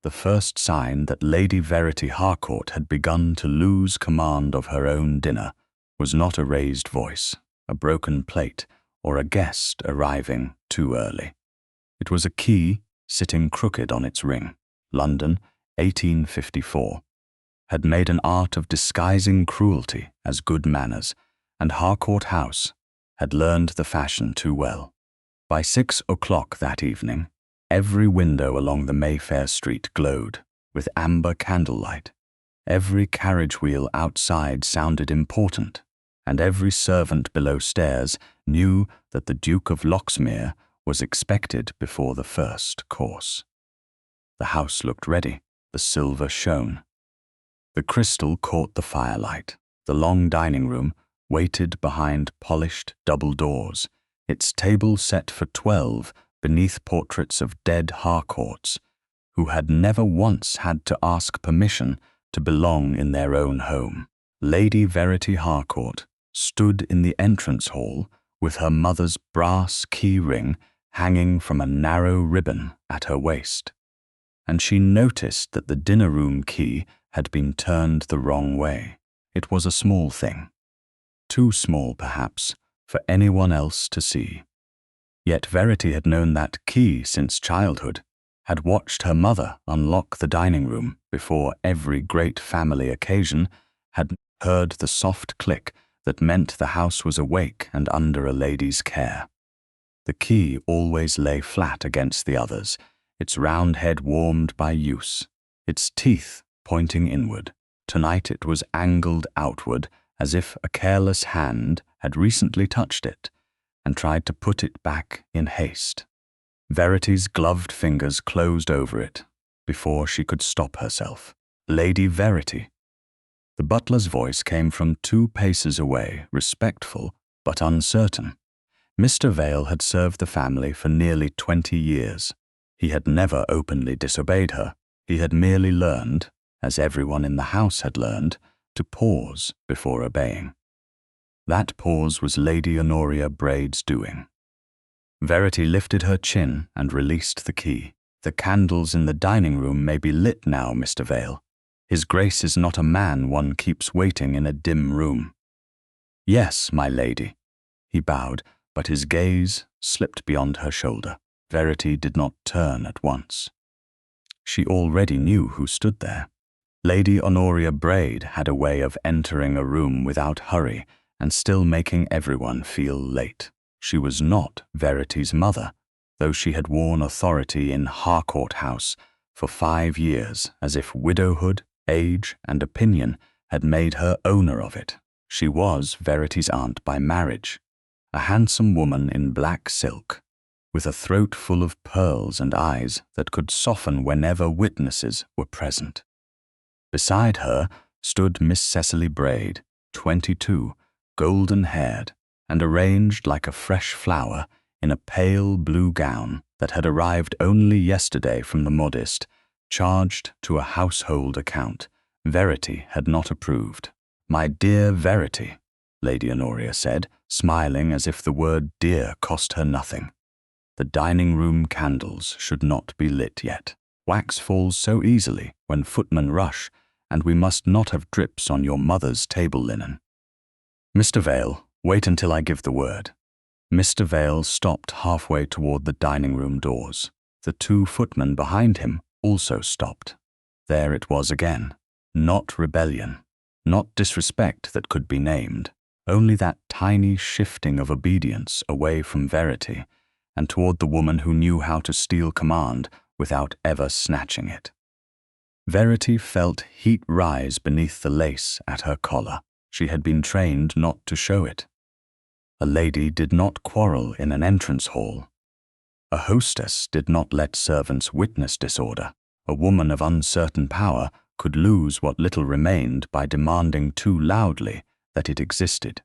The first sign that Lady Verity Harcourt had begun to lose command of her own dinner was not a raised voice, a broken plate, or a guest arriving too early. It was a key sitting crooked on its ring. London, 1854, had made an art of disguising cruelty as good manners, and Harcourt House had learned the fashion too well. By 6 o'clock that evening, every window along the Mayfair street glowed with amber candlelight. Every carriage wheel outside sounded important, and every servant below stairs knew that the Duke of Loxmere was expected before the first course. The house looked ready, the silver shone. The crystal caught the firelight. The long dining room waited behind polished double doors, its table set for 12 beneath portraits of dead Harcourts, who had never once had to ask permission to belong in their own home. Lady Verity Harcourt stood in the entrance hall with her mother's brass key ring hanging from a narrow ribbon at her waist, and she noticed that the dinner-room key had been turned the wrong way. It was a small thing, too small perhaps for anyone else to see. Yet Verity had known that key since childhood, had watched her mother unlock the dining room before every great family occasion, had heard the soft click that meant the house was awake and under a lady's care. The key always lay flat against the others, its round head warmed by use, its teeth pointing inward. Tonight it was angled outward as if a careless hand had recently touched it and tried to put it back in haste. Verity's gloved fingers closed over it before she could stop herself. Lady Verity. The butler's voice came from 2 paces away, respectful but uncertain. Mr. Vale had served the family for nearly 20 years. He had never openly disobeyed her. He had merely learned, as everyone in the house had learned, to pause before obeying. That pause was Lady Honoria Braid's doing. Verity lifted her chin and released the key. The candles in the dining room may be lit now, Mr. Vale. His Grace is not a man one keeps waiting in a dim room. Yes, my lady. He bowed, but his gaze slipped beyond her shoulder. Verity did not turn at once. She already knew who stood there. Lady Honoria Braid had a way of entering a room without hurry and still making everyone feel late. She was not Verity's mother, though she had worn authority in Harcourt House for 5 years, as if widowhood, age, and opinion had made her owner of it. She was Verity's aunt by marriage, a handsome woman in black silk, with a throat full of pearls and eyes that could soften whenever witnesses were present. Beside her stood Miss Cecily Braid, 22, golden-haired, and arranged like a fresh flower in a pale blue gown that had arrived only yesterday from the modiste, charged to a household account. Verity had not approved. "My dear Verity," Lady Honoria said, smiling as if the word dear cost her nothing. "The dining-room candles should not be lit yet. Wax falls so easily when footmen rush, and we must not have drips on your mother's table linen. Mr. Vale, wait until I give the word." Mr. Vale stopped halfway toward the dining-room doors. The 2 footmen behind him also stopped. There it was again. Not rebellion, not disrespect that could be named, only that tiny shifting of obedience away from Verity and toward the woman who knew how to steal command without ever snatching it. Verity felt heat rise beneath the lace at her collar. She had been trained not to show it. A lady did not quarrel in an entrance hall. A hostess did not let servants witness disorder. A woman of uncertain power could lose what little remained by demanding too loudly that it existed.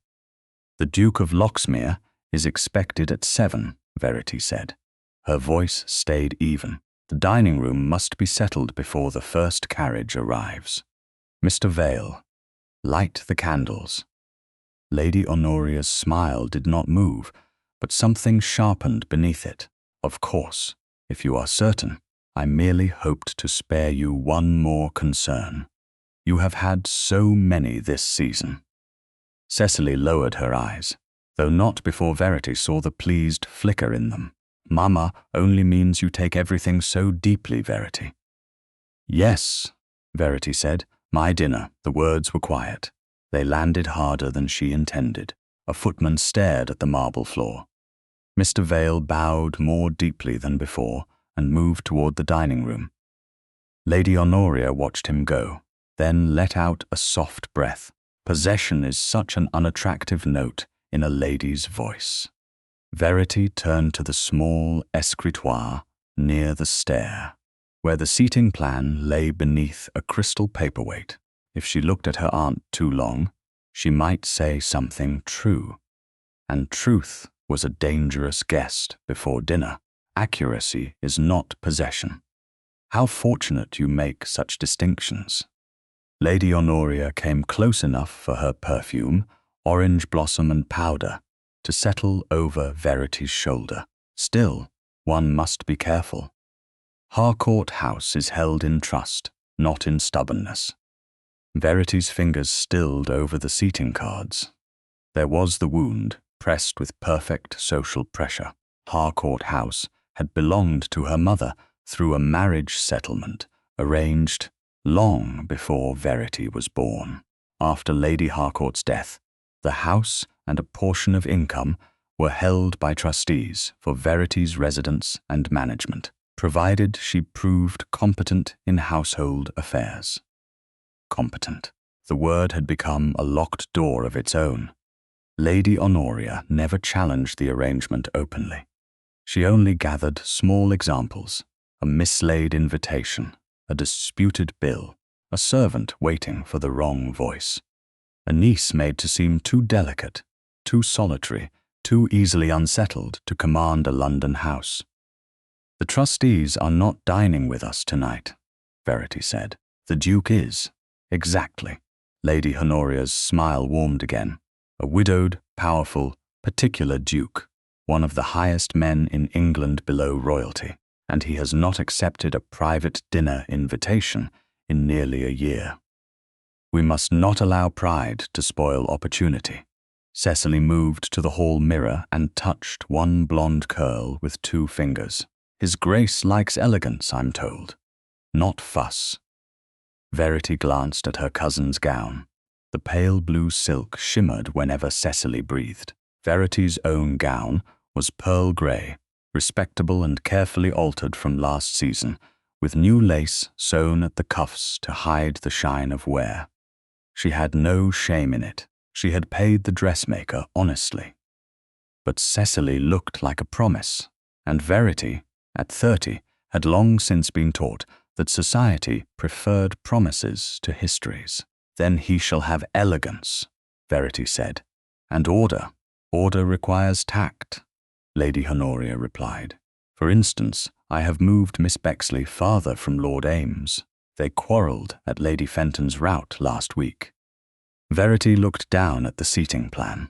"The Duke of Loxmere is expected at 7, Verity said. Her voice stayed even. "The dining room must be settled before the first carriage arrives. Mr. Vale, light the candles." Lady Honoria's smile did not move, but something sharpened beneath it. "Of course, if you are certain, I merely hoped to spare you one more concern. You have had so many this season." Cecily lowered her eyes, though not before Verity saw the pleased flicker in them. "Mama only means you take everything so deeply, Verity." "Yes," Verity said, "my dinner." The words were quiet. They landed harder than she intended. A footman stared at the marble floor. Mr. Vale bowed more deeply than before and moved toward the dining room. Lady Honoria watched him go, then let out a soft breath. Possession is such an unattractive note in a lady's voice. Verity turned to the small escritoire near the stair, where the seating plan lay beneath a crystal paperweight. If she looked at her aunt too long, she might say something true. And truth was a dangerous guest before dinner. Accuracy is not possession. How fortunate you make such distinctions. Lady Honoria came close enough for her perfume, orange blossom and powder, to settle over Verity's shoulder. Still, one must be careful. Harcourt House is held in trust, not in stubbornness. Verity's fingers stilled over the seating cards. There was the wound, pressed with perfect social pressure. Harcourt House had belonged to her mother through a marriage settlement arranged long before Verity was born. After Lady Harcourt's death, the house and a portion of income were held by trustees for Verity's residence and management, provided she proved competent in household affairs. Competent. The word had become a locked door of its own. Lady Honoria never challenged the arrangement openly. She only gathered small examples: a mislaid invitation, a disputed bill, a servant waiting for the wrong voice, a niece made to seem too delicate, too solitary, too easily unsettled to command a London house. "The trustees are not dining with us tonight," Verity said. "The Duke is." "Exactly." Lady Honoria's smile warmed again. "A widowed, powerful, particular Duke, one of the highest men in England below royalty, and he has not accepted a private dinner invitation in nearly a year. We must not allow pride to spoil opportunity." Cecily moved to the hall mirror and touched one blonde curl with 2 fingers. "His Grace likes elegance, I'm told, not fuss." Verity glanced at her cousin's gown. The pale blue silk shimmered whenever Cecily breathed. Verity's own gown was pearl grey, respectable and carefully altered from last season, with new lace sewn at the cuffs to hide the shine of wear. She had no shame in it. She had paid the dressmaker honestly. But Cecily looked like a promise, and Verity, at 30, had long since been taught that society preferred promises to histories. "Then he shall have elegance," Verity said, "and order. Order requires tact," Lady Honoria replied. "For instance, I have moved Miss Bexley farther from Lord Ames. They quarrelled at Lady Fenton's rout last week." Verity looked down at the seating plan.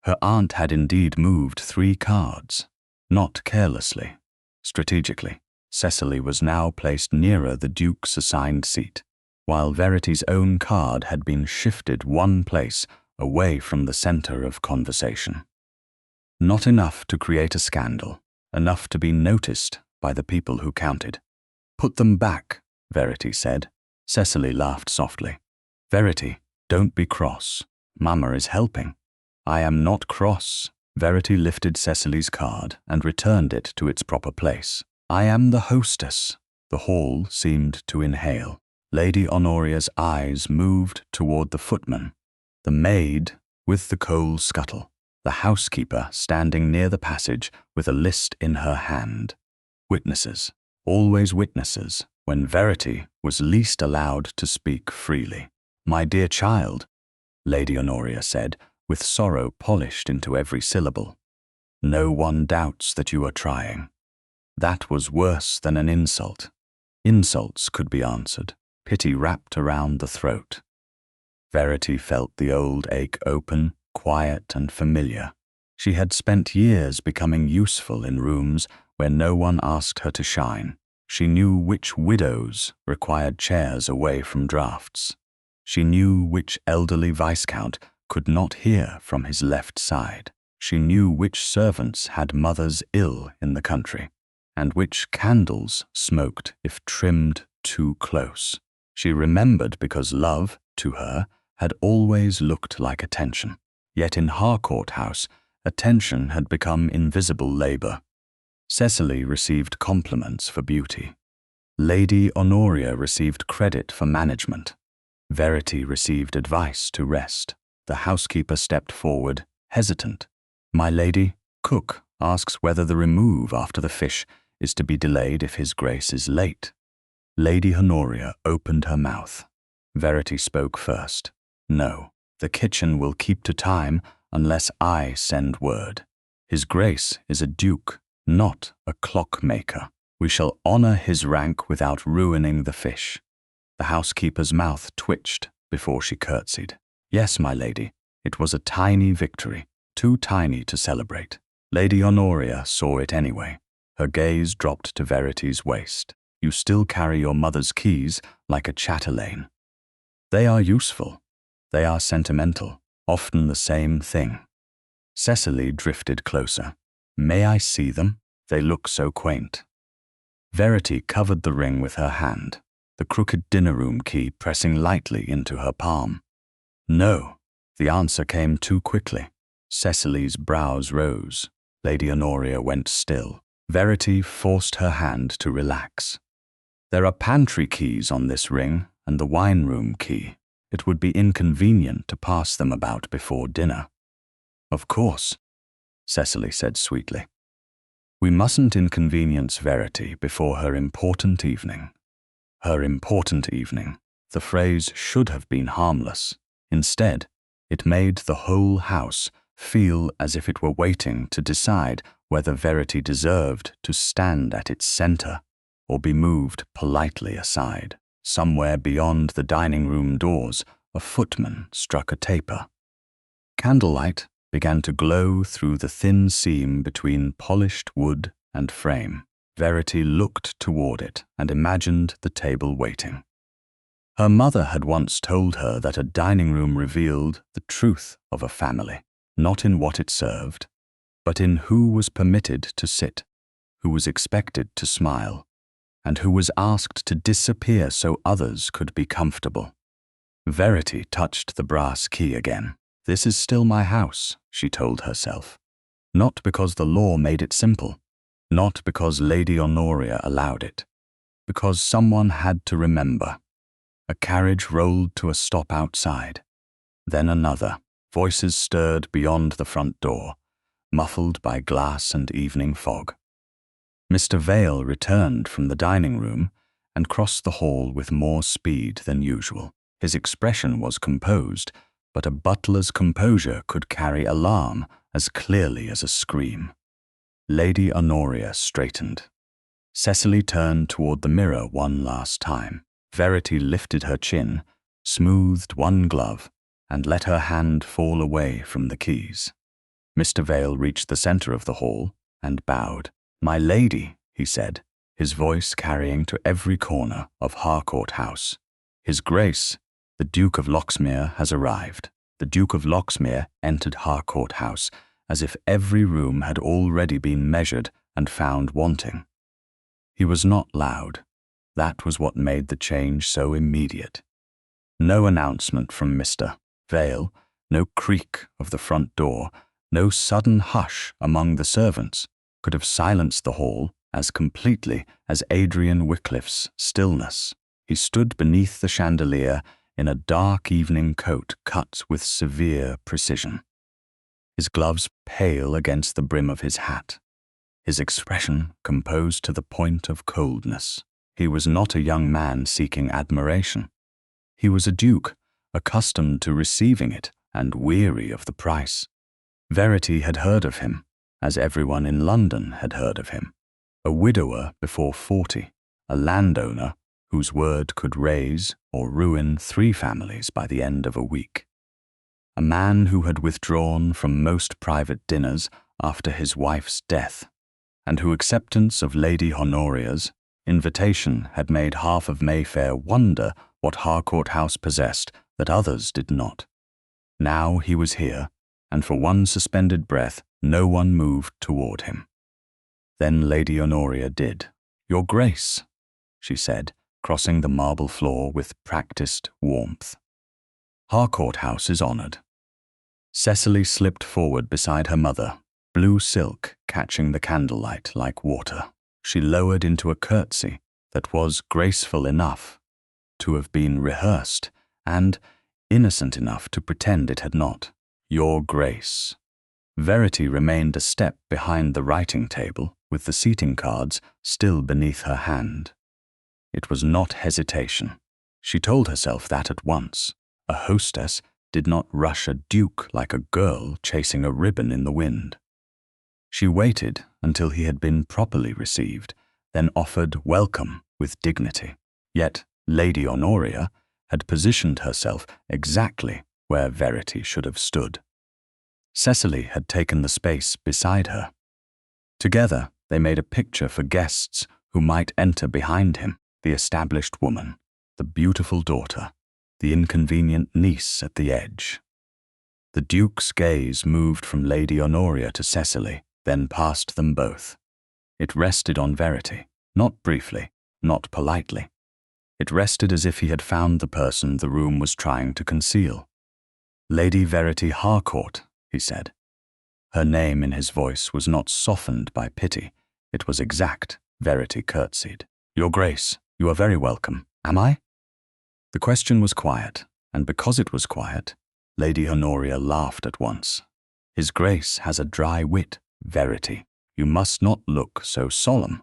Her aunt had indeed moved 3 cards, not carelessly, strategically. Cecily was now placed nearer the Duke's assigned seat, while Verity's own card had been shifted 1 place away from the centre of conversation. Not enough to create a scandal, enough to be noticed by the people who counted. "Put them back," Verity said. Cecily laughed softly. "Verity, don't be cross. Mamma is helping." "I am not cross." Verity lifted Cecily's card and returned it to its proper place. "I am the hostess." The hall seemed to inhale. Lady Honoria's eyes moved toward the footman, the maid with the coal scuttle, the housekeeper standing near the passage with a list in her hand. Witnesses, always witnesses, when Verity was least allowed to speak freely. "My dear child," Lady Honoria said, with sorrow polished into every syllable, "no one doubts that you are trying. That was worse than an insult. Insults could be answered, pity wrapped around the throat." Verity felt the old ache open, quiet and familiar. She had spent years becoming useful in rooms where no one asked her to shine. She knew which widows required chairs away from draughts. She knew which elderly viscount could not hear from his left side. She knew which servants had mothers ill in the country, and which candles smoked if trimmed too close. She remembered because love, to her, had always looked like attention. Yet in Harcourt House, attention had become invisible labour. Cecily received compliments for beauty. Lady Honoria received credit for management. Verity received advice to rest. The housekeeper stepped forward, hesitant. My lady, cook asks whether the remove after the fish is to be delayed if his grace is late. Lady Honoria opened her mouth. Verity spoke first. No, the kitchen will keep to time unless I send word. His grace is a duke, not a clockmaker. We shall honour his rank without ruining the fish. The housekeeper's mouth twitched before she curtsied. Yes, my lady, it was a tiny victory, too tiny to celebrate. Lady Honoria saw it anyway. Her gaze dropped to Verity's waist. You still carry your mother's keys like a chatelaine. They are useful. They are sentimental, often the same thing. Cecily drifted closer. May I see them? They look so quaint. Verity covered the ring with her hand, the crooked dinner-room key pressing lightly into her palm. No, the answer came too quickly. Cecily's brows rose. Lady Honoria went still. Verity forced her hand to relax. There are pantry keys on this ring and the wine-room key. It would be inconvenient to pass them about before dinner. Of course, Cecily said sweetly. We mustn't inconvenience Verity before her important evening. Her important evening. The phrase should have been harmless. Instead, it made the whole house feel as if it were waiting to decide whether Verity deserved to stand at its centre or be moved politely aside. Somewhere beyond the dining-room doors, a footman struck a taper. Candlelight began to glow through the thin seam between polished wood and frame. Verity looked toward it and imagined the table waiting. Her mother had once told her that a dining room revealed the truth of a family, not in what it served, but in who was permitted to sit, who was expected to smile, and who was asked to disappear so others could be comfortable. Verity touched the brass key again. This is still my house, she told herself. Not because the law made it simple, not because Lady Honoria allowed it, because someone had to remember. A carriage rolled to a stop outside. Then another. Voices stirred beyond the front door, muffled by glass and evening fog. Mr. Vale returned from the dining room and crossed the hall with more speed than usual. His expression was composed, but a butler's composure could carry alarm as clearly as a scream. Lady Honoria straightened. Cecily turned toward the mirror one last time. Verity lifted her chin, smoothed one glove, and let her hand fall away from the keys. Mr. Vale reached the centre of the hall and bowed. My lady, he said, his voice carrying to every corner of Harcourt House. His Grace, the Duke of Loxmere, has arrived. The Duke of Loxmere entered Harcourt House as if every room had already been measured and found wanting. He was not loud. That was what made the change so immediate. No announcement from Mr. Vale, no creak of the front door, no sudden hush among the servants could have silenced the hall as completely as Adrian Wycliffe's stillness. He stood beneath the chandelier in a dark evening coat cut with severe precision, his gloves pale against the brim of his hat, his expression composed to the point of coldness. He was not a young man seeking admiration. He was a duke, accustomed to receiving it and weary of the price. Verity had heard of him, as everyone in London had heard of him. A widower before 40, a landowner whose word could raise or ruin 3 families by the end of a week. A man who had withdrawn from most private dinners after his wife's death, and whose acceptance of Lady Honoria's, Invitation had made half of Mayfair wonder what Harcourt House possessed that others did not. Now he was here, and for one suspended breath, no one moved toward him. Then Lady Honoria did. "Your Grace," she said, crossing the marble floor with practiced warmth. "Harcourt House is honoured." Cecily slipped forward beside her mother, blue silk catching the candlelight like water. She lowered into a curtsy that was graceful enough to have been rehearsed and innocent enough to pretend it had not. "Your Grace." Verity remained a step behind the writing table with the seating cards still beneath her hand. It was not hesitation. She told herself that at once. A hostess did not rush a duke like a girl chasing a ribbon in the wind. She waited until he had been properly received, then offered welcome with dignity. Yet Lady Honoria had positioned herself exactly where Verity should have stood. Cecily had taken the space beside her. Together, they made a picture for guests who might enter behind him: the established woman, the beautiful daughter, the inconvenient niece at the edge. The Duke's gaze moved from Lady Honoria to Cecily, then past them both. It rested on Verity, not briefly, not politely. It rested as if he had found the person the room was trying to conceal. "Lady Verity Harcourt," he said. Her name in his voice was not softened by pity. It was exact. Verity curtsied. "Your Grace, you are very welcome. Am I?" The question was quiet, and because it was quiet, Lady Honoria laughed at once. "His Grace has a dry wit, Verity. You must not look so solemn."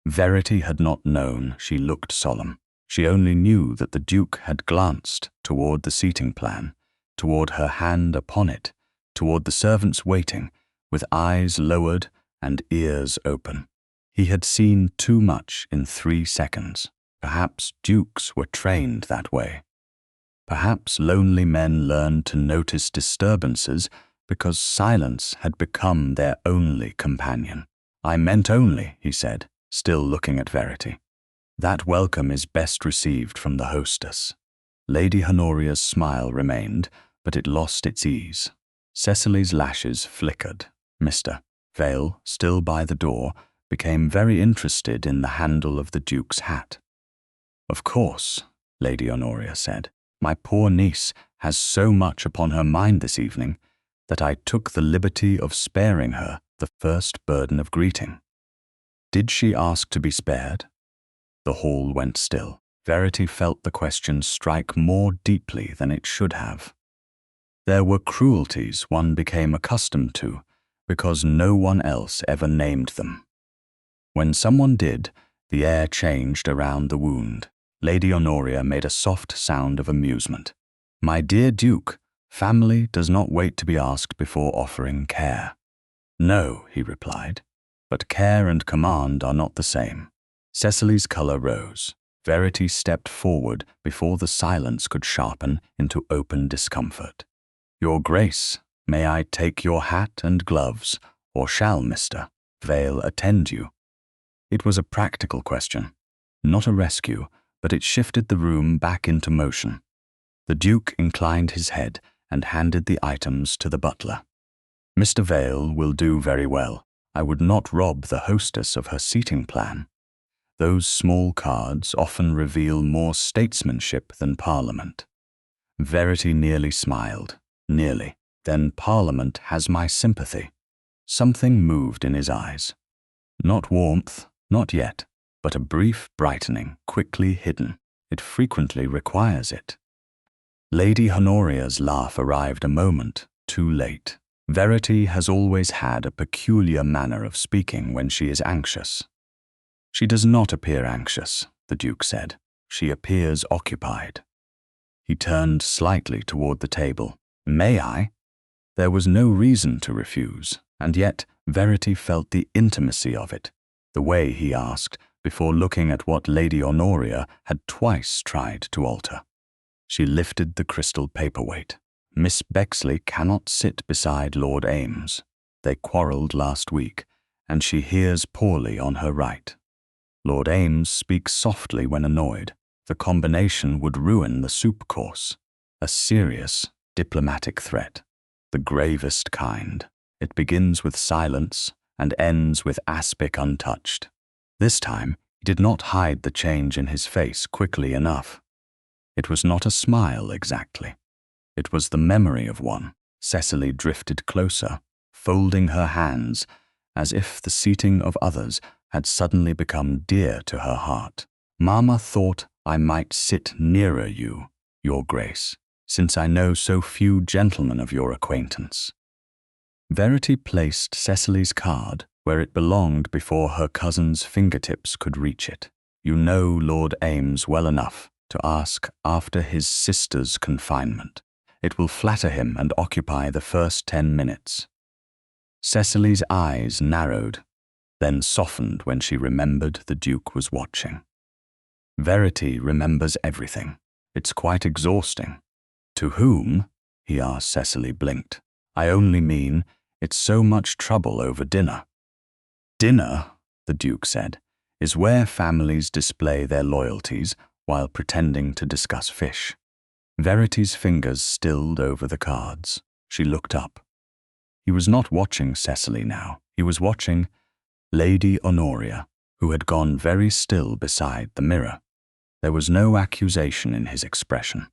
Verity had not known she looked solemn. She only knew that the Duke had glanced toward the seating plan, toward her hand upon it, toward the servants waiting, with eyes lowered and ears open. He had seen too much in 3 seconds. Perhaps dukes were trained that way. Perhaps lonely men learned to notice disturbances because silence had become their only companion. "I meant only," he said, still looking at Verity. "That welcome is best received from the hostess." Lady Honoria's smile remained, but it lost its ease. Cecily's lashes flickered. Mr. Vale, still by the door, became very interested in the handle of the Duke's hat. "Of course," Lady Honoria said, "my poor niece has so much upon her mind this evening that I took the liberty of sparing her the first burden of greeting." "Did she ask to be spared?" The hall went still. Verity felt the question strike more deeply than it should have. There were cruelties one became accustomed to because no one else ever named them. When someone did, the air changed around the wound. Lady Honoria made a soft sound of amusement. "My dear Duke, family does not wait to be asked before offering care." "No," he replied, "but care and command are not the same." Cecily's colour rose. Verity stepped forward before the silence could sharpen into open discomfort. "Your Grace, may I take your hat and gloves, or shall Mr. Vale attend you?" It was a practical question, not a rescue, but it shifted the room back into motion. The Duke inclined his head and handed the items to the butler. "Mr. Vale will do very well. I would not rob the hostess of her seating plan. Those small cards often reveal more statesmanship than Parliament." Verity nearly smiled. Nearly. "Then Parliament has my sympathy." Something moved in his eyes. Not warmth, not yet, but a brief brightening, quickly hidden. It frequently requires it. Lady Honoria's laugh arrived a moment too late. Verity has always had a peculiar manner of speaking when she is anxious. "She does not appear anxious," the Duke said. "She appears occupied." He turned slightly toward the table. "May I?" There was no reason to refuse, and yet Verity felt the intimacy of it, the way he asked, before looking at what Lady Honoria had twice tried to alter. She lifted the crystal paperweight. "Miss Bexley cannot sit beside Lord Ames. They quarrelled last week, and she hears poorly on her right." Lord Ames speaks softly when annoyed. The combination would ruin the soup course. A serious, diplomatic threat. The gravest kind. It begins with silence and ends with aspic untouched. This time, he did not hide the change in his face quickly enough. It was not a smile exactly. It was the memory of one. Cecily drifted closer, folding her hands, as if the seating of others had suddenly become dear to her heart. Mamma thought I might sit nearer you, your grace, since I know so few gentlemen of your acquaintance. Verity placed Cecily's card where it belonged before her cousin's fingertips could reach it. You know Lord Ames well enough to ask after his sister's confinement. It will flatter him and occupy the first 10 minutes. Cecily's eyes narrowed, then softened when she remembered the Duke was watching. Verity remembers everything. It's quite exhausting. To whom? He asked. Cecily blinked. I only mean, it's so much trouble over dinner. Dinner, the Duke said, is where families display their loyalties while pretending to discuss fish. Verity's fingers stilled over the cards. She looked up. He was not watching Cecily now. He was watching Lady Honoria, who had gone very still beside the mirror. There was no accusation in his expression.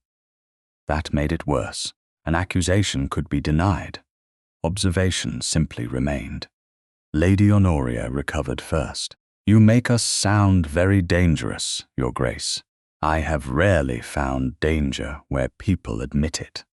That made it worse. An accusation could be denied. Observation simply remained. Lady Honoria recovered first. You make us sound very dangerous, Your Grace. I have rarely found danger where people admit it.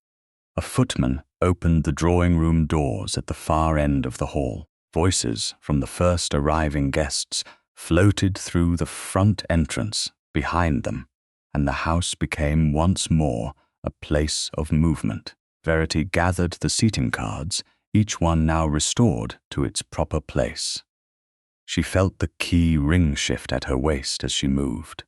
A footman opened the drawing-room doors at the far end of the hall. Voices from the first arriving guests floated through the front entrance behind them, and the house became once more a place of movement. Verity gathered the seating cards, each one now restored to its proper place. She felt the key ring shift at her waist as she moved.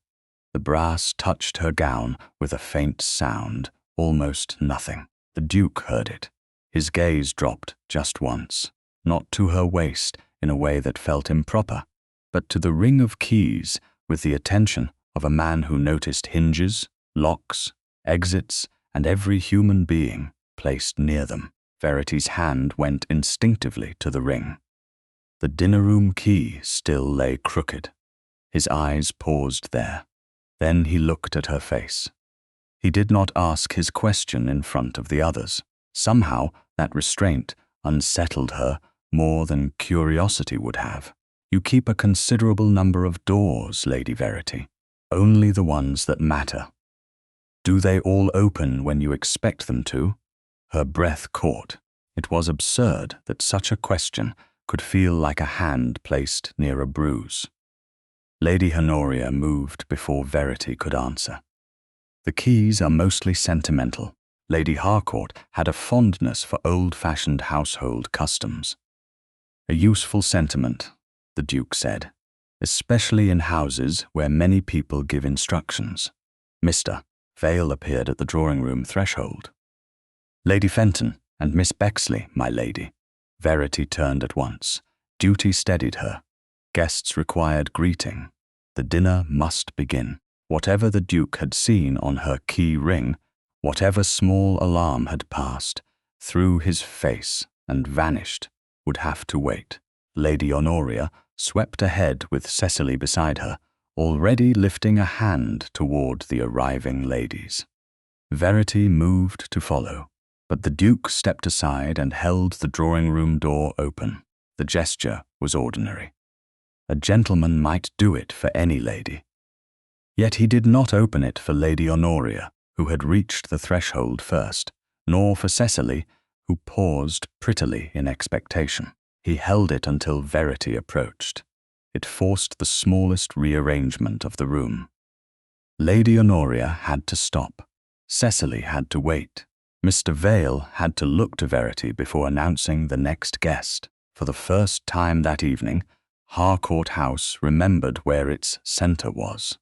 The brass touched her gown with a faint sound, almost nothing. The Duke heard it. His gaze dropped just once, not to her waist in a way that felt improper, but to the ring of keys with the attention of a man who noticed hinges, locks, exits, and every human being placed near them. Verity's hand went instinctively to the ring. The dinner-room key still lay crooked. His eyes paused there. Then he looked at her face. He did not ask his question in front of the others. Somehow, that restraint unsettled her more than curiosity would have. You keep a considerable number of doors, Lady Verity. Only the ones that matter. Do they all open when you expect them to? Her breath caught. It was absurd that such a question could feel like a hand placed near a bruise. Lady Honoria moved before Verity could answer. The keys are mostly sentimental. Lady Harcourt had a fondness for old-fashioned household customs. A useful sentiment, the Duke said, especially in houses where many people give instructions. Mr. Vale appeared at the drawing-room threshold. Lady Fenton and Miss Bexley, my lady. Verity turned at once. Duty steadied her. Guests required greeting. The dinner must begin. Whatever the Duke had seen on her key ring, whatever small alarm had passed through his face and vanished, would have to wait. Lady Honoria swept ahead with Cecily beside her, already lifting a hand toward the arriving ladies. Verity moved to follow, but the Duke stepped aside and held the drawing-room door open. The gesture was ordinary. A gentleman might do it for any lady. Yet he did not open it for Lady Honoria, who had reached the threshold first, nor for Cecily, who paused prettily in expectation. He held it until Verity approached. It forced the smallest rearrangement of the room. Lady Honoria had to stop. Cecily had to wait. Mr. Vale had to look to Verity before announcing the next guest. For the first time that evening, Harcourt House remembered where its centre was.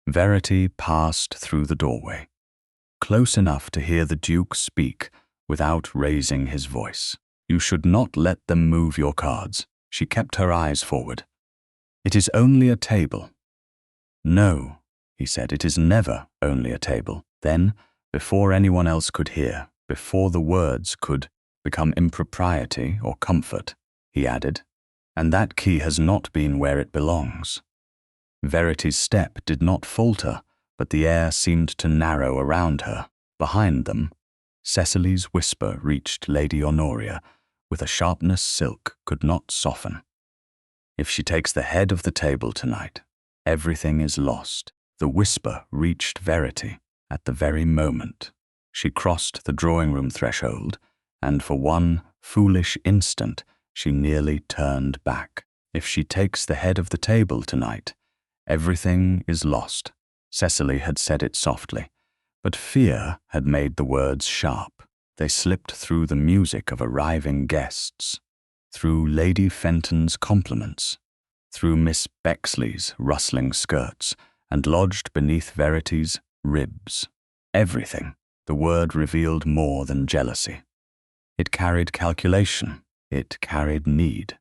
Verity passed through the doorway, close enough to hear the Duke speak without raising his voice. You should not let them move your cards. She kept her eyes forward. "It is only a table." "No," he said, "it is never only a table." Then, before anyone else could hear, before the words could become impropriety or comfort, he added, "And that key has not been where it belongs." Verity's step did not falter, but the air seemed to narrow around her. Behind them, Cecily's whisper reached Lady Honoria with a sharpness silk could not soften. "If she takes the head of the table tonight, everything is lost." The whisper reached Verity at the very moment she crossed the drawing-room threshold, and for one foolish instant she nearly turned back. "If she takes the head of the table tonight, everything is lost." Cecily had said it softly, but fear had made the words sharp. They slipped through the music of arriving guests, through Lady Fenton's compliments, through Miss Bexley's rustling skirts, and lodged beneath Verity's ribs. Everything. The word revealed more than jealousy. It carried calculation. It carried need.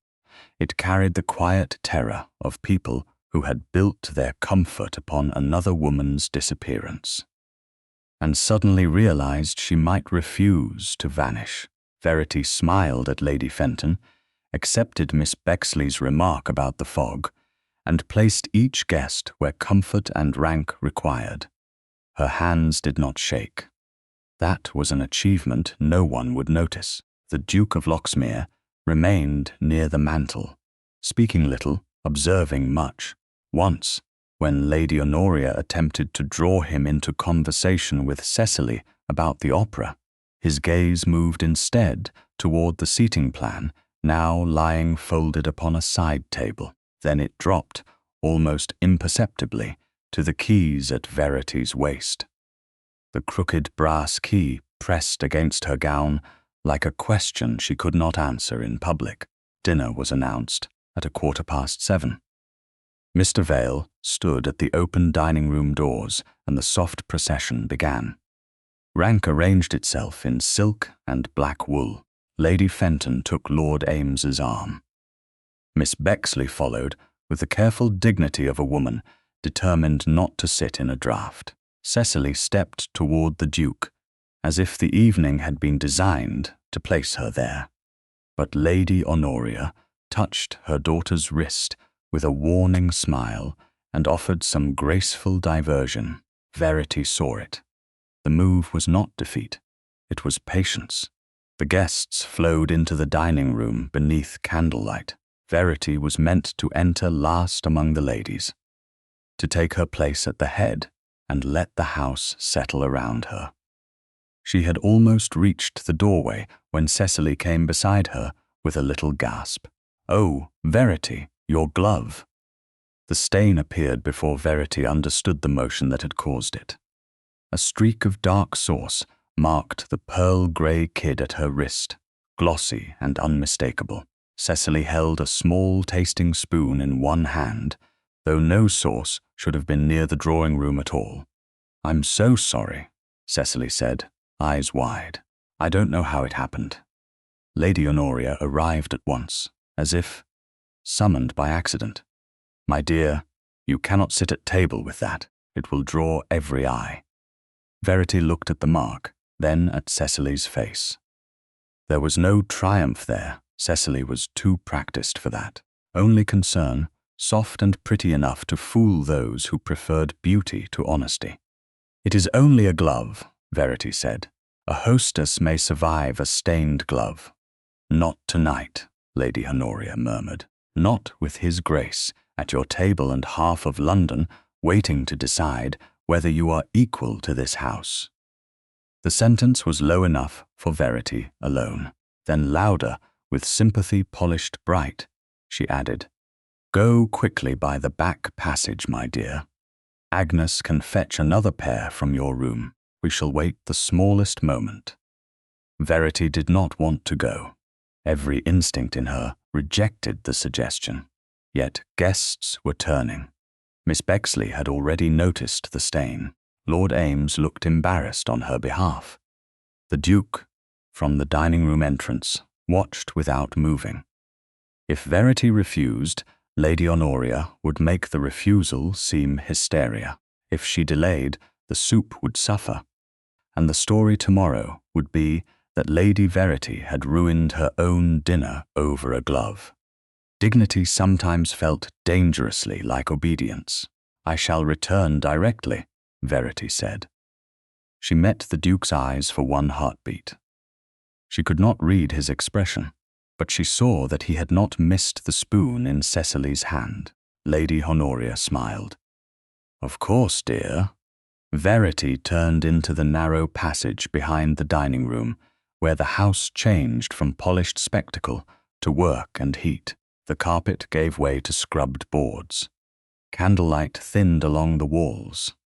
It carried the quiet terror of people who had built their comfort upon another woman's disappearance, and suddenly realized she might refuse to vanish. Verity smiled at Lady Fenton, accepted Miss Bexley's remark about the fog, and placed each guest where comfort and rank required. Her hands did not shake. That was an achievement no one would notice. The Duke of Loxmere remained near the mantel, speaking little, observing much. Once, when Lady Honoria attempted to draw him into conversation with Cecily about the opera, his gaze moved instead toward the seating plan, now lying folded upon a side table. Then it dropped, almost imperceptibly, to the keys at Verity's waist. The crooked brass key pressed against her gown like a question she could not answer in public. Dinner was announced at 7:15. Mr. Vale stood at the open dining-room doors, and the soft procession began. Rank arranged itself in silk and black wool. Lady Fenton took Lord Ames's arm. Miss Bexley followed with the careful dignity of a woman determined not to sit in a draught. Cecily stepped toward the Duke, as if the evening had been designed to place her there. But Lady Honoria touched her daughter's wrist with a warning smile and offered some graceful diversion. Verity saw it. The move was not defeat. It was patience. The guests flowed into the dining room beneath candlelight. Verity was meant to enter last among the ladies, to take her place at the head and let the house settle around her. She had almost reached the doorway when Cecily came beside her with a little gasp. "Oh, Verity, your glove." The stain appeared before Verity understood the motion that had caused it. A streak of dark sauce marked the pearl-grey kid at her wrist, glossy and unmistakable. Cecily held a small tasting spoon in one hand, though no sauce should have been near the drawing-room at all. "I'm so sorry," Cecily said, eyes wide. "I don't know how it happened." Lady Honoria arrived at once, as if summoned by accident. "My dear, you cannot sit at table with that. It will draw every eye." Verity looked at the mark, then at Cecily's face. There was no triumph there. Cecily was too practiced for that. Only concern, soft and pretty enough to fool those who preferred beauty to honesty. "It is only a glove," Verity said. "A hostess may survive a stained glove." "Not tonight," Lady Honoria murmured. "Not with His Grace at your table and half of London waiting to decide whether you are equal to this house." The sentence was low enough for Verity alone. Then louder, with sympathy polished bright, she added, "Go quickly by the back passage, my dear. Agnes can fetch another pair from your room. We shall wait the smallest moment." Verity did not want to go. Every instinct in her rejected the suggestion. Yet guests were turning. Miss Bexley had already noticed the stain. Lord Ames looked embarrassed on her behalf. The Duke, from the dining-room entrance, watched without moving. If Verity refused, Lady Honoria would make the refusal seem hysteria. If she delayed, the soup would suffer. And the story tomorrow would be that Lady Verity had ruined her own dinner over a glove. Dignity sometimes felt dangerously like obedience. "I shall return directly," Verity said. She met the Duke's eyes for one heartbeat. She could not read his expression, but she saw that he had not missed the spoon in Cecily's hand. Lady Honoria smiled. "Of course, dear." Verity turned into the narrow passage behind the dining room, where the house changed from polished spectacle to work and heat. The carpet gave way to scrubbed boards. Candlelight thinned along the walls.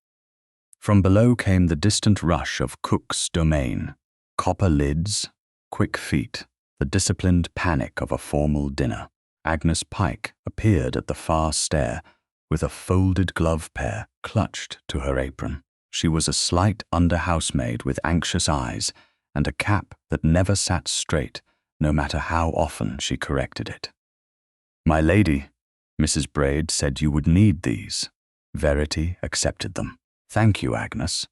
From below came the distant rush of cook's domain, copper lids, quick feet, the disciplined panic of a formal dinner. Agnes Pike appeared at the far stair with a folded glove pair clutched to her apron. She was a slight under-housemaid with anxious eyes and a cap that never sat straight, no matter how often she corrected it. "My lady, Mrs. Braid said you would need these." Verity accepted them. "Thank you, Agnes."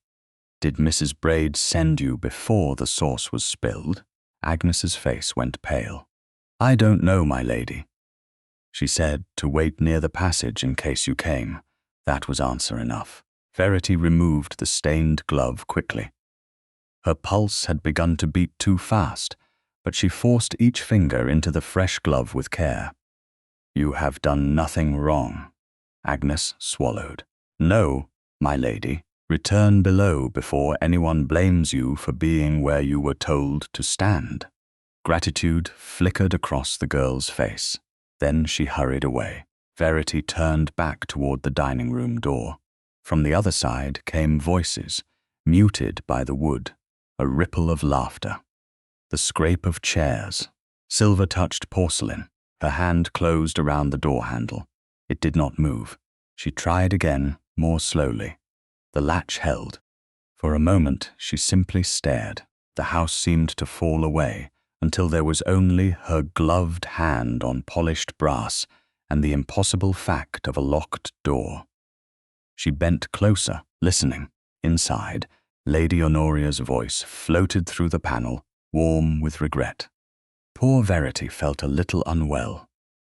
"Did Mrs. Braid send you before the sauce was spilled?" Agnes's face went pale. "I don't know, my lady. She said to wait near the passage in case you came. That was answer enough." Verity removed the stained glove quickly. Her pulse had begun to beat too fast, but she forced each finger into the fresh glove with care. "You have done nothing wrong." Agnes swallowed. "No, my lady. Return below before anyone blames you for being where you were told to stand." Gratitude flickered across the girl's face. Then she hurried away. Verity turned back toward the dining room door. From the other side came voices, muted by the wood, a ripple of laughter. The scrape of chairs, silver-touched porcelain. Her hand closed around the door handle. It did not move. She tried again, more slowly. The latch held. For a moment, she simply stared. The house seemed to fall away, until there was only her gloved hand on polished brass and the impossible fact of a locked door. She bent closer, listening. Inside, Lady Honoria's voice floated through the panel, warm with regret. Poor Verity felt a little unwell.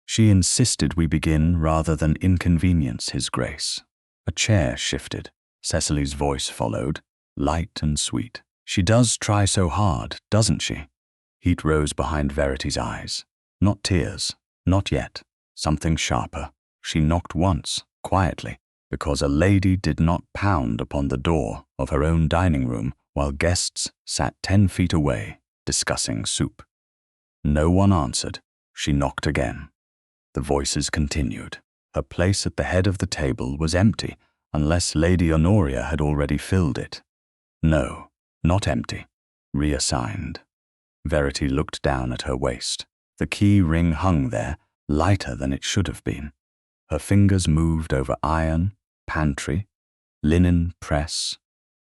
She insisted we begin rather than inconvenience his grace. A chair shifted. Cecily's voice followed, light and sweet. "She does try so hard, doesn't she?" Heat rose behind Verity's eyes. Not tears, not yet. Something sharper. She knocked once, quietly, because a lady did not pound upon the door of her own dining room while guests sat 10 feet away, discussing soup. No one answered. She knocked again. The voices continued. Her place at the head of the table was empty, unless Lady Honoria had already filled it. No, not empty. Reassigned. Verity looked down at her waist. The key ring hung there, lighter than it should have been. Her fingers moved over iron, pantry, linen press,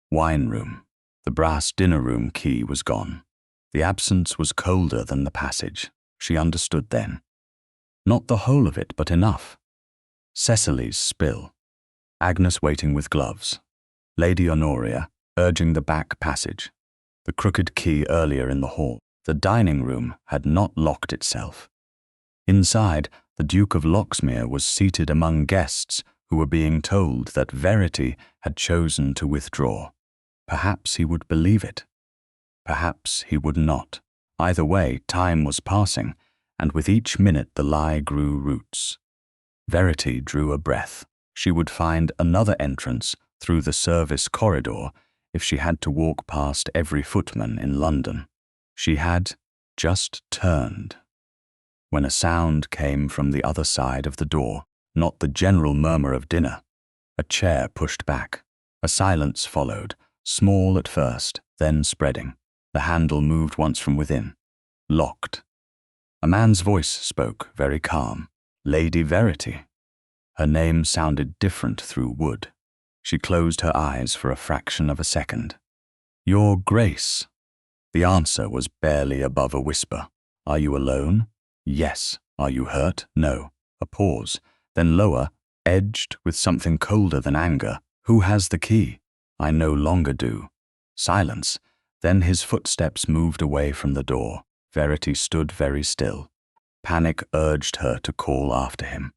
wine room. The brass dinner room key was gone. The absence was colder than the passage. She understood then. Not the whole of it, but enough. Cecily's spill. Agnes waiting with gloves. Lady Honoria urging the back passage. The crooked key earlier in the hall. The dining room had not locked itself. Inside, the Duke of Loxmere was seated among guests who were being told that Verity had chosen to withdraw. Perhaps he would believe it. Perhaps he would not. Either way, time was passing, and with each minute the lie grew roots. Verity drew a breath. She would find another entrance through the service corridor if she had to walk past every footman in London. She had just turned when a sound came from the other side of the door, not the general murmur of dinner. A chair pushed back. A silence followed, small at first, then spreading. The handle moved once from within. Locked. A man's voice spoke, very calm. "Lady Verity." Her name sounded different through wood. She closed her eyes for a fraction of a second. "Your Grace." The answer was barely above a whisper. "Are you alone?" "Yes." "Are you hurt?" "No." A pause. Then lower, edged with something colder than anger. "Who has the key?" "I no longer do." Silence. Then his footsteps moved away from the door. Verity stood very still. Panic urged her to call after him.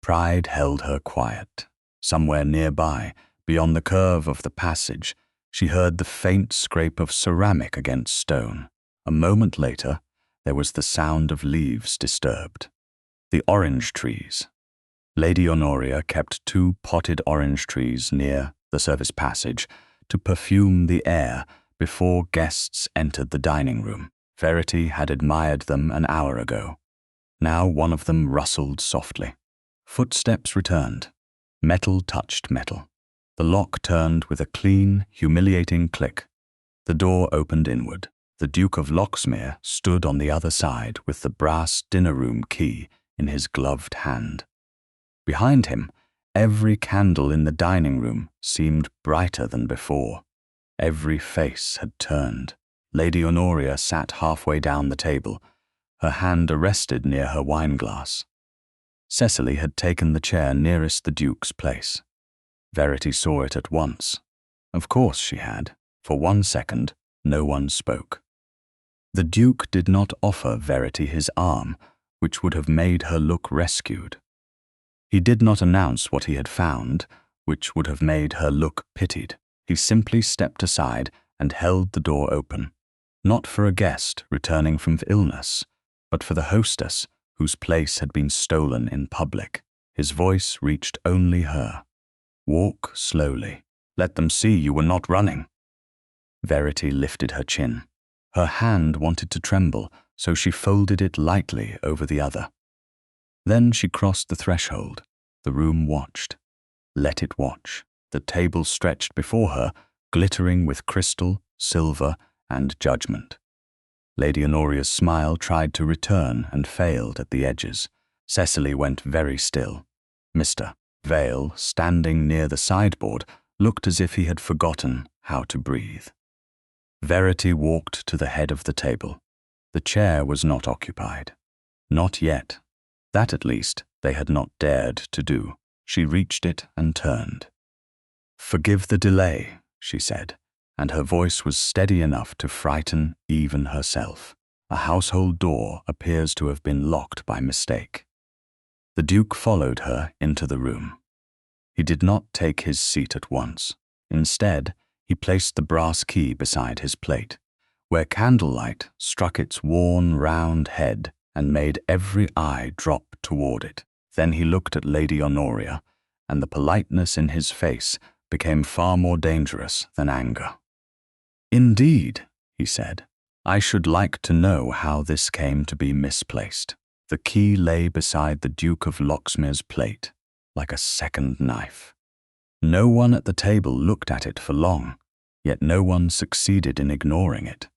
Pride held her quiet. Somewhere nearby, beyond the curve of the passage, she heard the faint scrape of ceramic against stone. A moment later, there was the sound of leaves disturbed. The orange trees. Lady Honoria kept 2 potted orange trees near the service passage to perfume the air before guests entered the dining room. Verity had admired them an hour ago. Now one of them rustled softly. Footsteps returned. Metal touched metal. The lock turned with a clean, humiliating click. The door opened inward. The Duke of Loxmere stood on the other side with the brass dinner-room key in his gloved hand. Behind him, every candle in the dining room seemed brighter than before. Every face had turned. Lady Honoria sat halfway down the table, her hand arrested near her wineglass. Cecily had taken the chair nearest the Duke's place. Verity saw it at once. Of course she had. For 1 second, no one spoke. The Duke did not offer Verity his arm, which would have made her look rescued. He did not announce what he had found, which would have made her look pitied. He simply stepped aside and held the door open, not for a guest returning from illness, but for the hostess whose place had been stolen in public. His voice reached only her. "Walk slowly. Let them see you were not running." Verity lifted her chin. Her hand wanted to tremble, so she folded it lightly over the other. Then she crossed the threshold. The room watched. Let it watch. The table stretched before her, glittering with crystal, silver, and judgment. Lady Honoria's smile tried to return and failed at the edges. Cecily went very still. Mr. Vale, standing near the sideboard, looked as if he had forgotten how to breathe. Verity walked to the head of the table. The chair was not occupied. Not yet. That, at least, they had not dared to do. She reached it and turned. "Forgive the delay," she said, and her voice was steady enough to frighten even herself. "A household door appears to have been locked by mistake." The Duke followed her into the room. He did not take his seat at once. Instead, he placed the brass key beside his plate, where candlelight struck its worn, round head and made every eye drop toward it. Then he looked at Lady Honoria, and the politeness in his face became far more dangerous than anger. "Indeed," he said, "I should like to know how this came to be misplaced." The key lay beside the Duke of Loxmere's plate, like a second knife. No one at the table looked at it for long, yet no one succeeded in ignoring it.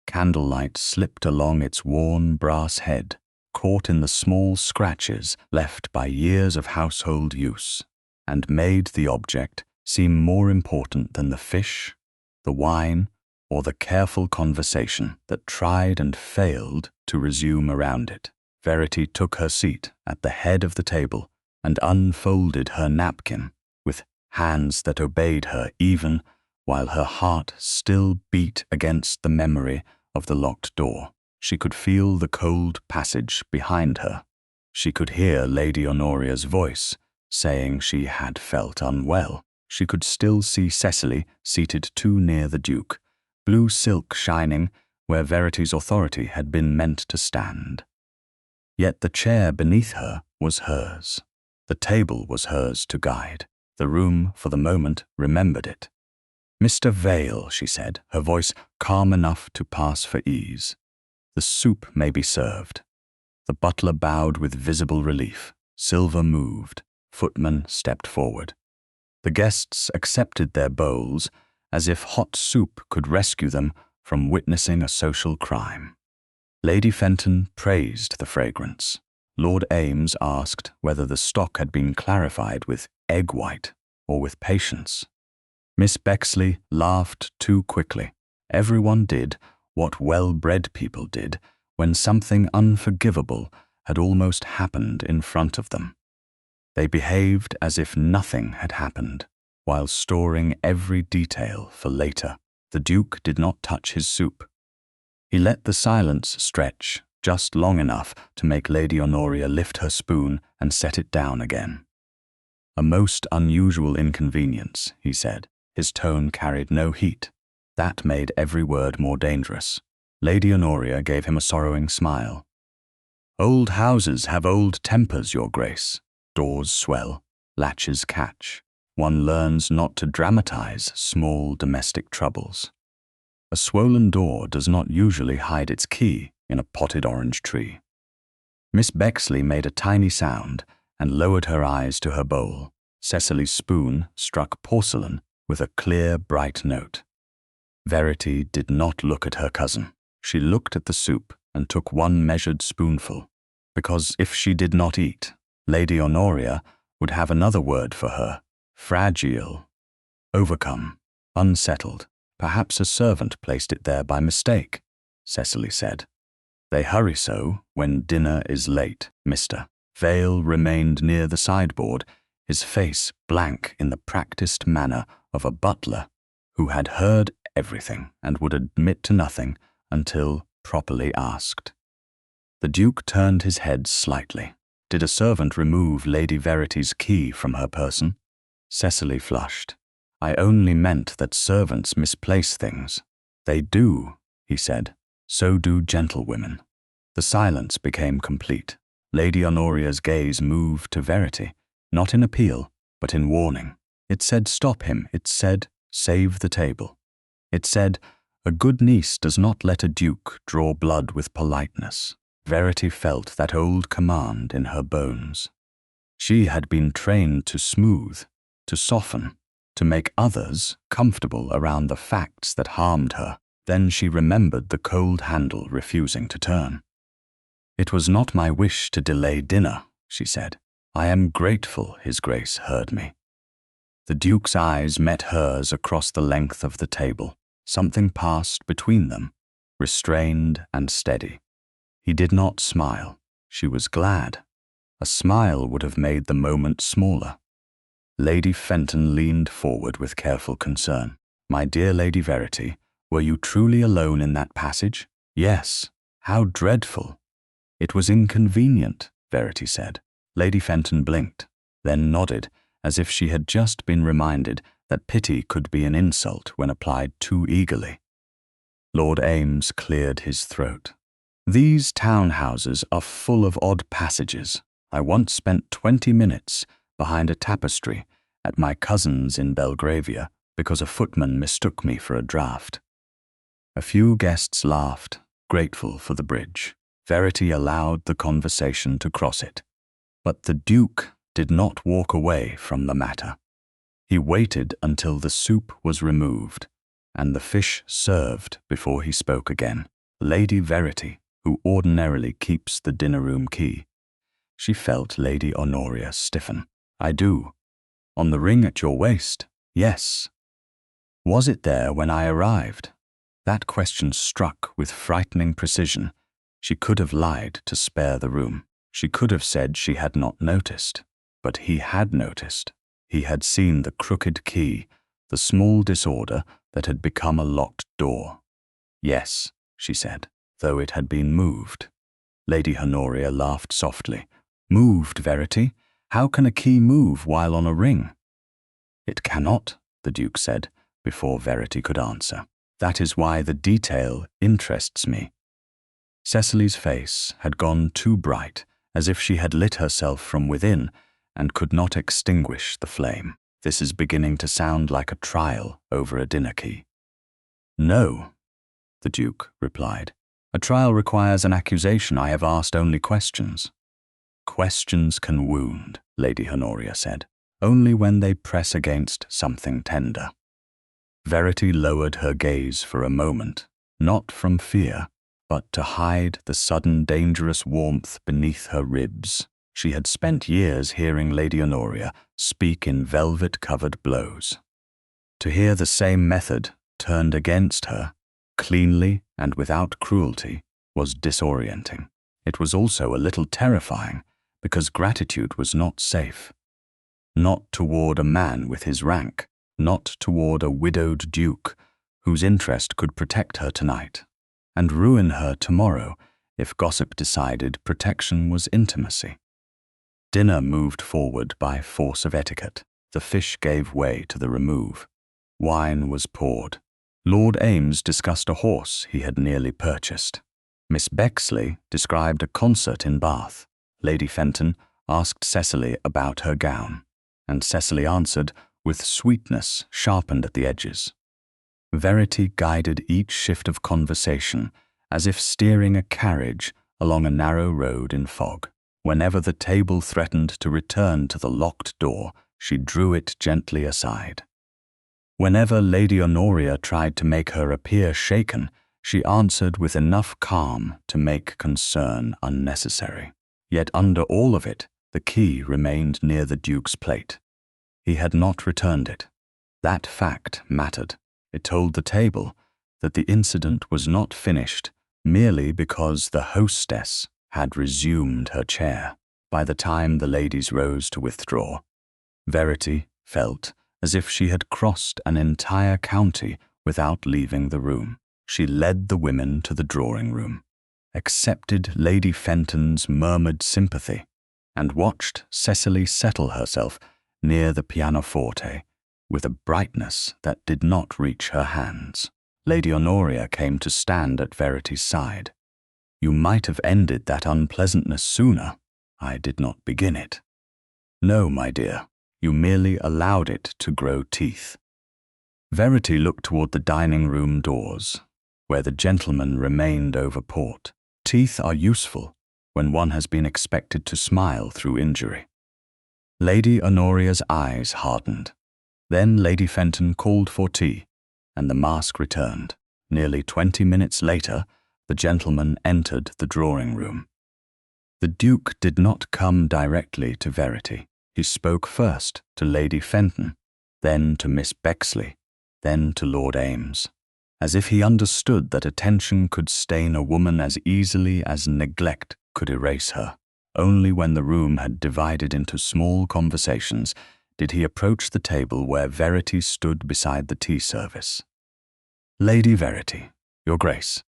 Candlelight slipped along its worn brass head, caught in the small scratches left by years of household use, and made the object seem more important than the fish, the wine, or the careful conversation that tried and failed to resume around it. Verity took her seat at the head of the table and unfolded her napkin with hands that obeyed her even while her heart still beat against the memory of the locked door. She could feel the cold passage behind her. She could hear Lady Honoria's voice saying she had felt unwell. She could still see Cecily seated too near the Duke, blue silk shining where Verity's authority had been meant to stand. Yet the chair beneath her was hers. The table was hers to guide. The room, for the moment, remembered it. "Mr. Vale," she said, her voice calm enough to pass for ease. "The soup may be served." The butler bowed with visible relief. Silver moved. Footmen stepped forward. The guests accepted their bowls as if hot soup could rescue them from witnessing a social crime. Lady Fenton praised the fragrance. Lord Ames asked whether the stock had been clarified with egg white or with patience. Miss Bexley laughed too quickly. Everyone did what well-bred people did when something unforgivable had almost happened in front of them. They behaved as if nothing had happened, while storing every detail for later. The Duke did not touch his soup. He let the silence stretch just long enough to make Lady Honoria lift her spoon and set it down again. "A most unusual inconvenience," he said. His tone carried no heat. That made every word more dangerous. Lady Honoria gave him a sorrowing smile. "Old houses have old tempers, Your Grace. Doors swell, latches catch. One learns not to dramatize small domestic troubles. A swollen door does not usually hide its key in a potted orange tree." Miss Bexley made a tiny sound and lowered her eyes to her bowl. Cecily's spoon struck porcelain with a clear, bright note. Verity did not look at her cousin. She looked at the soup and took one measured spoonful, because if she did not eat, Lady Honoria would have another word for her: fragile, overcome, unsettled. "Perhaps a servant placed it there by mistake," Cecily said. "They hurry so when dinner is late, Mr." Vale remained near the sideboard, his face blank in the practiced manner of a butler who had heard everything and would admit to nothing until properly asked. The Duke turned his head slightly. Did a servant remove Lady Verity's key from her person? Cecily flushed. "I only meant that servants misplace things." "They do," he said. "So do gentlewomen." The silence became complete. Lady Honoria's gaze moved to Verity, not in appeal, but in warning. It said, "Stop him." It said, "Save the table." It said, "A good niece does not let a duke draw blood with politeness." Verity felt that old command in her bones. She had been trained to smooth, to soften, to make others comfortable around the facts that harmed her. Then she remembered the cold handle refusing to turn. "It was not my wish to delay dinner," she said. "I am grateful His Grace heard me." The Duke's eyes met hers across the length of the table. Something passed between them, restrained and steady. He did not smile. She was glad. A smile would have made the moment smaller. Lady Fenton leaned forward with careful concern. "My dear Lady Verity, were you truly alone in that passage?" "Yes." "How dreadful." "It was inconvenient," Verity said. Lady Fenton blinked, then nodded, as if she had just been reminded that pity could be an insult when applied too eagerly. Lord Ames cleared his throat. "These townhouses are full of odd passages. I once spent 20 minutes behind a tapestry at my cousin's in Belgravia because a footman mistook me for a draught." A few guests laughed, grateful for the bridge. Verity allowed the conversation to cross it. But the Duke did not walk away from the matter. He waited until the soup was removed and the fish served before he spoke again. Lady Verity, who ordinarily keeps the dinner-room key. She felt Lady Honoria stiffen. "I do." "On the ring at your waist?" "Yes." "Was it there when I arrived?" That question struck with frightening precision. She could have lied to spare the room. She could have said she had not noticed. But he had noticed. He had seen the crooked key, the small disorder that had become a locked door. "Yes," she said, though it had been moved. Lady Honoria laughed softly. "Moved, Verity? How can a key move while on a ring?" "It cannot," the Duke said, before Verity could answer. "That is why the detail interests me." Cecily's face had gone too bright, as if she had lit herself from within and could not extinguish the flame. "This is beginning to sound like a trial over a dinner key." "No," the Duke replied. "A trial requires an accusation. I have asked only questions." "Questions can wound," Lady Honoria said, "only when they press against something tender." Verity lowered her gaze for a moment, not from fear, but to hide the sudden dangerous warmth beneath her ribs. She had spent years hearing Lady Honoria speak in velvet-covered blows. To hear the same method turned against her, cleanly and without cruelty, was disorienting. It was also a little terrifying, because gratitude was not safe. not toward a man with his rank, not toward a widowed duke whose interest could protect her tonight and ruin her tomorrow if gossip decided protection was intimacy. Dinner moved forward by force of etiquette. The fish gave way to the remove. Wine was poured. Lord Ames discussed a horse he had nearly purchased. Miss Bexley described a concert in Bath. Lady Fenton asked Cecily about her gown, and Cecily answered with sweetness sharpened at the edges. Verity guided each shift of conversation as if steering a carriage along a narrow road in fog. Whenever the table threatened to return to the locked door, she drew it gently aside. Whenever Lady Honoria tried to make her appear shaken, she answered with enough calm to make concern unnecessary. Yet under all of it, the key remained near the Duke's plate. He had not returned it. That fact mattered. It told the table that the incident was not finished merely because the hostess had resumed her chair by the time the ladies rose to withdraw. Verity felt as if she had crossed an entire county without leaving the room. She led the women to the drawing-room, accepted Lady Fenton's murmured sympathy, and watched Cecily settle herself near the pianoforte with a brightness that did not reach her hands. Lady Honoria came to stand at Verity's side. "You might have ended that unpleasantness sooner. I did not begin it." "No, my dear, you merely allowed it to grow teeth." Verity looked toward the dining-room doors, where the gentleman remained over port. Teeth are useful when one has been expected to smile through injury. Lady Honoria's eyes hardened. Then Lady Fenton called for tea, and the mask returned. Nearly 20 minutes later, the gentleman entered the drawing-room. The Duke did not come directly to Verity. He spoke first to Lady Fenton, then to Miss Bexley, then to Lord Ames, as if he understood that attention could stain a woman as easily as neglect could erase her. Only when the room had divided into small conversations did he approach the table where Verity stood beside the tea service. "Lady Verity, Your Grace."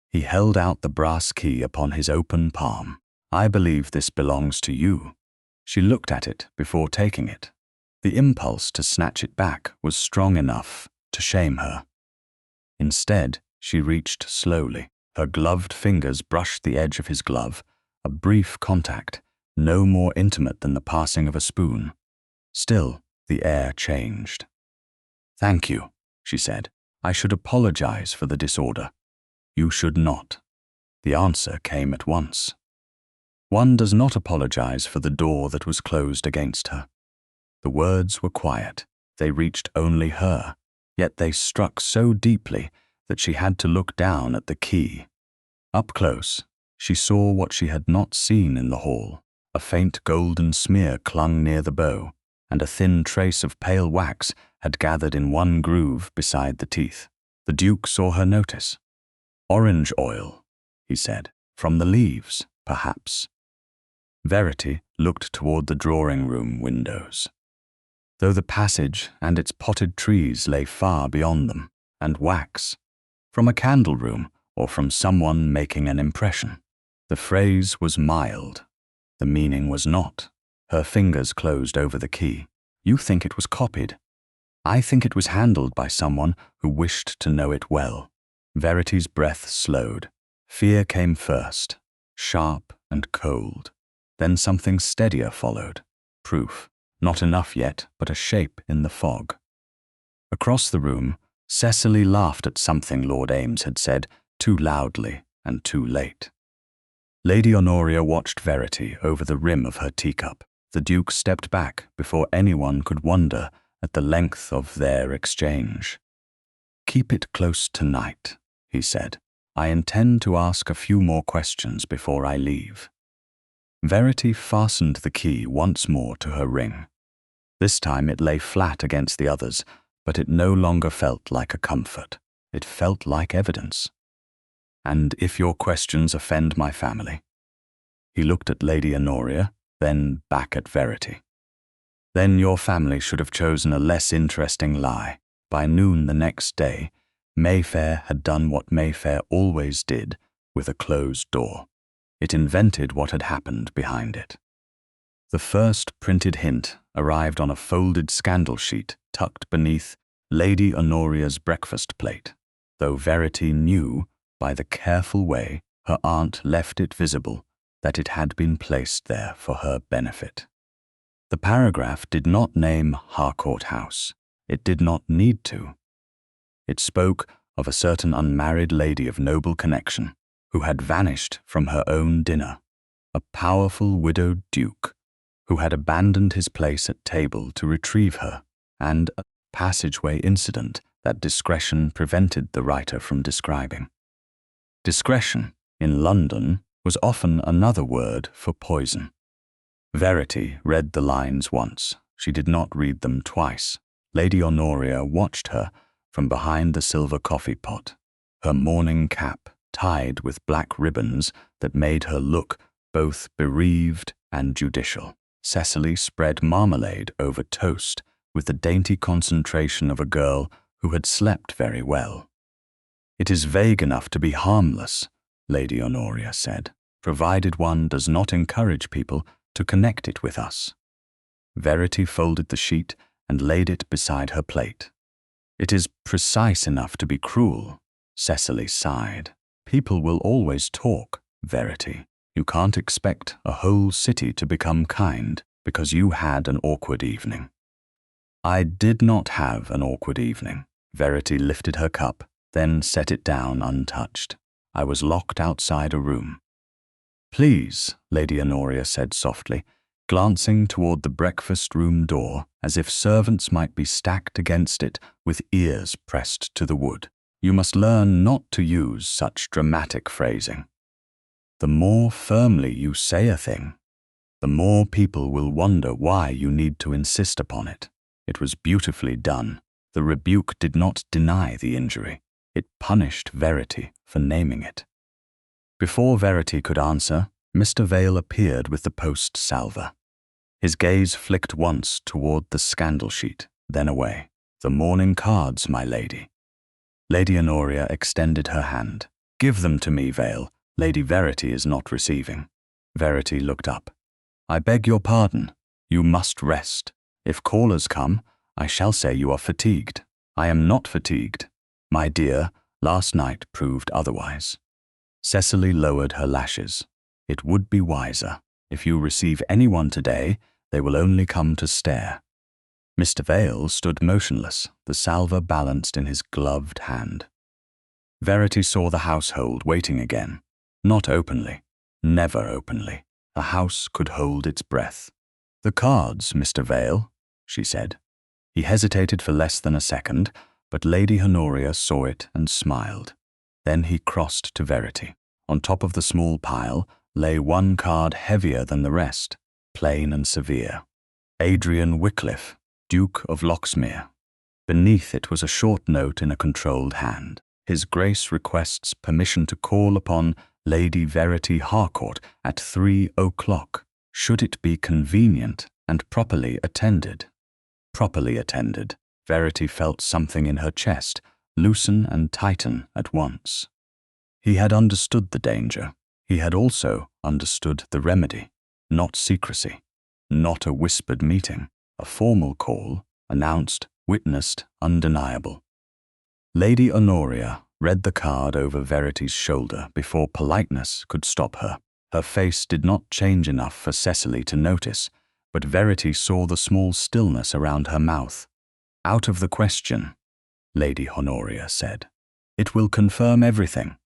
He held out the brass key upon his open palm. "I believe this belongs to you." She looked at it before taking it. The impulse to snatch it back was strong enough to shame her. Instead, she reached slowly. Her gloved fingers brushed the edge of his glove, a brief contact, no more intimate than the passing of a spoon. Still, the air changed. "Thank you," she said. "I should apologize for the disorder." "You should not." The answer came at once. One does not apologize for the door that was closed against her. The words were quiet. They reached only her, yet they struck so deeply that she had to look down at the key. Up close, she saw what she had not seen in the hall. A faint golden smear clung near the bow, and a thin trace of pale wax had gathered in one groove beside the teeth. The Duke saw her notice. "Orange oil," he said. "From the leaves, perhaps." Verity looked toward the drawing-room windows, though the passage and its potted trees lay far beyond them, and wax, from a candle room or from someone making an impression. The phrase was mild. The meaning was not. Her fingers closed over the key. "You think it was copied. I think it was handled by someone who wished to know it well." Verity's breath slowed. Fear came first, sharp and cold. Then something steadier followed. Proof. Not enough yet, but a shape in the fog. Across the room, Cecily laughed at something Lord Ames had said, too loudly and too late. Lady Honoria watched Verity over the rim of her teacup. The Duke stepped back before anyone could wonder at the length of their exchange. "Keep it close tonight," he said. "I intend to ask a few more questions before I leave." Verity fastened the key once more to her ring. This time it lay flat against the others, but it no longer felt like a comfort. It felt like evidence. "And if your questions offend my family?" He looked at Lady Honoria, then back at Verity. Then your family should have chosen a less interesting lie. By noon the next day, Mayfair had done what Mayfair always did with a closed door. It invented what had happened behind it. The first printed hint arrived on a folded scandal sheet tucked beneath Lady Honoria's breakfast plate, though Verity knew, by the careful way her aunt left it visible, that it had been placed there for her benefit. The paragraph did not name Harcourt House. It did not need to. It spoke of a certain unmarried lady of noble connection who had vanished from her own dinner, a powerful widowed duke who had abandoned his place at table to retrieve her, and a passageway incident that discretion prevented the writer from describing. Discretion, in London, was often another word for poison. Verity read the lines once. She did not read them twice. Lady Honoria watched her from behind the silver coffee pot, her mourning cap tied with black ribbons that made her look both bereaved and judicial. Cecily spread marmalade over toast with the dainty concentration of a girl who had slept very well. "It is vague enough to be harmless," Lady Honoria said, "provided one does not encourage people to connect it with us." Verity folded the sheet and laid it beside her plate. "It is precise enough to be cruel," Cecily sighed. "People will always talk, Verity. You can't expect a whole city to become kind because you had an awkward evening." "I did not have an awkward evening." Verity lifted her cup, then set it down untouched. "I was locked outside a room." "Please," Lady Honoria said softly, glancing toward the breakfast room door as if servants might be stacked against it with ears pressed to the wood. "You must learn not to use such dramatic phrasing. The more firmly you say a thing, the more people will wonder why you need to insist upon it." It was beautifully done. The rebuke did not deny the injury. It punished Verity for naming it. Before Verity could answer, Mr. Vale appeared with the post salver. His gaze flicked once toward the scandal sheet, then away. "The morning cards, my lady." Lady Honoria extended her hand. "Give them to me, Vale. Lady Verity is not receiving." Verity looked up. "I beg your pardon. You must rest. If callers come, I shall say you are fatigued." "I am not fatigued. My dear, last night proved otherwise." Cecily lowered her lashes. "It would be wiser. If you receive anyone today, they will only come to stare." Mr. Vale stood motionless, the salver balanced in his gloved hand. Verity saw the household waiting again. Not openly, never openly. A house could hold its breath. "The cards, Mr. Vale," she said. He hesitated for less than a second, but Lady Honoria saw it and smiled. Then he crossed to Verity. On top of the small pile lay one card heavier than the rest, plain and severe. "Adrian Wickliffe, Duke of Loxmere." Beneath it was a short note in a controlled hand. "His Grace requests permission to call upon Lady Verity Harcourt at 3 o'clock, should it be convenient and properly attended." Properly attended. Verity felt something in her chest loosen and tighten at once. He had understood the danger. He had also understood the remedy. Not secrecy. Not a whispered meeting. A formal call, announced, witnessed, undeniable. Lady Honoria read the card over Verity's shoulder before politeness could stop her. Her face did not change enough for Cecily to notice, but Verity saw the small stillness around her mouth. "Out of the question," Lady Honoria said. "It will confirm everything."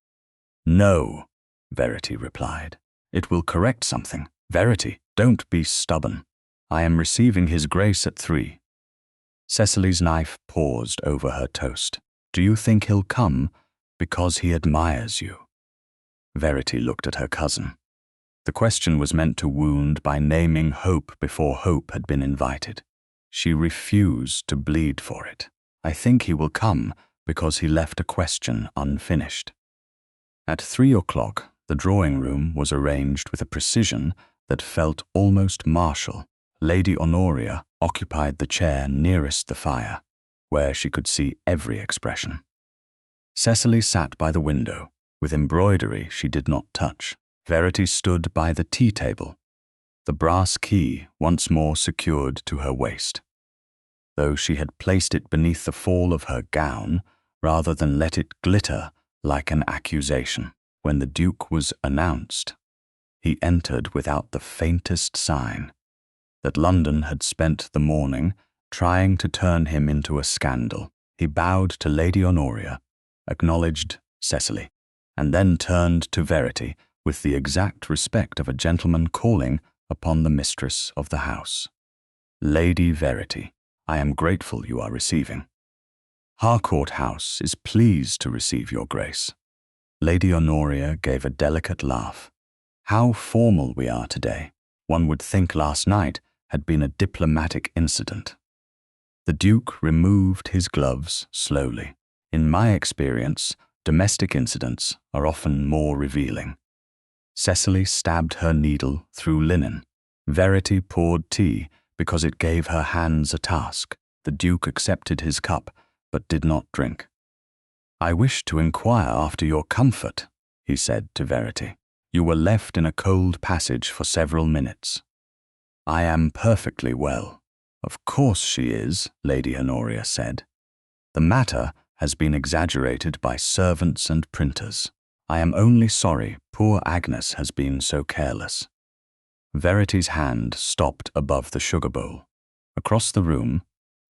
"No," Verity replied. "It will correct something. Verity, don't be stubborn. I am receiving His Grace at 3. Cecily's knife paused over her toast. "Do you think he'll come because he admires you?" Verity looked at her cousin. The question was meant to wound by naming hope before hope had been invited. She refused to bleed for it. "I think he will come because he left a question unfinished." At 3 o'clock, the drawing room was arranged with a precision that felt almost martial. Lady Honoria occupied the chair nearest the fire, where she could see every expression. Cecily sat by the window, with embroidery she did not touch. Verity stood by the tea table, the brass key once more secured to her waist. Though she had placed it beneath the fall of her gown, rather than let it glitter like an accusation. When the Duke was announced, he entered without the faintest sign that London had spent the morning trying to turn him into a scandal. He bowed to Lady Honoria, acknowledged Cecily, and then turned to Verity with the exact respect of a gentleman calling upon the mistress of the house. Lady Verity, I am grateful you are receiving. Harcourt House is pleased to receive your grace. Lady Honoria gave a delicate laugh. How formal we are today. One would think last night had been a diplomatic incident. The Duke removed his gloves slowly. In my experience, domestic incidents are often more revealing. Cecily stabbed her needle through linen. Verity poured tea because it gave her hands a task. The Duke accepted his cup, but did not drink. I wish to inquire after your comfort, he said to Verity. You were left in a cold passage for several minutes. I am perfectly well. Of course she is, Lady Honoria said. The matter has been exaggerated by servants and printers. I am only sorry poor Agnes has been so careless. Verity's hand stopped above the sugar bowl. Across the room,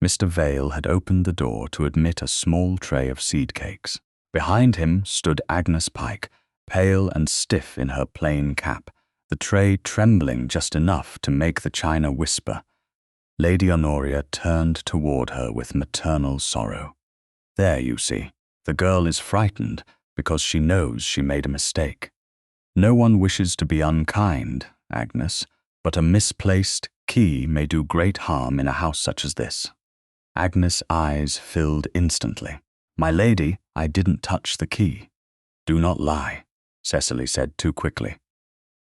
Mr. Vale had opened the door to admit a small tray of seed cakes. Behind him stood Agnes Pike, pale and stiff in her plain cap, the tray trembling just enough to make the china whisper. Lady Honoria turned toward her with maternal sorrow. There, you see, the girl is frightened because she knows she made a mistake. No one wishes to be unkind, Agnes, but a misplaced key may do great harm in a house such as this. Agnes' eyes filled instantly. My lady, I didn't touch the key. Do not lie, Cecily said too quickly.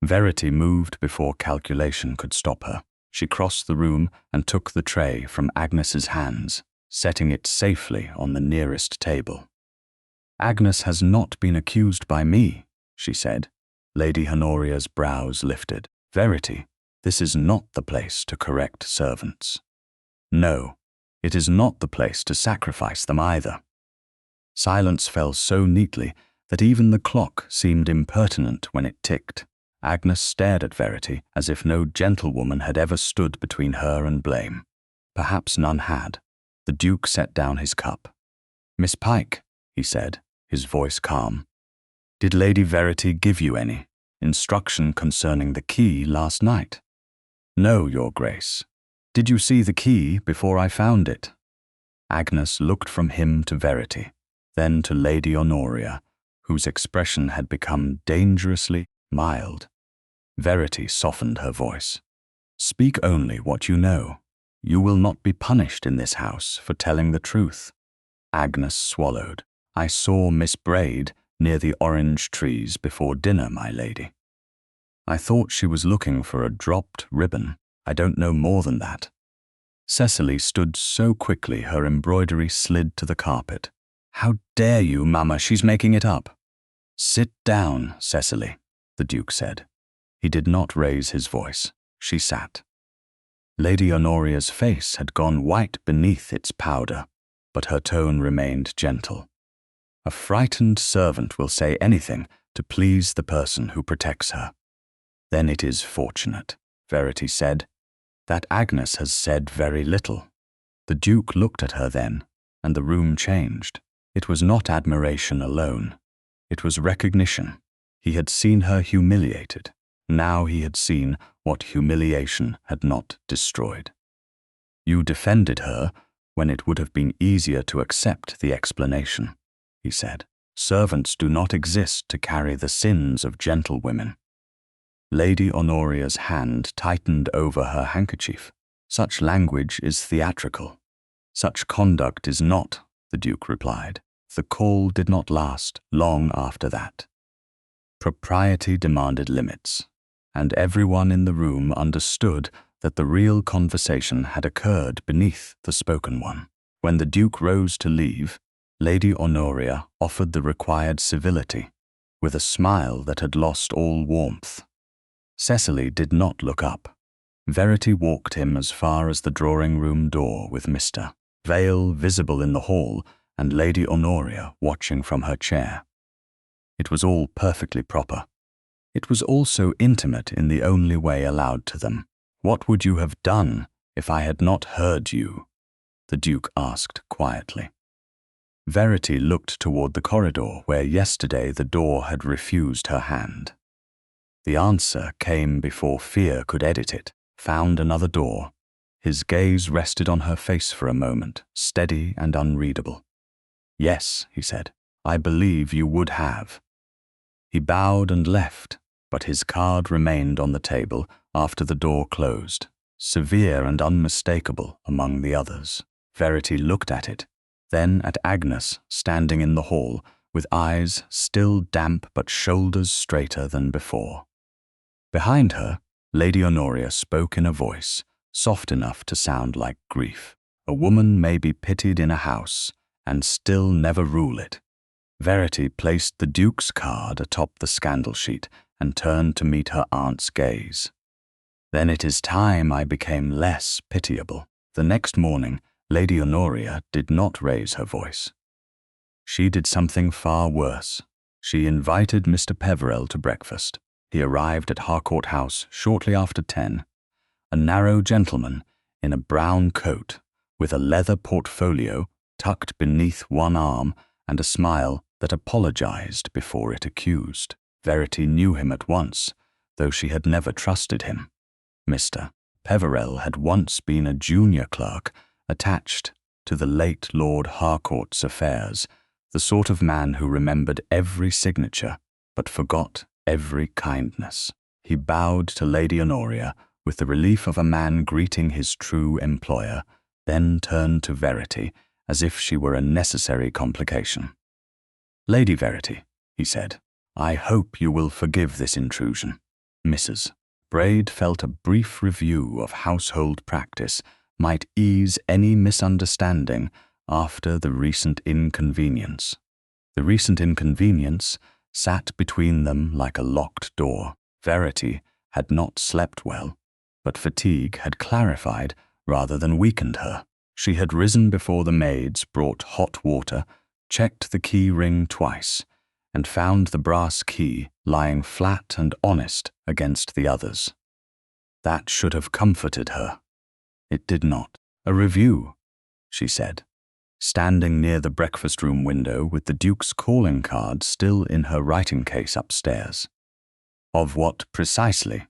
Verity moved before calculation could stop her. She crossed the room and took the tray from Agnes's hands, setting it safely on the nearest table. Agnes has not been accused by me, she said. Lady Honoria's brows lifted. Verity, this is not the place to correct servants. No, it is not the place to sacrifice them either. Silence fell so neatly that even the clock seemed impertinent when it ticked. Agnes stared at Verity as if no gentlewoman had ever stood between her and blame. Perhaps none had. The Duke set down his cup. Miss Pike, he said, his voice calm. Did Lady Verity give you any instruction concerning the key last night? No, Your Grace. Did you see the key before I found it? Agnes looked from him to Verity, then to Lady Honoria, whose expression had become dangerously mild. Verity softened her voice. Speak only what you know. You will not be punished in this house for telling the truth. Agnes swallowed. I saw Miss Braid near the orange trees before dinner, my lady. I thought she was looking for a dropped ribbon. I don't know more than that. Cecily stood so quickly her embroidery slid to the carpet. How dare you, Mamma, she's making it up. Sit down, Cecily, the Duke said. He did not raise his voice. She sat. Lady Honoria's face had gone white beneath its powder, but her tone remained gentle. A frightened servant will say anything to please the person who protects her. Then it is fortunate, Verity said, that Agnes has said very little. The Duke looked at her then, and the room changed. It was not admiration alone. It was recognition. He had seen her humiliated. Now he had seen what humiliation had not destroyed. You defended her when it would have been easier to accept the explanation, he said. Servants do not exist to carry the sins of gentlewomen. Lady Honoria's hand tightened over her handkerchief. Such language is theatrical. Such conduct is not, the Duke replied. The call did not last long after that. Propriety demanded limits, and everyone in the room understood that the real conversation had occurred beneath the spoken one. When the Duke rose to leave, Lady Honoria offered the required civility, with a smile that had lost all warmth. Cecily did not look up. Verity walked him as far as the drawing-room door with Mr. Vale visible in the hall and Lady Honoria watching from her chair. It was all perfectly proper. It was also intimate in the only way allowed to them. "What would you have done if I had not heard you?" the Duke asked quietly. Verity looked toward the corridor where yesterday the door had refused her hand. The answer came before fear could edit it. Found another door. His gaze rested on her face for a moment, steady and unreadable. "Yes," he said, "I believe you would have." He bowed and left, but his card remained on the table after the door closed, severe and unmistakable among the others. Verity looked at it, then at Agnes standing in the hall, with eyes still damp but shoulders straighter than before. Behind her, Lady Honoria spoke in a voice soft enough to sound like grief. "A woman may be pitied in a house and still never rule it." Verity placed the Duke's card atop the scandal sheet and turned to meet her aunt's gaze. "Then it is time I became less pitiable." The next morning, Lady Honoria did not raise her voice. She did something far worse. She invited Mr. Peverell to breakfast. He arrived at Harcourt House shortly after 10, a narrow gentleman in a brown coat with a leather portfolio tucked beneath one arm and a smile that apologized before it accused. Verity knew him at once, though she had never trusted him. Mr. Peverell had once been a junior clerk attached to the late Lord Harcourt's affairs, the sort of man who remembered every signature but forgot every kindness. He bowed to Lady Honoria with the relief of a man greeting his true employer, then turned to Verity as if she were a necessary complication. "Lady Verity," he said, "I hope you will forgive this intrusion." Mrs. Braid felt a brief review of household practice might ease any misunderstanding after the recent inconvenience. The recent inconvenience sat between them like a locked door. Verity had not slept well, but fatigue had clarified rather than weakened her. She had risen before the maids brought hot water, checked the key ring twice, and found the brass key lying flat and honest against the others. That should have comforted her. It did not. "A review," she said, standing near the breakfast-room window with the Duke's calling card still in her writing case upstairs. "Of what precisely?"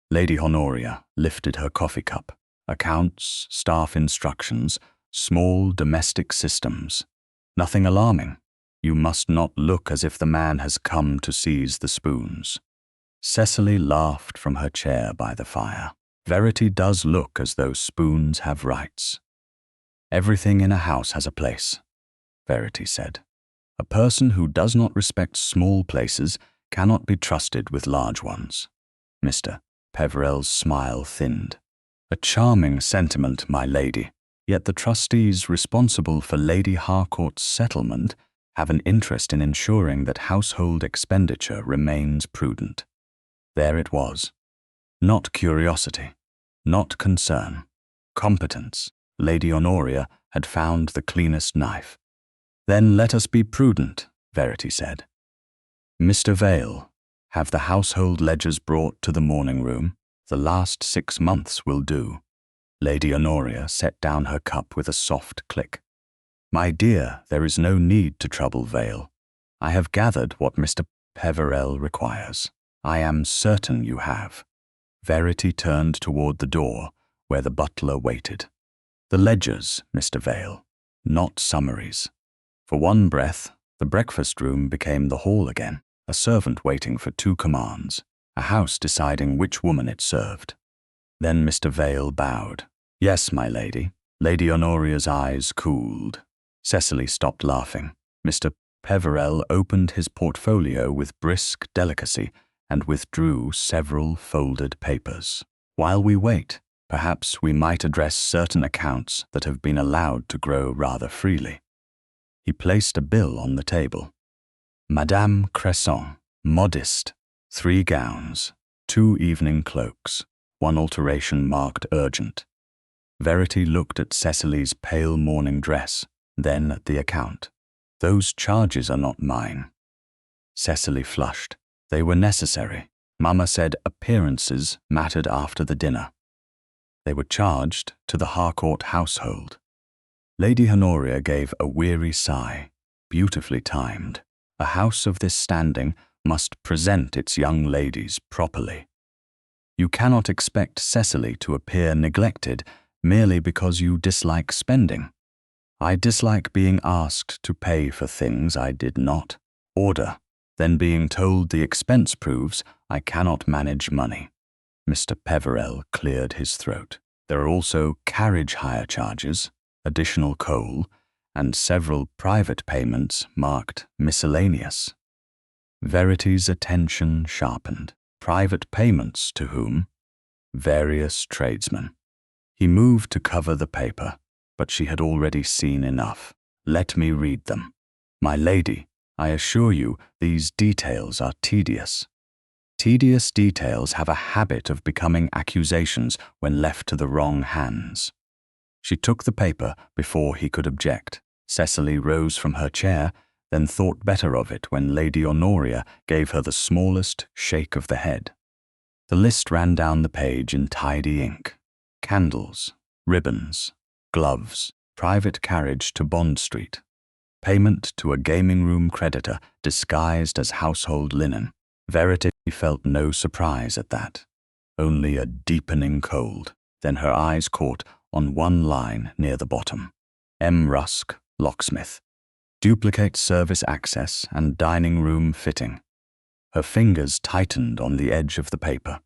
Lady Honoria lifted her coffee cup. "Accounts, staff instructions, small domestic systems. Nothing alarming. You must not look as if the man has come to seize the spoons." Cecily laughed from her chair by the fire. "Verity does look as though spoons have rights." "Everything in a house has a place," Verity said. "A person who does not respect small places cannot be trusted with large ones." Mr. Peverell's smile thinned. "A charming sentiment, my lady, yet the trustees responsible for Lady Harcourt's settlement have an interest in ensuring that household expenditure remains prudent." There it was. Not curiosity, not concern, competence. Lady Honoria had found the cleanest knife. "Then let us be prudent," Verity said. "Mr. Vale, have the household ledgers brought to the morning room. The last 6 months will do." Lady Honoria set down her cup with a soft click. "My dear, there is no need to trouble Vale. I have gathered what Mr. Peverell requires. I am certain you have." Verity turned toward the door, where the butler waited. "The ledgers, Mr. Vale, not summaries." For one breath, the breakfast-room became the hall again, a servant waiting for 2 commands, a house deciding which woman it served. Then Mr. Vale bowed. "Yes, my lady." Lady Honoria's eyes cooled. Cecily stopped laughing. Mr. Peverell opened his portfolio with brisk delicacy and withdrew several folded papers. "While we wait," Perhaps we might address certain accounts that have been allowed to grow rather freely. He placed a bill on the table. Madame Cresson, modest, 3 gowns, 2 evening cloaks, 1 alteration marked urgent. Verity looked at Cecily's pale morning dress, then at the account. Those charges are not mine. Cecily flushed. They were necessary. Mamma said appearances mattered after the dinner. They were charged to the Harcourt household. Lady Honoria gave a weary sigh, beautifully timed. A house of this standing must present its young ladies properly. You cannot expect Cecily to appear neglected merely because you dislike spending. I dislike being asked to pay for things I did not order, then being told the expense proves I cannot manage money. Mr. Peverell cleared his throat. There are also carriage hire charges, additional coal, and several private payments marked miscellaneous. Verity's attention sharpened. Private payments to whom? Various tradesmen. He moved to cover the paper, but she had already seen enough. Let me read them. My lady, I assure you these details are tedious. Tedious details have a habit of becoming accusations when left to the wrong hands. She took the paper before he could object. Cecily rose from her chair, then thought better of it when Lady Honoria gave her the smallest shake of the head. The list ran down the page in tidy ink. Candles, ribbons, gloves, private carriage to Bond Street, payment to a gaming-room creditor disguised as household linen. Verity felt no surprise at that, only a deepening cold. Then her eyes caught on one line near the bottom. M. Rusk, locksmith. Duplicate service access and dining room fitting. Her fingers tightened on the edge of the paper.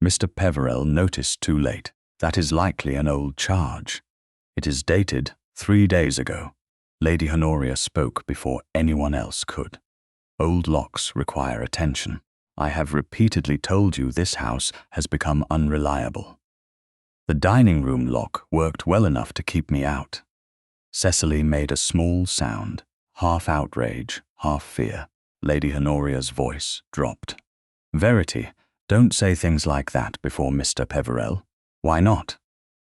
Mr. Peverell noticed too late. That is likely an old charge. It is dated 3 days ago. Lady Honoria spoke before anyone else could. Old locks require attention. I have repeatedly told you this house has become unreliable. The dining room lock worked well enough to keep me out. Cecily made a small sound, half outrage, half fear. Lady Honoria's voice dropped. Verity, don't say things like that before Mr. Peverell. Why not?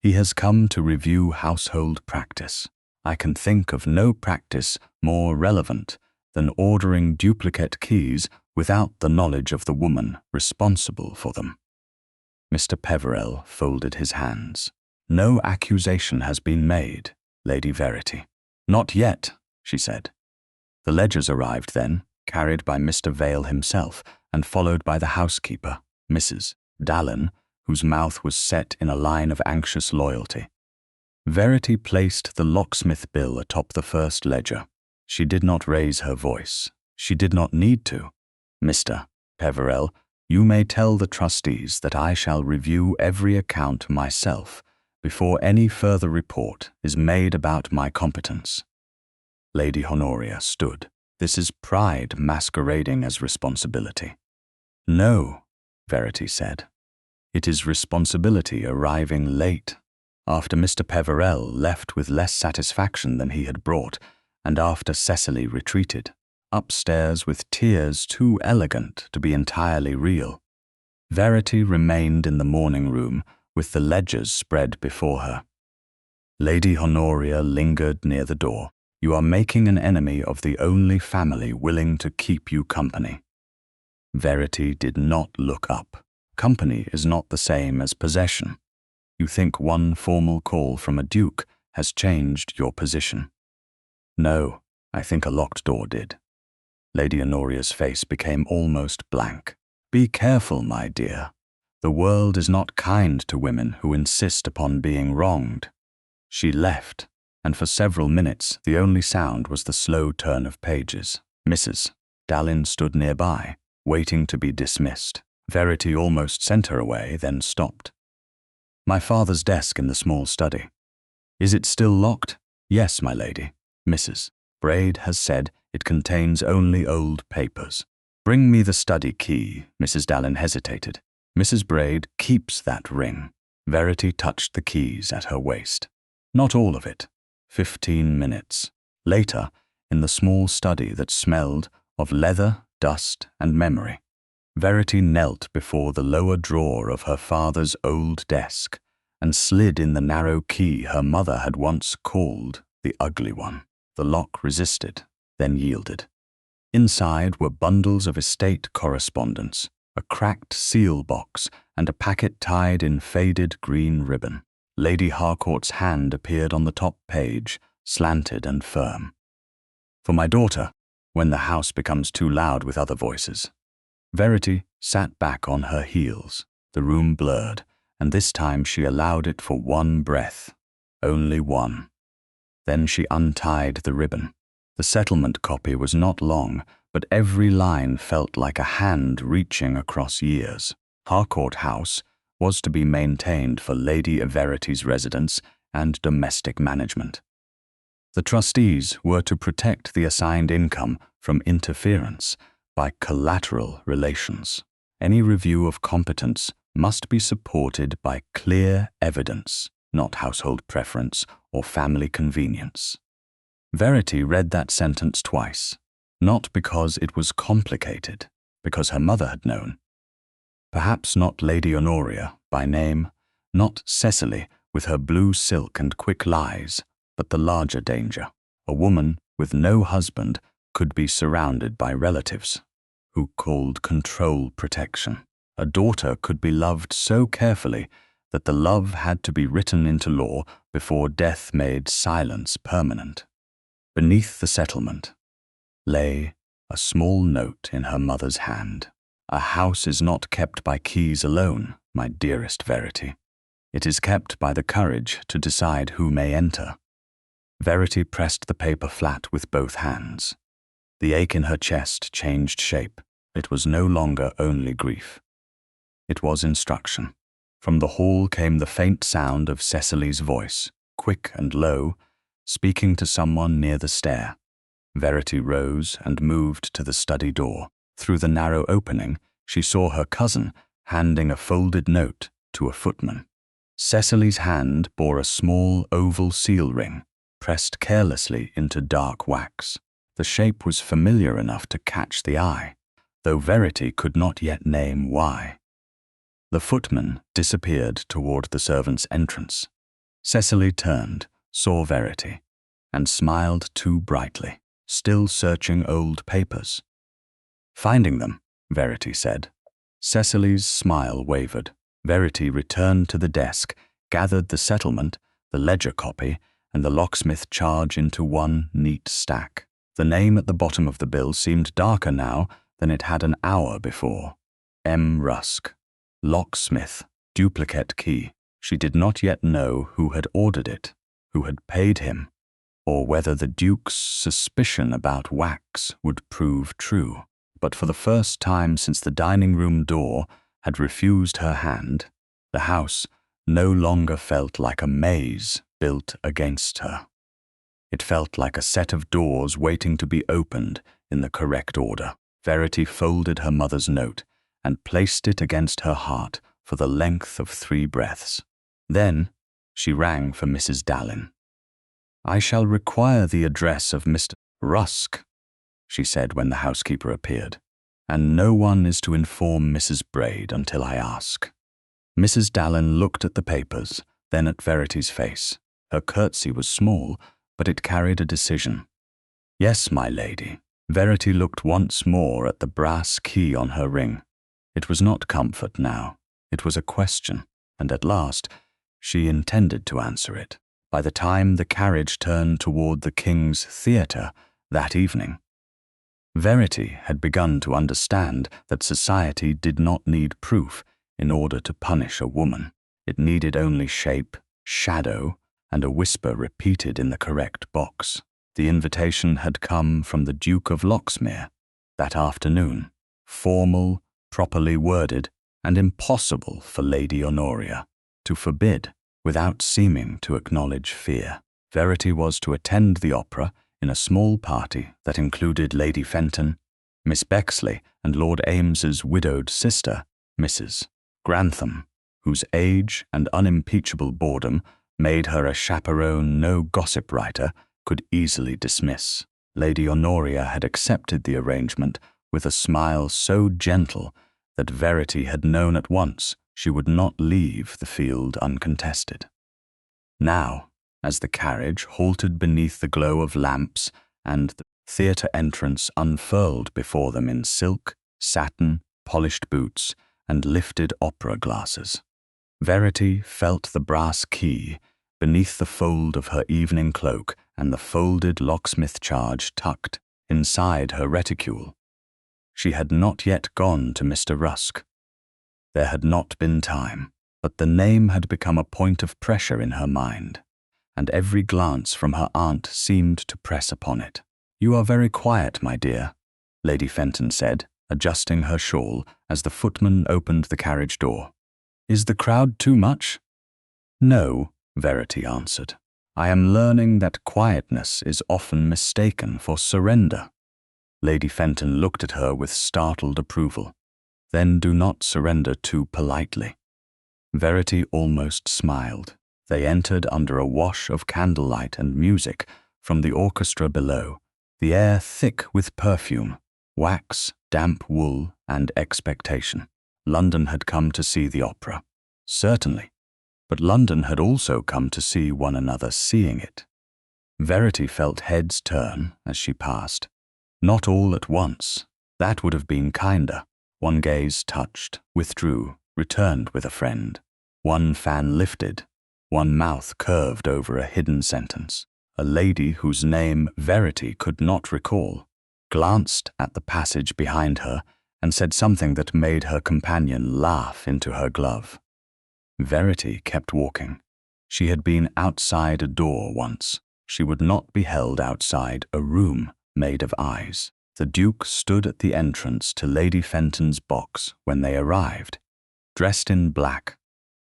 He has come to review household practice. I can think of no practice more relevant than ordering duplicate keys without the knowledge of the woman responsible for them. Mr. Peverell folded his hands. No accusation has been made, Lady Verity. Not yet, she said. The ledgers arrived then, carried by Mr. Vale himself, and followed by the housekeeper, Mrs. Dallin, whose mouth was set in a line of anxious loyalty. Verity placed the locksmith bill atop the first ledger. She did not raise her voice. She did not need to. Mr. Peverell, you may tell the trustees that I shall review every account myself before any further report is made about my competence. Lady Honoria stood. This is pride masquerading as responsibility. No, Verity said. It is responsibility arriving late, after Mr. Peverell left with less satisfaction than he had brought, and after Cecily retreated, upstairs with tears too elegant to be entirely real. Verity remained in the morning room with the ledgers spread before her. Lady Honoria lingered near the door. You are making an enemy of the only family willing to keep you company. Verity did not look up. Company is not the same as possession. You think one formal call from a duke has changed your position. No, I think a locked door did. Lady Honoria's face became almost blank. Be careful, my dear. The world is not kind to women who insist upon being wronged. She left, and for several minutes the only sound was the slow turn of pages. Mrs. Dallin stood nearby, waiting to be dismissed. Verity almost sent her away, then stopped. My father's desk in the small study. Is it still locked? Yes, my lady. Mrs. Braid has said it contains only old papers. Bring me the study key. Mrs. Dallin hesitated. Mrs. Braid keeps that ring. Verity touched the keys at her waist. Not all of it. 15 minutes. Later, in the small study that smelled of leather, dust, and memory, Verity knelt before the lower drawer of her father's old desk and slid in the narrow key her mother had once called the ugly one. The lock resisted, then yielded. Inside were bundles of estate correspondence, a cracked seal box, and a packet tied in faded green ribbon. Lady Harcourt's hand appeared on the top page, slanted and firm. For my daughter, when the house becomes too loud with other voices. Verity sat back on her heels. The room blurred, and this time she allowed it for one breath. Only one. Then she untied the ribbon. The settlement copy was not long, but every line felt like a hand reaching across years. Harcourt House was to be maintained for Lady Verity's residence and domestic management. The trustees were to protect the assigned income from interference by collateral relations. Any review of competence must be supported by clear evidence, not household preference or family convenience. Verity read that sentence twice, not because it was complicated, because her mother had known. Perhaps not Lady Honoria by name, not Cecily with her blue silk and quick lies, but the larger danger. A woman with no husband could be surrounded by relatives who called control protection. A daughter could be loved so carefully that the love had to be written into law before death made silence permanent. Beneath the settlement lay a small note in her mother's hand. A house is not kept by keys alone, my dearest Verity. It is kept by the courage to decide who may enter. Verity pressed the paper flat with both hands. The ache in her chest changed shape. It was no longer only grief. It was instruction. From the hall came the faint sound of Cecily's voice, quick and low, speaking to someone near the stair. Verity rose and moved to the study door. Through the narrow opening, she saw her cousin handing a folded note to a footman. Cecily's hand bore a small oval seal ring, pressed carelessly into dark wax. The shape was familiar enough to catch the eye, though Verity could not yet name why. The footman disappeared toward the servants' entrance. Cecily turned, saw Verity, and smiled too brightly, still searching old papers. Finding them, Verity said. Cecily's smile wavered. Verity returned to the desk, gathered the settlement, the ledger copy, and the locksmith charge into one neat stack. The name at the bottom of the bill seemed darker now than it had an hour before. M. Rusk. Locksmith. Duplicate key. She did not yet know who had ordered it, who had paid him, or whether the Duke's suspicion about wax would prove true. But for the first time since the dining-room door had refused her hand, the house no longer felt like a maze built against her. It felt like a set of doors waiting to be opened in the correct order. Verity folded her mother's note and placed it against her heart for the length of 3 breaths. Then she rang for Mrs. Dallin. "I shall require the address of Mr. Rusk," she said when the housekeeper appeared, "and no one is to inform Mrs. Braid until I ask." Mrs. Dallin looked at the papers, then at Verity's face. Her curtsy was small, but it carried a decision. "Yes, my lady." Verity looked once more at the brass key on her ring. It was not comfort now. It was a question, and at last she intended to answer it. By the time the carriage turned toward the King's Theatre that evening, Verity had begun to understand that society did not need proof in order to punish a woman. It needed only shape, shadow, and a whisper repeated in the correct box. The invitation had come from the Duke of Loxmere that afternoon, formal, properly worded, and impossible for Lady Honoria to forbid without seeming to acknowledge fear. Verity was to attend the opera in a small party that included Lady Fenton, Miss Bexley, and Lord Ames's widowed sister, Mrs. Grantham, whose age and unimpeachable boredom made her a chaperone no gossip writer could easily dismiss. Lady Honoria had accepted the arrangement with a smile so gentle that Verity had known at once she would not leave the field uncontested. Now, as the carriage halted beneath the glow of lamps and the theatre entrance unfurled before them in silk, satin, polished boots, and lifted opera glasses, Verity felt the brass key beneath the fold of her evening cloak and the folded locksmith charge tucked inside her reticule. She had not yet gone to Mr. Rusk. There had not been time, but the name had become a point of pressure in her mind, and every glance from her aunt seemed to press upon it. "You are very quiet, my dear," Lady Fenton said, adjusting her shawl as the footman opened the carriage door. "Is the crowd too much?" "No," Verity answered. "I am learning that quietness is often mistaken for surrender." Lady Fenton looked at her with startled approval. "Then do not surrender too politely." Verity almost smiled. They entered under a wash of candlelight and music from the orchestra below, the air thick with perfume, wax, damp wool, and expectation. London had come to see the opera, certainly, but London had also come to see one another seeing it. Verity felt heads turn as she passed. Not all at once. That would have been kinder. One gaze touched, withdrew, returned with a friend. One fan lifted, one mouth curved over a hidden sentence. A lady whose name Verity could not recall glanced at the passage behind her and said something that made her companion laugh into her glove. Verity kept walking. She had been outside a door once. She would not be held outside a room made of eyes. The Duke stood at the entrance to Lady Fenton's box when they arrived, dressed in black,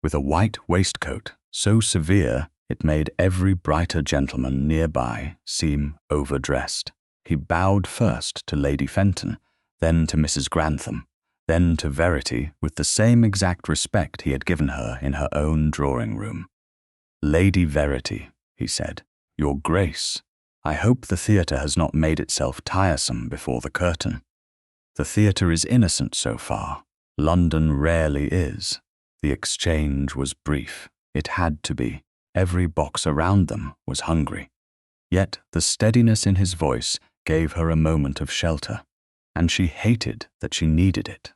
with a white waistcoat so severe it made every brighter gentleman nearby seem overdressed. He bowed first to Lady Fenton, then to Mrs. Grantham, then to Verity with the same exact respect he had given her in her own drawing-room. "Lady Verity," he said, "Your Grace, I hope the theatre has not made itself tiresome before the curtain. The theatre is innocent so far. London rarely is." The exchange was brief. It had to be. Every box around them was hungry. Yet the steadiness in his voice gave her a moment of shelter, and she hated that she needed it.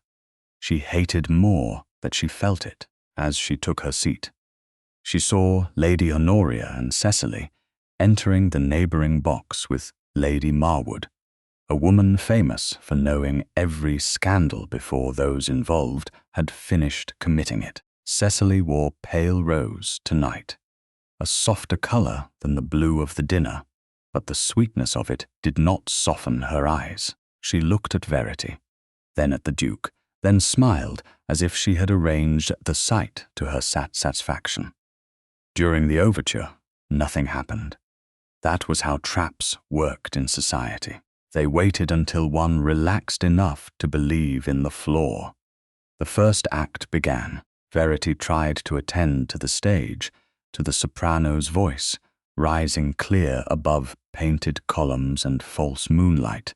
She hated more that she felt it as she took her seat. She saw Lady Honoria and Cecily entering the neighbouring box with Lady Marwood, a woman famous for knowing every scandal before those involved had finished committing it. Cecily wore pale rose tonight, a softer colour than the blue of the dinner, but the sweetness of it did not soften her eyes. She looked at Verity, then at the Duke, then smiled as if she had arranged the sight to her satisfaction. During the overture, nothing happened. That was how traps worked in society. They waited until one relaxed enough to believe in the flaw. The first act began. Verity tried to attend to the stage, to the soprano's voice, rising clear above painted columns and false moonlight,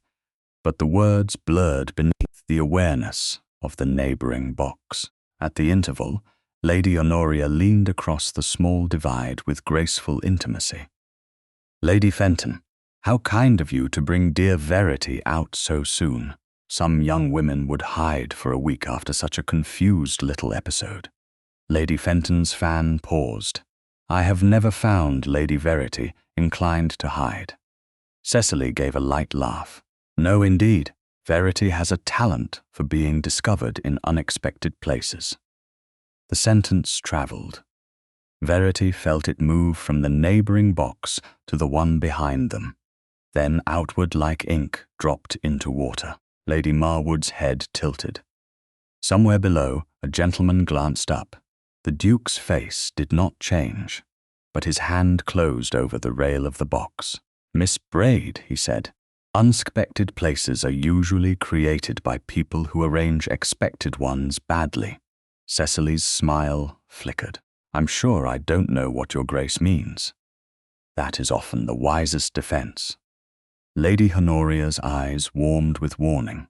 but the words blurred beneath the awareness of the neighbouring box. At the interval, Lady Honoria leaned across the small divide with graceful intimacy. "Lady Fenton, how kind of you to bring dear Verity out so soon. Some young women would hide for a week after such a confused little episode." Lady Fenton's fan paused. "I have never found Lady Verity inclined to hide." Cecily gave a light laugh. "No, indeed. Verity has a talent for being discovered in unexpected places." The sentence travelled. Verity felt it move from the neighbouring box to the one behind them, then outward like ink dropped into water. Lady Marwood's head tilted. Somewhere below, a gentleman glanced up. The Duke's face did not change, but his hand closed over the rail of the box. "Miss Braid," he said, "unexpected places are usually created by people who arrange expected ones badly. Cecily's smile flickered. "I'm sure I don't know what your grace means." "That is often the wisest defense." Lady Honoria's eyes warmed with warning.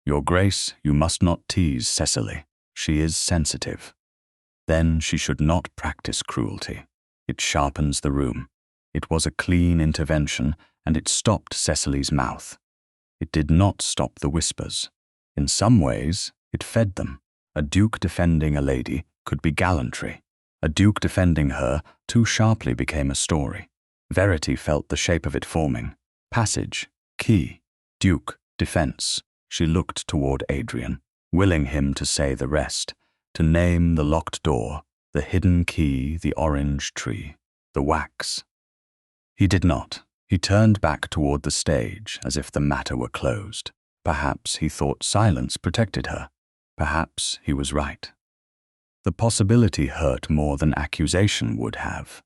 "Your grace, you must not tease Cecily. She is sensitive." "Then she should not practice cruelty. It sharpens the room." It was a clean intervention, and it stopped Cecily's mouth. It did not stop the whispers. In some ways, it fed them. A duke defending a lady could be gallantry. A duke defending her too sharply became a story. Verity felt the shape of it forming. Passage, key, duke, defense. She looked toward Adrian, willing him to say the rest, to name the locked door, the hidden key, the orange tree, the wax. He did not. He turned back toward the stage as if the matter were closed. Perhaps he thought silence protected her. Perhaps he was right. The possibility hurt more than accusation would have.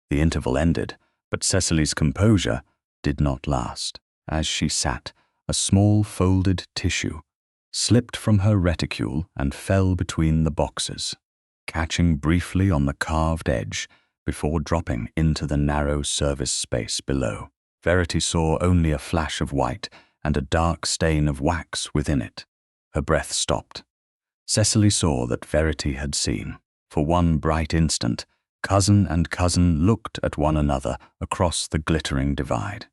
The interval ended, but Cecily's composure did not last. As she sat, a small folded tissue slipped from her reticule and fell between the boxes, catching briefly on the carved edge before dropping into the narrow service space below. Verity saw only a flash of white and a dark stain of wax within it. Her breath stopped. Cecily saw that Verity had seen. For one bright instant, cousin and cousin looked at one another across the glittering divide.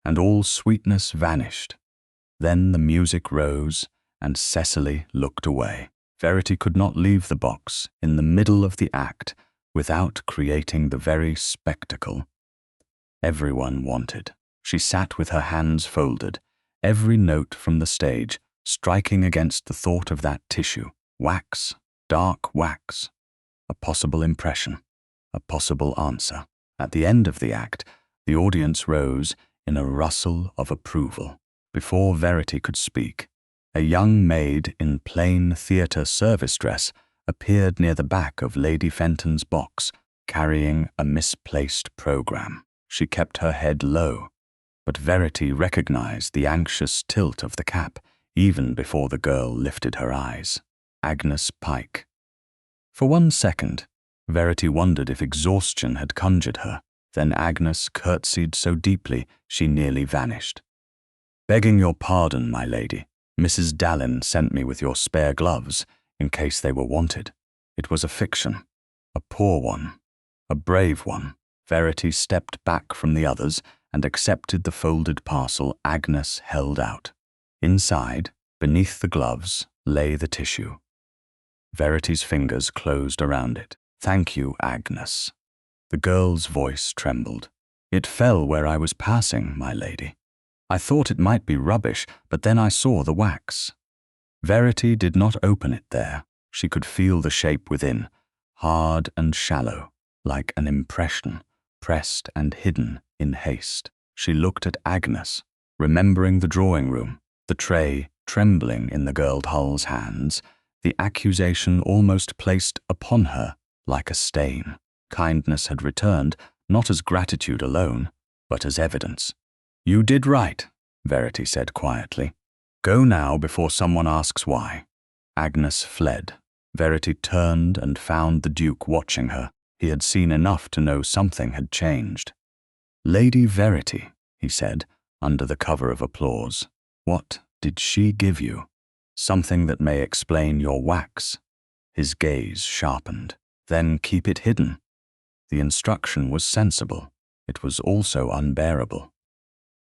And all sweetness vanished. Then the music rose, and Cecily looked away. Verity could not leave the box in the middle of the act without creating the very spectacle everyone wanted. She sat with her hands folded, every note from the stage striking against the thought of that tissue. Wax, dark wax. A possible impression, a possible answer. At the end of the act, the audience rose in a rustle of approval. Before Verity could speak, a young maid in plain theatre service dress appeared near the back of Lady Fenton's box, carrying a misplaced programme. She kept her head low, but Verity recognized the anxious tilt of the cap even before the girl lifted her eyes. Agnes Pike. For 1 second, Verity wondered if exhaustion had conjured her. Then Agnes curtsied so deeply she nearly vanished. "Begging your pardon, my lady, Mrs. Dallin sent me with your spare gloves in case they were wanted. It was a fiction, a poor one, a brave one." Verity stepped back from the others and accepted the folded parcel Agnes held out. Inside, beneath the gloves, lay the tissue. Verity's fingers closed around it. "Thank you, Agnes." The girl's voice trembled. "It fell where I was passing, my lady. I thought it might be rubbish, but then I saw the wax." Verity did not open it there. She could feel the shape within, hard and shallow, like an impression, pressed and hidden in haste. She looked at Agnes, remembering the drawing room, the tray trembling in the girl Hull's hands, the accusation almost placed upon her like a stain. Kindness had returned, not as gratitude alone, but as evidence. "You did right," Verity said quietly. "Go now before someone asks why." Agnes fled. Verity turned and found the Duke watching her. He had seen enough to know something had changed. "Lady Verity," he said, under the cover of applause, "what did she give you? Something that may explain your wax." His gaze sharpened. "Then keep it hidden." The instruction was sensible. It was also unbearable.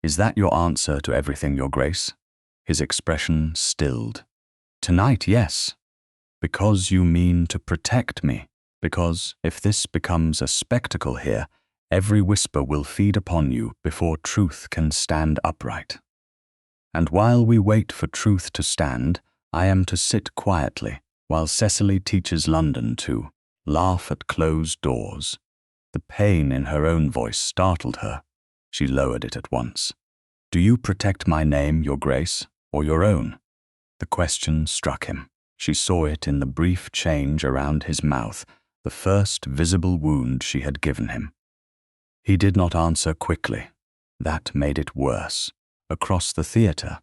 "Is that your answer to everything, Your Grace?" His expression stilled. "Tonight, yes. Because you mean to protect me. Because if this becomes a spectacle here, every whisper will feed upon you before truth can stand upright. And while we wait for truth to stand, I am to sit quietly while Cecily teaches London to laugh at closed doors." The pain in her own voice startled her. She lowered it at once. "Do you protect my name, Your Grace, or your own?" The question struck him. She saw it in the brief change around his mouth, the first visible wound she had given him. He did not answer quickly. That made it worse. Across the theatre,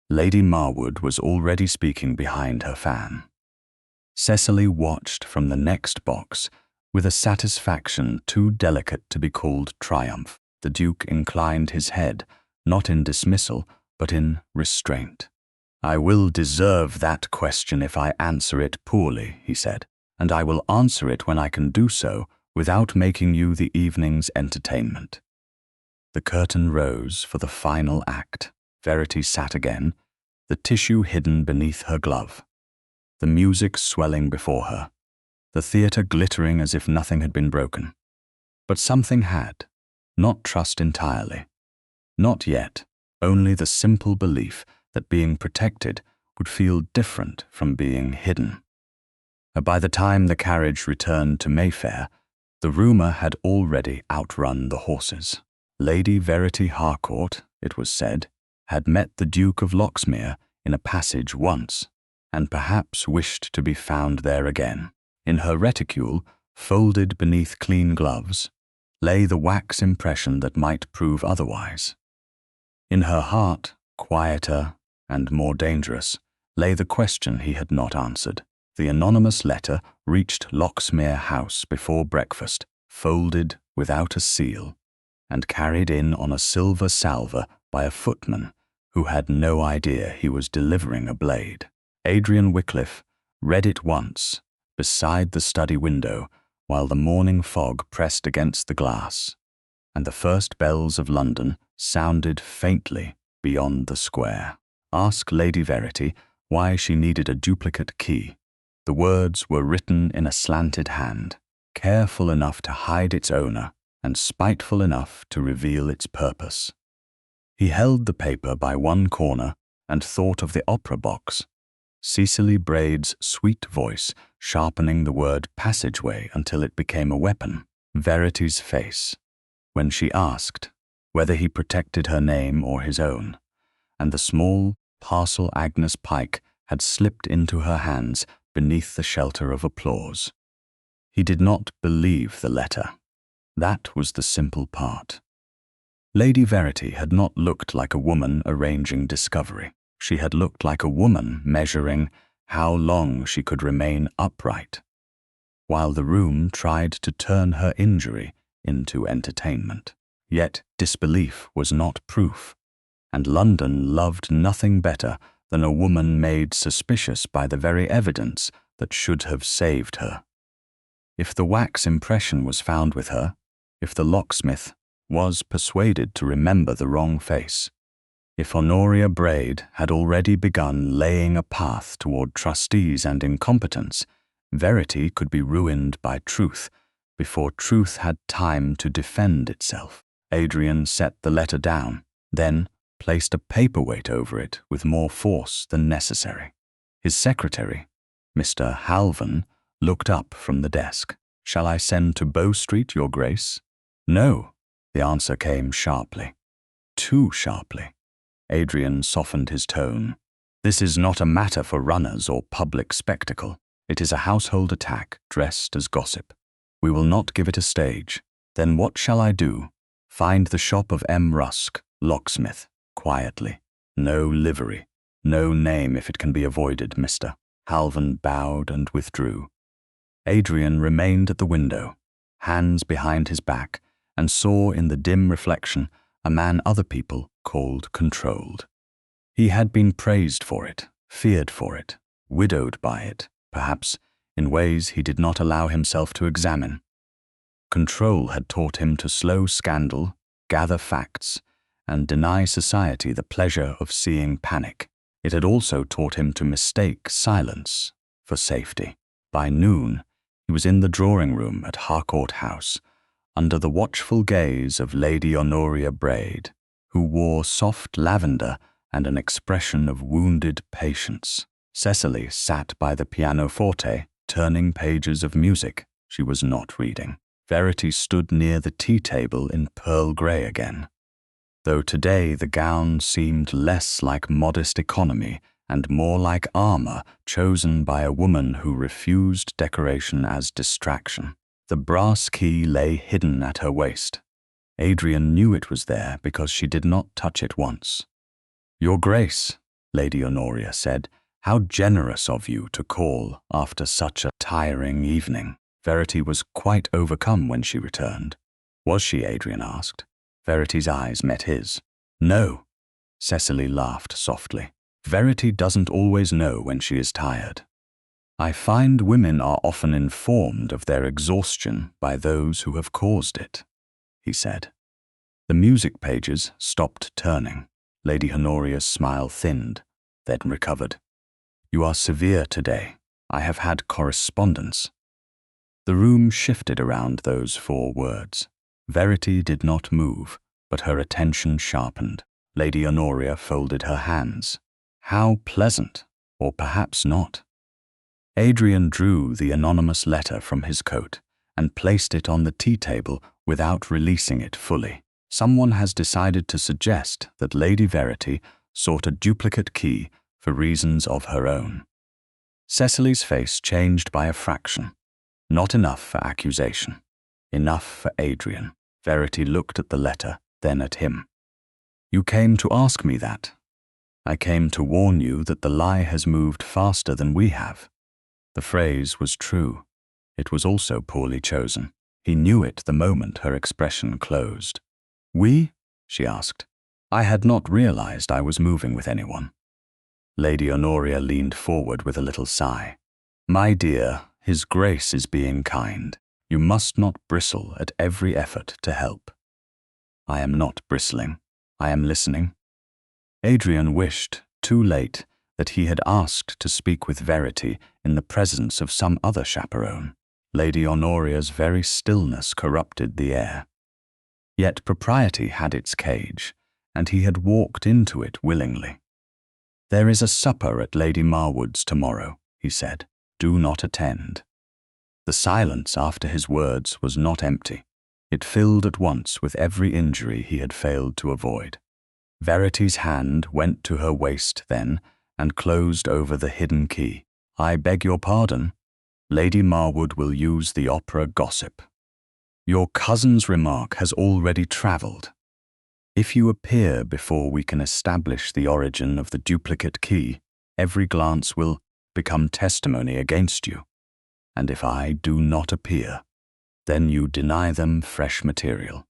Lady Marwood was already speaking behind her fan. Cecily watched from the next box with a satisfaction too delicate to be called triumph. The Duke inclined his head, not in dismissal, but in restraint. "I will deserve that question if I answer it poorly," he said, "and I will answer it when I can do so without making you the evening's entertainment." The curtain rose for the final act. Verity sat again, the tissue hidden beneath her glove, the music swelling before her, the theatre glittering as if nothing had been broken. But something had, not trust entirely. Not yet, only the simple belief that being protected would feel different from being hidden. By the time the carriage returned to Mayfair, the rumour had already outrun the horses. Lady Verity Harcourt, it was said, had met the Duke of Loxmere in a passage once, and perhaps wished to be found there again. In her reticule, folded beneath clean gloves, lay the wax impression that might prove otherwise. In her heart, quieter and more dangerous, lay the question he had not answered. The anonymous letter reached Loxmere House before breakfast, folded without a seal, and carried in on a silver salver by a footman who had no idea he was delivering a blade. Adrian Wycliffe read it once, beside the study window, while the morning fog pressed against the glass, and the first bells of London sounded faintly beyond the square. Ask Lady Verity why she needed a duplicate key. The words were written in a slanted hand, careful enough to hide its owner and spiteful enough to reveal its purpose. He held the paper by one corner and thought of the opera box, Cecily Braid's sweet voice sharpening the word passageway until it became a weapon. Verity's face, when she asked whether he protected her name or his own, and the small parcel Agnes Pike had slipped into her hands beneath the shelter of applause. He did not believe the letter. That was the simple part. Lady Verity had not looked like a woman arranging discovery. She had looked like a woman measuring how long she could remain upright, while the room tried to turn her injury into entertainment. Yet disbelief was not proof, and London loved nothing better than a woman made suspicious by the very evidence that should have saved her. If the wax impression was found with her, if the locksmith was persuaded to remember the wrong face, if Honoria Braid had already begun laying a path toward trustees and incompetence, Verity could be ruined by truth before truth had time to defend itself. Adrian set the letter down, then placed a paperweight over it with more force than necessary. His secretary, Mr. Halvan, looked up from the desk. "Shall I send to Bow Street, Your Grace?" "No," the answer came sharply. Too sharply. Adrian softened his tone. "This is not a matter for runners or public spectacle. It is a household attack dressed as gossip. We will not give it a stage. Then what shall I do? Find the shop of M. Rusk, locksmith, quietly. No livery, no name if it can be avoided, Mr." Halvan bowed and withdrew. Adrian remained at the window, hands behind his back, and saw in the dim reflection a man other people called controlled. He had been praised for it, feared for it, widowed by it, perhaps in ways he did not allow himself to examine. Control had taught him to slow scandal, gather facts, and deny society the pleasure of seeing panic. It had also taught him to mistake silence for safety. By noon, he was in the drawing-room at Harcourt House, under the watchful gaze of Lady Honoria Braid, who wore soft lavender and an expression of wounded patience. Cecily sat by the pianoforte, turning pages of music she was not reading. Verity stood near the tea-table in pearl grey again, though today the gown seemed less like modest economy and more like armour chosen by a woman who refused decoration as distraction. The brass key lay hidden at her waist. Adrian knew it was there because she did not touch it once. "Your Grace," Lady Honoria said, How generous of you to call after such a tiring evening." Verity was quite overcome when she returned. "Was she?" Adrian asked. Verity's eyes met his. "No." Cecily laughed softly. "Verity doesn't always know when she is tired. I find women are often informed of their exhaustion by those who have caused it," he said. The music pages stopped turning. Lady Honoria's smile thinned, then recovered. "You are severe today. I have had correspondence." The room shifted around those 4 words. Verity did not move, but her attention sharpened. Lady Honoria folded her hands. How pleasant, or perhaps not. Adrian drew the anonymous letter from his coat and placed it on the tea table without releasing it fully. Someone has decided to suggest that Lady Verity sought a duplicate key for reasons of her own. Cecily's face changed by a fraction. Not enough for accusation. Enough for Adrian. Verity looked at the letter, then at him. "You came to ask me that. I came to warn you that the lie has moved faster than we have." The phrase was true. It was also poorly chosen. He knew it the moment her expression closed. "We?" she asked. "I had not realized I was moving with anyone." Lady Honoria leaned forward with a little sigh. "My dear, His Grace is being kind. You must not bristle at every effort to help." "I am not bristling. I am listening." Adrian wished, too late, that he had asked to speak with Verity in the presence of some other chaperone. Lady Honoria's very stillness corrupted the air. Yet propriety had its cage, and he had walked into it willingly. "There is a supper at Lady Marwood's tomorrow," he said. "Do not attend." The silence after his words was not empty. It filled at once with every injury he had failed to avoid. Verity's hand went to her waist then and closed over the hidden key. "I beg your pardon. Lady Marwood will use the opera gossip. Your cousin's remark has already travelled. If you appear before we can establish the origin of the duplicate key, every glance will become testimony against you. And if I do not appear, then you deny them fresh material."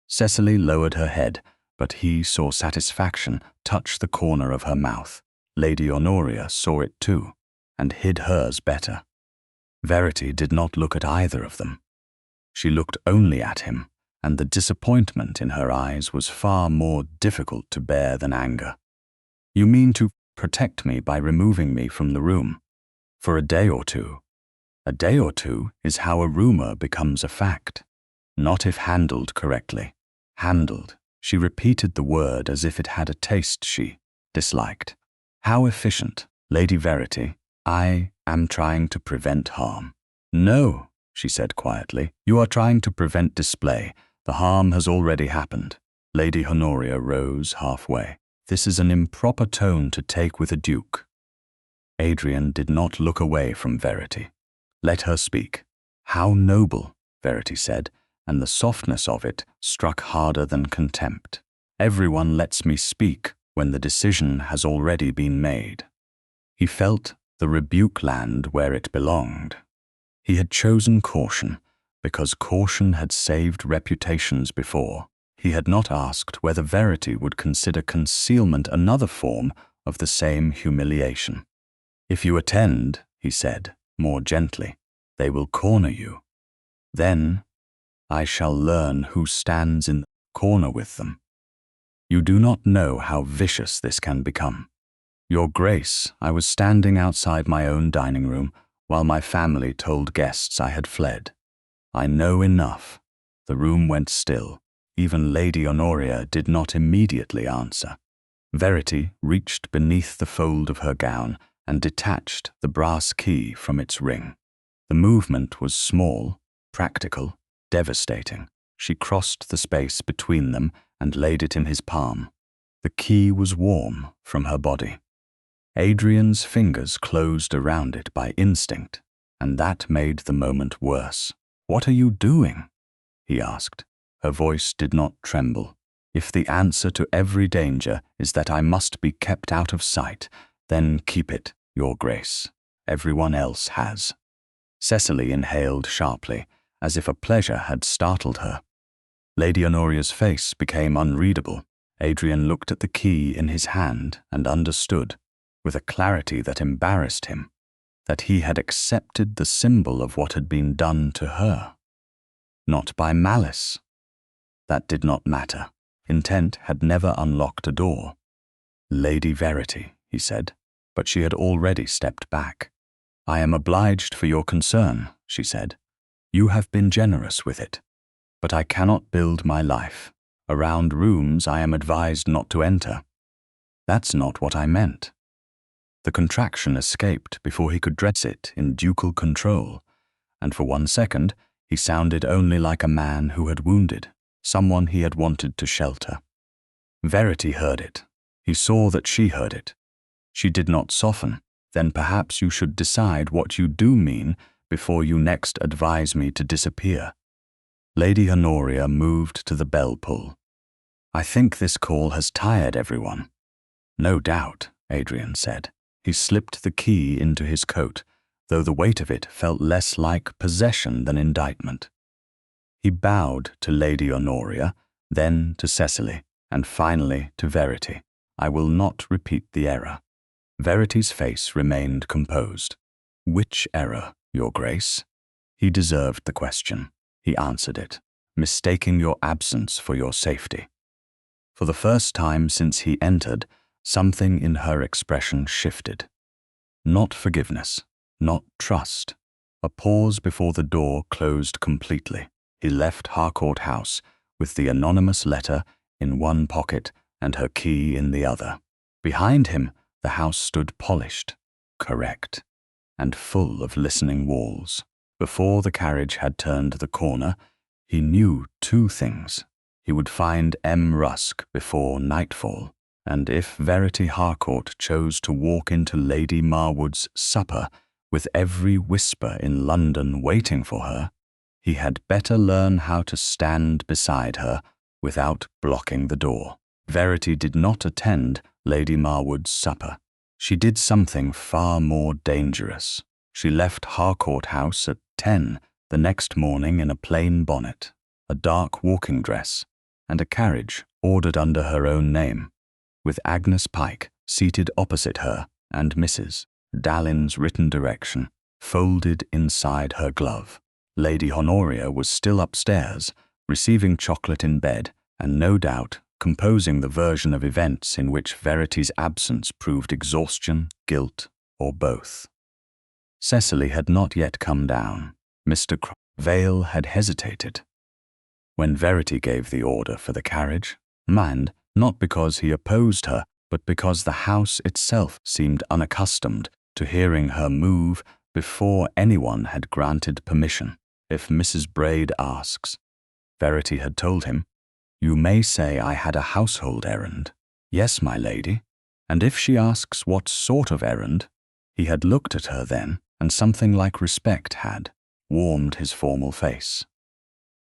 Cecily lowered her head, but he saw satisfaction touch the corner of her mouth. Lady Honoria saw it too, and hid hers better. Verity did not look at either of them. She looked only at him, and the disappointment in her eyes was far more difficult to bear than anger. "You mean to protect me by removing me from the room? For a day or two? A day or two is how a rumor becomes a fact. Not if handled correctly. Handled." She repeated the word as if it had a taste she disliked. "How efficient. Lady Verity, I am trying to prevent harm." "No," she said quietly. "You are trying to prevent display. The harm has already happened." Lady Honoria rose halfway. "This is an improper tone to take with a duke." Adrian did not look away from Verity. "Let her speak." "How noble," Verity said, and the softness of it struck harder than contempt. "Everyone lets me speak when the decision has already been made." He felt the rebuke land where it belonged. He had chosen caution because caution had saved reputations before. He had not asked whether Verity would consider concealment another form of the same humiliation. "If you attend," he said, more gently, "they will corner you. Then I shall learn who stands in the corner with them. You do not know how vicious this can become. Your Grace, I was standing outside my own dining room while my family told guests I had fled. I know enough." The room went still. Even Lady Honoria did not immediately answer. Verity reached beneath the fold of her gown and detached the brass key from its ring. The movement was small, practical, devastating. She crossed the space between them and laid it in his palm. The key was warm from her body. Adrian's fingers closed around it by instinct, and that made the moment worse. "What are you doing?" he asked. Her voice did not tremble. "If the answer to every danger is that I must be kept out of sight, then keep it. Your Grace. Everyone else has." Cecily inhaled sharply, as if a pleasure had startled her. Lady Honoria's face became unreadable. Adrian looked at the key in his hand and understood, with a clarity that embarrassed him, that he had accepted the symbol of what had been done to her. Not by malice. That did not matter. Intent had never unlocked a door. "Lady Verity," he said, but she had already stepped back. "I am obliged for your concern," she said. "You have been generous with it. But I cannot build my life around rooms I am advised not to enter. That's not what I meant." The contraction escaped before he could dress it in ducal control, and for 1 second he sounded only like a man who had wounded, someone he had wanted to shelter. Verity heard it. He saw that she heard it. She did not soften. "Then perhaps you should decide what you do mean before you next advise me to disappear." Lady Honoria moved to the bell pull. "I think this call has tired everyone." "No doubt," Adrian said. He slipped the key into his coat, though the weight of it felt less like possession than indictment. He bowed to Lady Honoria, then to Cecily, and finally to Verity. "I will not repeat the error." Verity's face remained composed. "Which error, Your Grace?" He deserved the question. He answered it, "Mistaking your absence for your safety." For the first time since he entered, something in her expression shifted. Not forgiveness, not trust. A pause before the door closed completely. He left Harcourt House with the anonymous letter in one pocket and her key in the other. Behind him, the house stood polished, correct, and full of listening walls. Before the carriage had turned the corner, he knew 2 things. He would find M. Rusk before nightfall, and if Verity Harcourt chose to walk into Lady Marwood's supper with every whisper in London waiting for her, he had better learn how to stand beside her without blocking the door. Verity did not attend Lady Marwood's supper. She did something far more dangerous. She left Harcourt House at 10 the next morning in a plain bonnet, a dark walking dress, and a carriage ordered under her own name, with Agnes Pike seated opposite her and Mrs. Dallin's written direction folded inside her glove. Lady Honoria was still upstairs, receiving chocolate in bed, and no doubt composing the version of events in which Verity's absence proved exhaustion, guilt, or both. Cecily had not yet come down. Mr. Vale had hesitated. When Verity gave the order for the carriage, and not because he opposed her, but because the house itself seemed unaccustomed to hearing her move before anyone had granted permission. "If Mrs. Braid asks," Verity had told him, "you may say I had a household errand." "Yes, my lady." "And if she asks what sort of errand," he had looked at her then, and something like respect had warmed his formal face.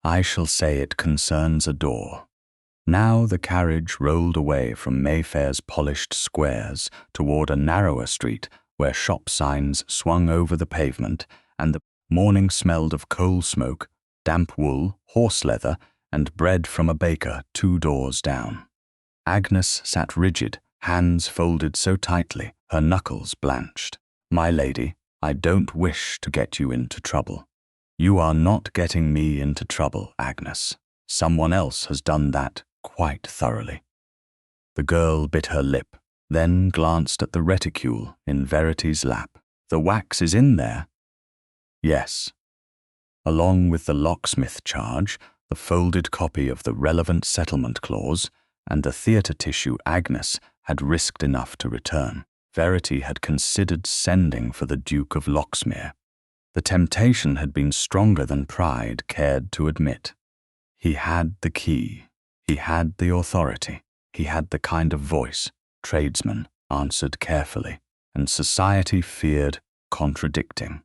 "I shall say it concerns a door." Now the carriage rolled away from Mayfair's polished squares toward a narrower street where shop signs swung over the pavement, and the morning smelled of coal smoke, damp wool, horse leather, and bread from a baker 2 doors down. Agnes sat rigid, hands folded so tightly, her knuckles blanched. "My lady, I don't wish to get you into trouble." "You are not getting me into trouble, Agnes. Someone else has done that quite thoroughly." The girl bit her lip, then glanced at the reticule in Verity's lap. "The wax is in there?" "Yes." Along with the locksmith charge, the folded copy of the relevant settlement clause, and the theatre tissue Agnes had risked enough to return, Verity had considered sending for the Duke of Loxmere. The temptation had been stronger than pride cared to admit. He had the key. He had the authority. He had the kind of voice tradesmen answered carefully, and society feared contradicting.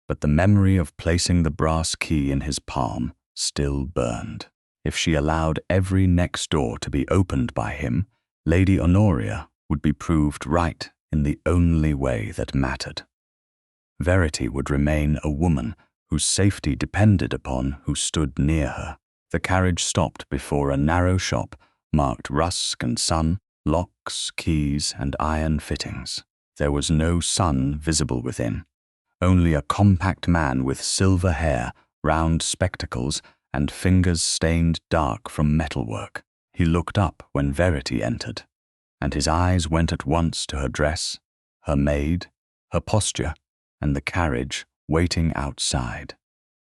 But the memory of placing the brass key in his palm still burned. If she allowed every next door to be opened by him, Lady Honoria would be proved right in the only way that mattered. Verity would remain a woman whose safety depended upon who stood near her. The carriage stopped before a narrow shop marked Rusk and Son, locks, keys, and iron fittings. There was no son visible within, only a compact man with silver hair, round spectacles, and fingers stained dark from metalwork. He looked up when Verity entered, and his eyes went at once to her dress, her maid, her posture, and the carriage waiting outside.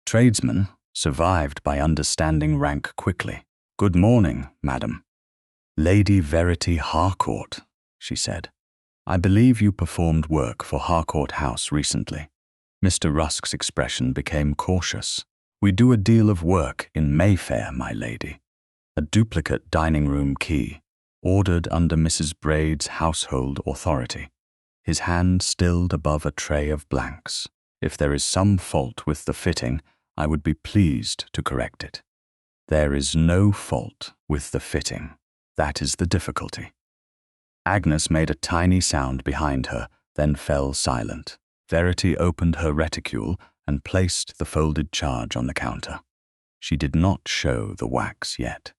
Tradesmen, survived by understanding rank quickly. "Good morning, madam." "Lady Verity Harcourt," she said. "I believe you performed work for Harcourt House recently." Mr. Rusk's expression became cautious. "We do a deal of work in Mayfair, my lady." A duplicate dining room key, ordered under Mrs. Braid's household authority. His hand stilled above a tray of blanks. "If there is some fault with the fitting, I would be pleased to correct it." "There is no fault with the fitting. That is the difficulty." Agnes made a tiny sound behind her, then fell silent. Verity opened her reticule and placed the folded charge on the counter. She did not show the wax yet.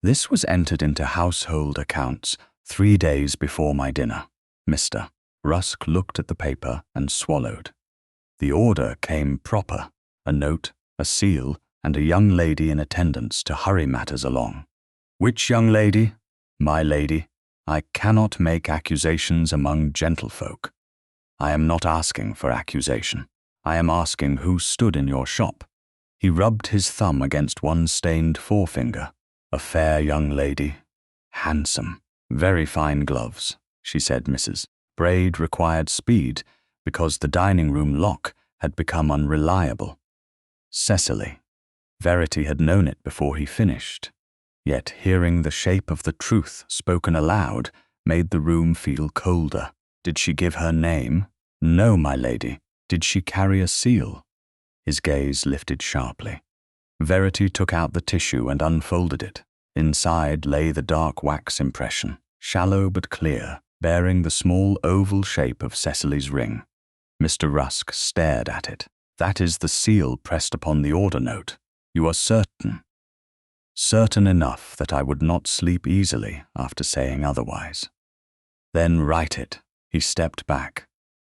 "This was entered into household accounts 3 days before my dinner." Mr. Rusk looked at the paper and swallowed. The order came proper, a note, a seal, and a young lady in attendance to hurry matters along. "Which young lady?" "My lady. I cannot make accusations among gentlefolk." "I am not asking for accusation. I am asking who stood in your shop." He rubbed his thumb against one stained forefinger. "A fair young lady. Handsome. Very fine gloves," she said. Mrs. Braid required speed because the dining room lock had become unreliable. Cecily. Verity had known it before he finished. Yet hearing the shape of the truth spoken aloud made the room feel colder. "Did she give her name?" "No, my lady." "Did she carry a seal?" His gaze lifted sharply. Verity took out the tissue and unfolded it. Inside lay the dark wax impression, shallow but clear, bearing the small oval shape of Cecily's ring. Mr. Rusk stared at it. "That is the seal pressed upon the order note. You are certain?" "Certain enough that I would not sleep easily after saying otherwise." "Then write it." He stepped back.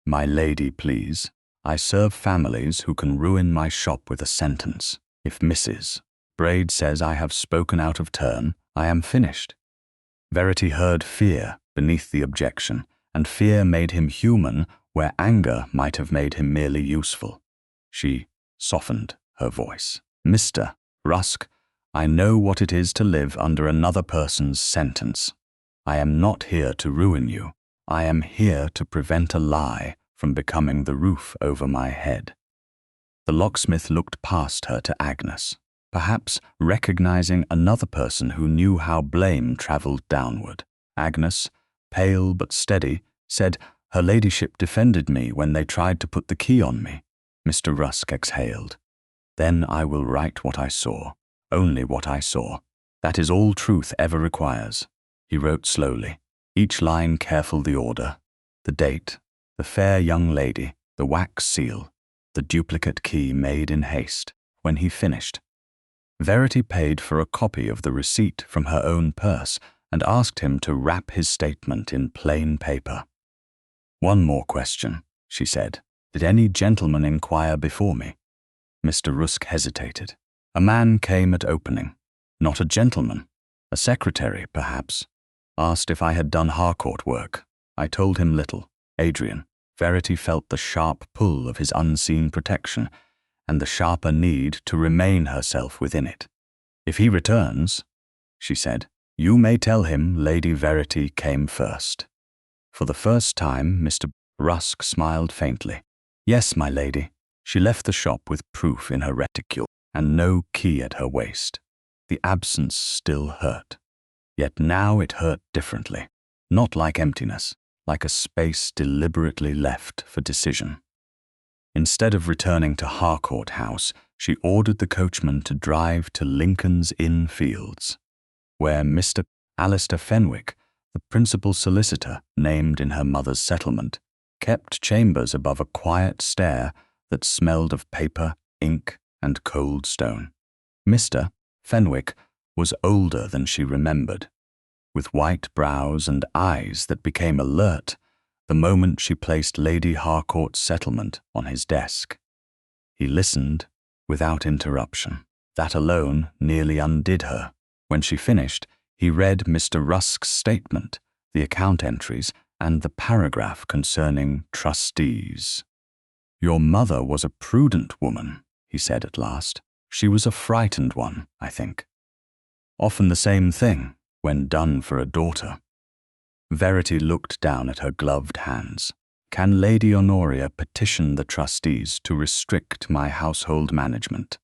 "My lady, please. I serve families who can ruin my shop with a sentence. If Mrs. Braid says I have spoken out of turn, I am finished." Verity heard fear beneath the objection, and fear made him human where anger might have made him merely useful. She softened her voice. "Mr. Rusk, I know what it is to live under another person's sentence. I am not here to ruin you. I am here to prevent a lie from becoming the roof over my head." The locksmith looked past her to Agnes, perhaps recognizing another person who knew how blame travelled downward. Agnes, pale but steady, said, "Her ladyship defended me when they tried to put the key on me." Mr. Rusk exhaled. "Then I will write what I saw, only what I saw. That is all truth ever requires." He wrote slowly, each line careful the order, the date, the fair young lady, the wax seal, the duplicate key made in haste. When he finished, Verity paid for a copy of the receipt from her own purse and asked him to wrap his statement in plain paper. "One more question," she said. "Did any gentleman inquire before me?" Mr. Rusk hesitated. "A man came at opening. Not a gentleman. A secretary, perhaps. Asked if I had done Harcourt work. I told him little. Adrian." Verity felt the sharp pull of his unseen protection and the sharper need to remain herself within it. "If he returns," she said, "you may tell him Lady Verity came first." For the first time, Mr. Rusk smiled faintly. "Yes, my lady." She left the shop with proof in her reticule and no key at her waist. The absence still hurt. Yet now it hurt differently, not like emptiness, like a space deliberately left for decision. Instead of returning to Harcourt House, she ordered the coachman to drive to Lincoln's Inn Fields, where Mr. Alistair Fenwick, the principal solicitor named in her mother's settlement, kept chambers above a quiet stair that smelled of paper, ink, and cold stone. Mr. Fenwick was older than she remembered, with white brows and eyes that became alert the moment she placed Lady Harcourt's settlement on his desk. He listened without interruption. That alone nearly undid her. When she finished, he read Mr. Rusk's statement, the account entries, and the paragraph concerning trustees. "Your mother was a prudent woman," he said at last. "She was a frightened one, I think. Often the same thing when done for a daughter." Verity looked down at her gloved hands. "Can Lady Honoria petition the trustees to restrict my household management?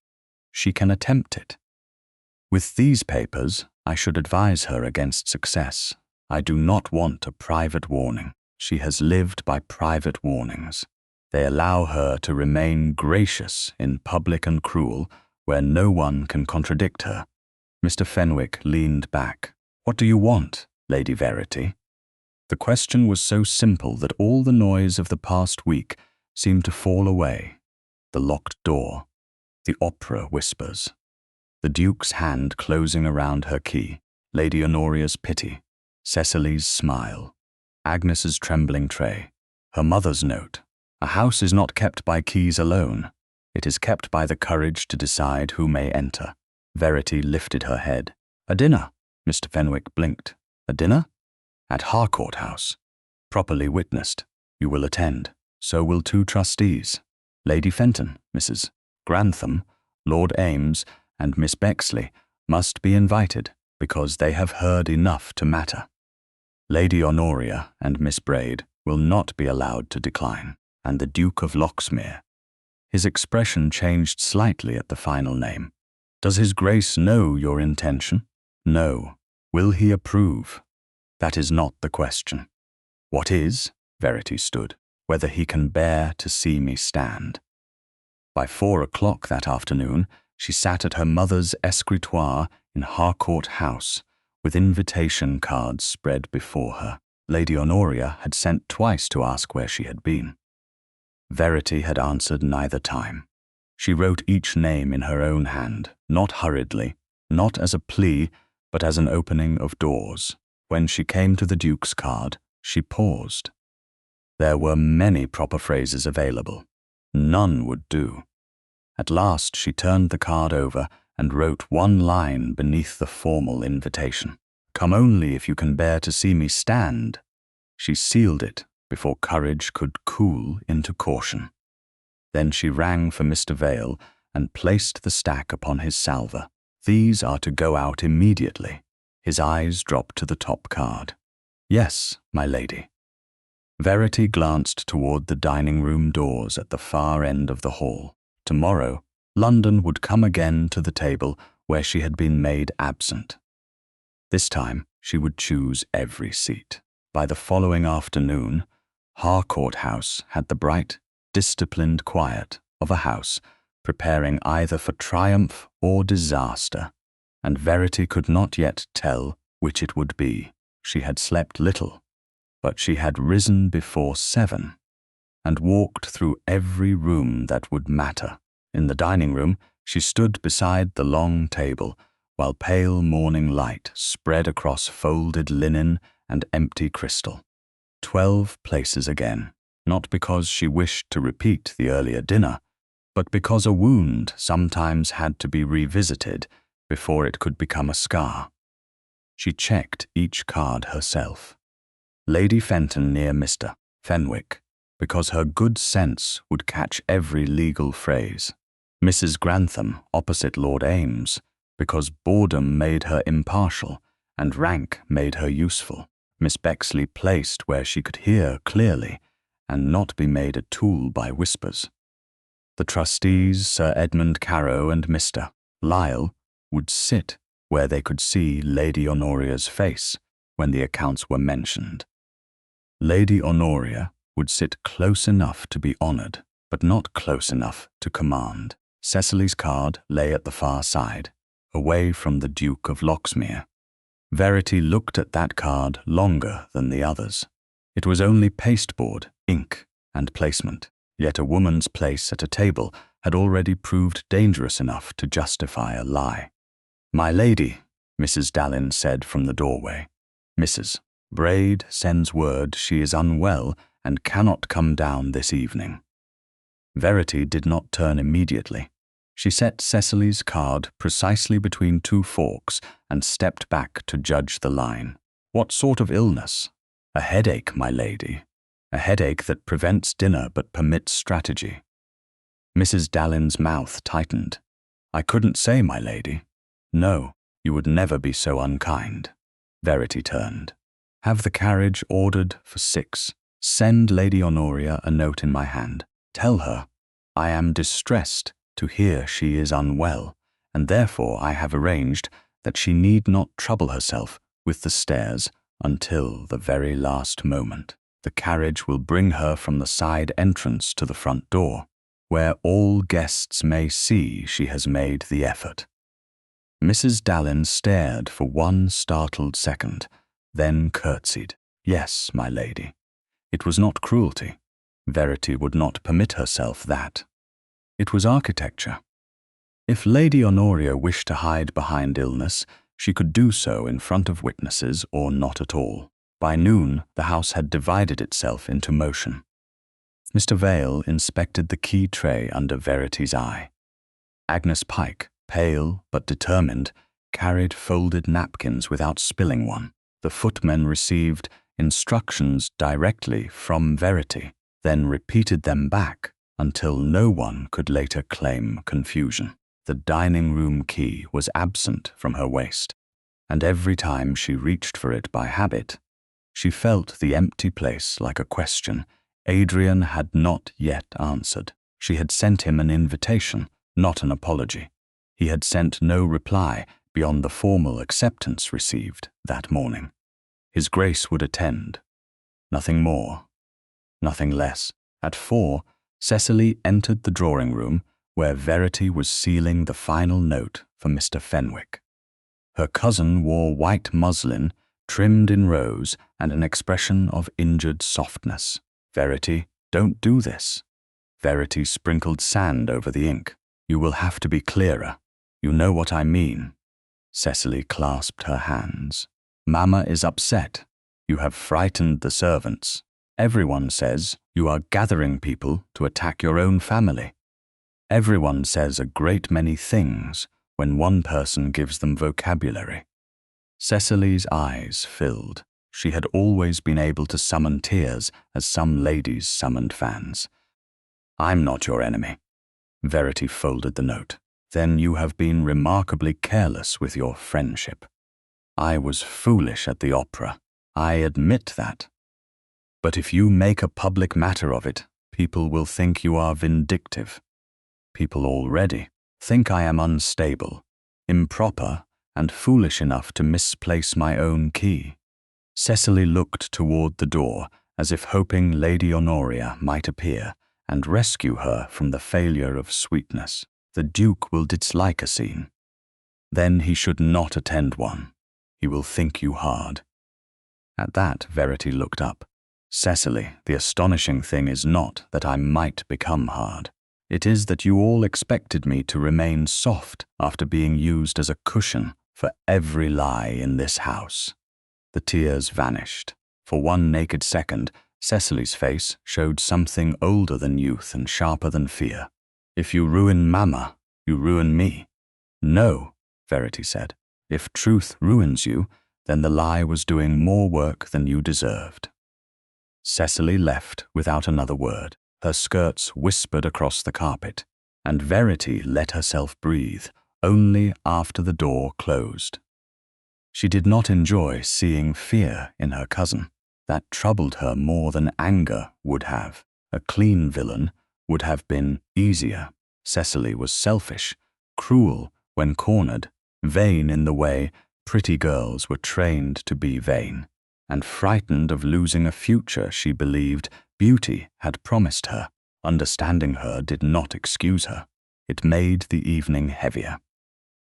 She can attempt it. With these papers, I should advise her against success. I do not want a private warning. She has lived by private warnings. They allow her to remain gracious in public and cruel where no one can contradict her." Mr. Fenwick leaned back. "What do you want, Lady Verity?" The question was so simple that all the noise of the past week seemed to fall away. The locked door, the opera whispers, the Duke's hand closing around her key, Lady Honoria's pity, Cecily's smile, Agnes's trembling tray, her mother's note. A house is not kept by keys alone. It is kept by the courage to decide who may enter. Verity lifted her head. "A dinner?" Mr. Fenwick blinked. "A dinner?" "At Harcourt House. Properly witnessed. You will attend. So will 2 trustees. Lady Fenton, Mrs. Grantham, Lord Ames, and Miss Bexley must be invited because they have heard enough to matter. Lady Honoria and Miss Braid will not be allowed to decline, and the Duke of Loxmere." His expression changed slightly at the final name. "Does His Grace know your intention?" "No. Will he approve?" "That is not the question." "What is?" Verity stood. "Whether he can bear to see me stand." By 4 o'clock that afternoon, she sat at her mother's escritoire in Harcourt House, with invitation cards spread before her. Lady Honoria had sent twice to ask where she had been. Verity had answered neither time. She wrote each name in her own hand, not hurriedly, not as a plea, but as an opening of doors. When she came to the Duke's card, she paused. There were many proper phrases available. None would do. At last she turned the card over and wrote one line beneath the formal invitation. "Come only if you can bear to see me stand." She sealed it before courage could cool into caution. Then she rang for Mr. Vale and placed the stack upon his salver. "These are to go out immediately." His eyes dropped to the top card. "Yes, my lady." Verity glanced toward the dining-room doors at the far end of the hall. Tomorrow, London would come again to the table where she had been made absent. This time, she would choose every seat. By the following afternoon, Harcourt House had the bright, disciplined quiet of a house preparing either for triumph or disaster, and Verity could not yet tell which it would be. She had slept little, but she had risen before 7 and walked through every room that would matter. In the dining room, she stood beside the long table while pale morning light spread across folded linen and empty crystal. 12 places again, not because she wished to repeat the earlier dinner, but because a wound sometimes had to be revisited before it could become a scar. She checked each card herself. Lady Fenton near Mr. Fenwick, because her good sense would catch every legal phrase. Mrs. Grantham opposite Lord Ames, because boredom made her impartial and rank made her useful. Miss Bexley placed where she could hear clearly and not be made a tool by whispers. The trustees, Sir Edmund Carow and Mr. Lisle, would sit where they could see Lady Honoria's face when the accounts were mentioned. Lady Honoria would sit close enough to be honoured, but not close enough to command. Cecily's card lay at the far side, away from the Duke of Loxmere. Verity looked at that card longer than the others. It was only pasteboard, ink, and placement, yet a woman's place at a table had already proved dangerous enough to justify a lie. "My lady," Mrs. Dallin said from the doorway. "Mrs. Braid sends word she is unwell and cannot come down this evening." Verity did not turn immediately. She set Cecily's card precisely between two forks and stepped back to judge the line. "What sort of illness?" "A headache, my lady. A headache that prevents dinner but permits strategy." Mrs. Dallin's mouth tightened. "I couldn't say, my lady." "No, you would never be so unkind." Verity turned. "Have the carriage ordered for 6. Send Lady Honoria a note in my hand. Tell her I am distressed to hear she is unwell, and therefore I have arranged that she need not trouble herself with the stairs until the very last moment. The carriage will bring her from the side entrance to the front door, where all guests may see she has made the effort." Mrs. Dallin stared for one startled second, then curtsied. "Yes, my lady." It was not cruelty. Verity would not permit herself that. It was architecture. If Lady Honoria wished to hide behind illness, she could do so in front of witnesses or not at all. By noon, the house had divided itself into motion. Mr. Vale inspected the key tray under Verity's eye. Agnes Pike, pale but determined, carried folded napkins without spilling one. The footmen received instructions directly from Verity, then repeated them back until no one could later claim confusion. The dining room key was absent from her waist, and every time she reached for it by habit, she felt the empty place like a question Adrian had not yet answered. She had sent him an invitation, not an apology. He had sent no reply beyond the formal acceptance received that morning. His Grace would attend. Nothing more, nothing less. At 4, Cecily entered the drawing room where Verity was sealing the final note for Mr. Fenwick. Her cousin wore white muslin, trimmed in rose, and an expression of injured softness. "Verity, don't do this." Verity sprinkled sand over the ink. "You will have to be clearer. You know what I mean." Cecily clasped her hands. "Mamma is upset. You have frightened the servants. Everyone says you are gathering people to attack your own family. Everyone says a great many things when one person gives them vocabulary." Cecily's eyes filled. She had always been able to summon tears as some ladies summoned fans. "I'm not your enemy." Verity folded the note. "Then you have been remarkably careless with your friendship. I was foolish at the opera. I admit that. But if you make a public matter of it, people will think you are vindictive. People already think I am unstable, improper, and foolish enough to misplace my own key." Cecily looked toward the door as if hoping Lady Honoria might appear and rescue her from the failure of sweetness. "The Duke will dislike a scene. Then he should not attend one. He will think you hard." At that, Verity looked up. "Cecily, the astonishing thing is not that I might become hard. It is that you all expected me to remain soft after being used as a cushion for every lie in this house." The tears vanished. For one naked second, Cecily's face showed something older than youth and sharper than fear. "If you ruin Mamma, you ruin me." "No," Verity said. "If truth ruins you, then the lie was doing more work than you deserved." Cecily left without another word. Her skirts whispered across the carpet, and Verity let herself breathe only after the door closed. She did not enjoy seeing fear in her cousin. That troubled her more than anger would have. A clean villain would have been easier. Cecily was selfish, cruel when cornered, vain in the way pretty girls were trained to be vain, and frightened of losing a future she believed beauty had promised her. Understanding her did not excuse her. It made the evening heavier.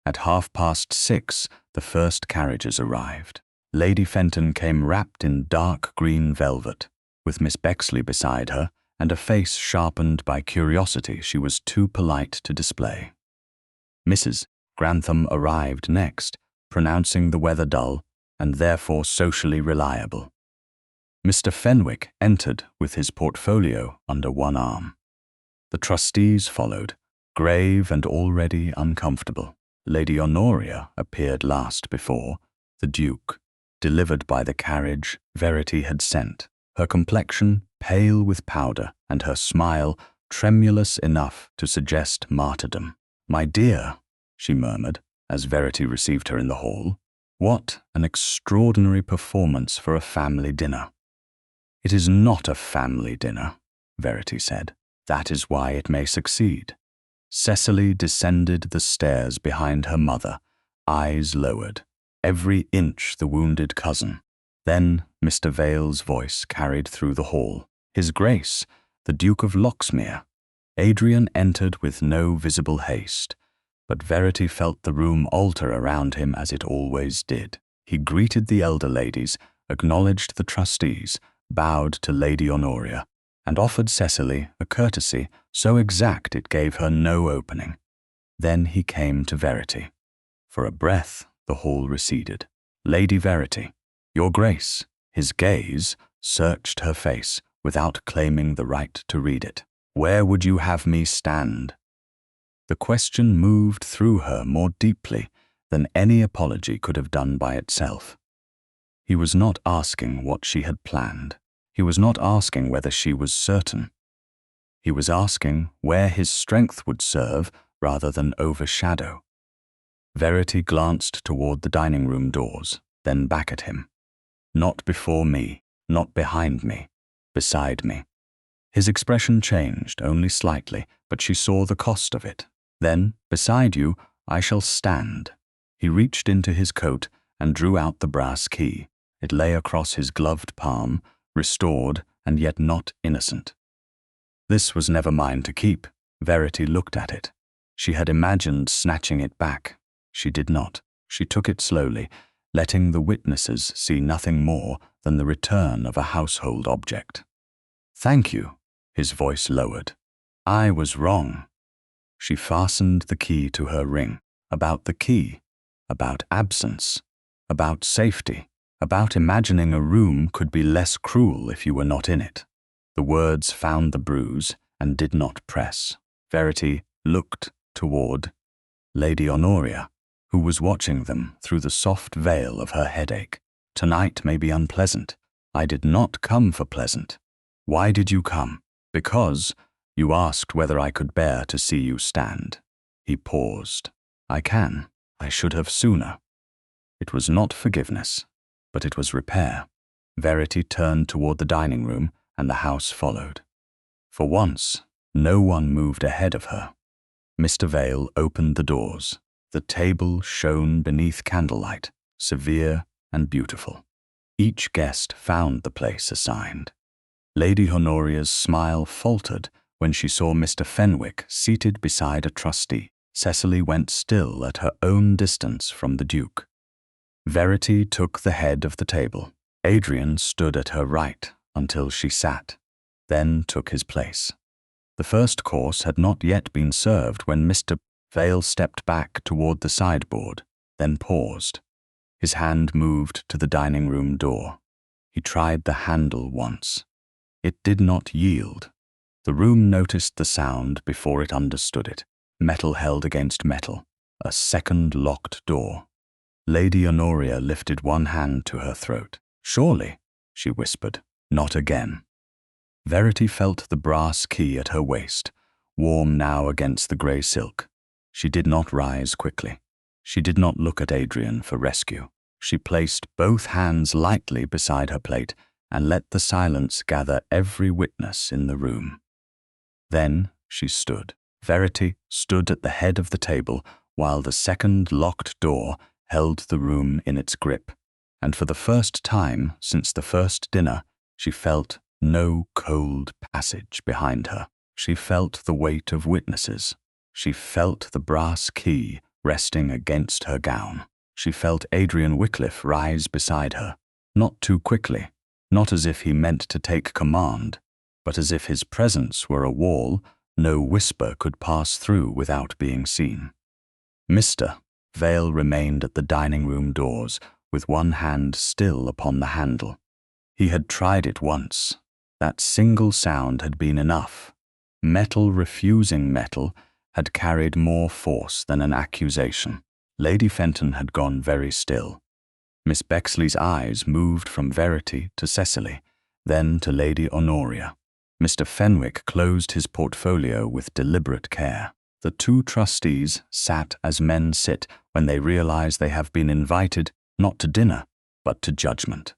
At 6:30, the first carriages arrived. Lady Fenton came wrapped in dark green velvet, with Miss Bexley beside her and a face sharpened by curiosity she was too polite to display. Mrs. Grantham arrived next, pronouncing the weather dull and therefore socially reliable. Mr. Fenwick entered with his portfolio under one arm. The trustees followed, grave and already uncomfortable. Lady Honoria appeared last before the Duke, delivered by the carriage Verity had sent, her complexion pale with powder and her smile tremulous enough to suggest martyrdom. "My dear," she murmured as Verity received her in the hall, "what an extraordinary performance for a family dinner." "It is not a family dinner," Verity said. "That is why it may succeed." Cecily descended the stairs behind her mother, eyes lowered, every inch the wounded cousin. Then Mr. Vale's voice carried through the hall. "His Grace, the Duke of Loxmere." Adrian entered with no visible haste, but Verity felt the room alter around him as it always did. He greeted the elder ladies, acknowledged the trustees, bowed to Lady Honoria, and offered Cecily a courtesy so exact it gave her no opening. Then he came to Verity. For a breath, the hall receded. "Lady Verity, Your Grace." His gaze searched her face without claiming the right to read it. "Where would you have me stand?" The question moved through her more deeply than any apology could have done by itself. He was not asking what she had planned. He was not asking whether she was certain. He was asking where his strength would serve rather than overshadow. Verity glanced toward the dining room doors, then back at him. "Not before me, not behind me, beside me." His expression changed only slightly, but she saw the cost of it. "Then, beside you, I shall stand." He reached into his coat and drew out the brass key. It lay across his gloved palm, restored and yet not innocent. This was never mine to keep. Verity looked at it. She had imagined snatching it back. She did not. She took it slowly, letting the witnesses see nothing more than the return of a household object. "Thank you," his voice lowered. "I was wrong." She fastened the key to her ring. About the key, about absence, about safety, about imagining a room could be less cruel if you were not in it. The words found the bruise and did not press. Verity looked toward Lady Honoria, who was watching them through the soft veil of her headache. "Tonight may be unpleasant. I did not come for pleasant." "Why did you come?" "Because you asked whether I could bear to see you stand." He paused. "I can. I should have sooner." It was not forgiveness, but it was repair. Verity turned toward the dining room, and the house followed. For once, no one moved ahead of her. Mr. Vale opened the doors. The table shone beneath candlelight, severe and beautiful. Each guest found the place assigned. Lady Honoria's smile faltered when she saw Mr. Fenwick seated beside a trustee. Cecily went still at her own distance from the Duke. Verity took the head of the table. Adrian stood at her right until she sat, then took his place. The first course had not yet been served when Mr. Vale stepped back toward the sideboard, then paused. His hand moved to the dining room door. He tried the handle once. It did not yield. The room noticed the sound before it understood it. Metal held against metal. A second locked door. Lady Honoria lifted one hand to her throat. "Surely," she whispered. "Not again." Verity felt the brass key at her waist, warm now against the grey silk. She did not rise quickly. She did not look at Adrian for rescue. She placed both hands lightly beside her plate and let the silence gather every witness in the room. Then she stood. Verity stood at the head of the table while the second locked door held the room in its grip, and for the first time since the first dinner, she felt no cold passage behind her. She felt the weight of witnesses. She felt the brass key resting against her gown. She felt Adrian Wycliffe rise beside her, not too quickly, not as if he meant to take command, but as if his presence were a wall no whisper could pass through without being seen. Mr. Vale remained at the dining-room doors, with one hand still upon the handle. He had tried it once. That single sound had been enough. Metal refusing metal had carried more force than an accusation. Lady Fenton had gone very still. Miss Bexley's eyes moved from Verity to Cecily, then to Lady Honoria. Mr. Fenwick closed his portfolio with deliberate care. The two trustees sat as men sit when they realize they have been invited not to dinner, but to judgment.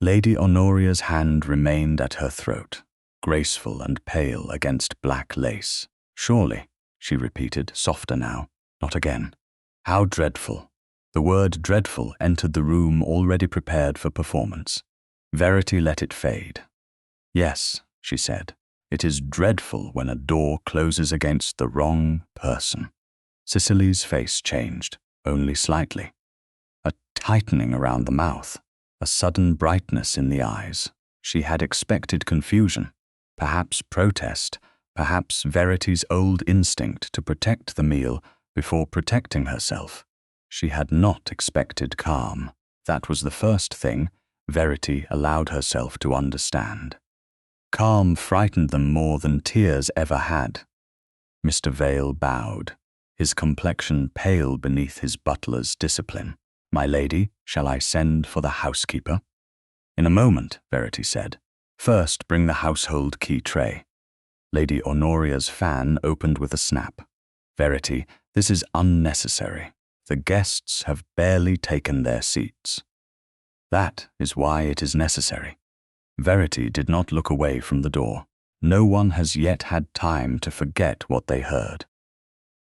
Lady Honoria's hand remained at her throat, graceful and pale against black lace. "Surely," she repeated, softer now. "Not again. How dreadful." The word dreadful entered the room already prepared for performance. Verity let it fade. "Yes," she said, "it is dreadful when a door closes against the wrong person." Cecily's face changed, only slightly. A tightening around the mouth, a sudden brightness in the eyes. She had expected confusion, perhaps protest, perhaps Verity's old instinct to protect the meal before protecting herself. She had not expected calm. That was the first thing Verity allowed herself to understand. Calm frightened them more than tears ever had. Mr. Vale bowed, his complexion pale beneath his butler's discipline. "My lady, shall I send for the housekeeper?" "In a moment," Verity said. "First bring the household key tray." Lady Honoria's fan opened with a snap. "Verity, this is unnecessary. The guests have barely taken their seats." "That is why it is necessary." Verity did not look away from the door. No one has yet had time to forget what they heard.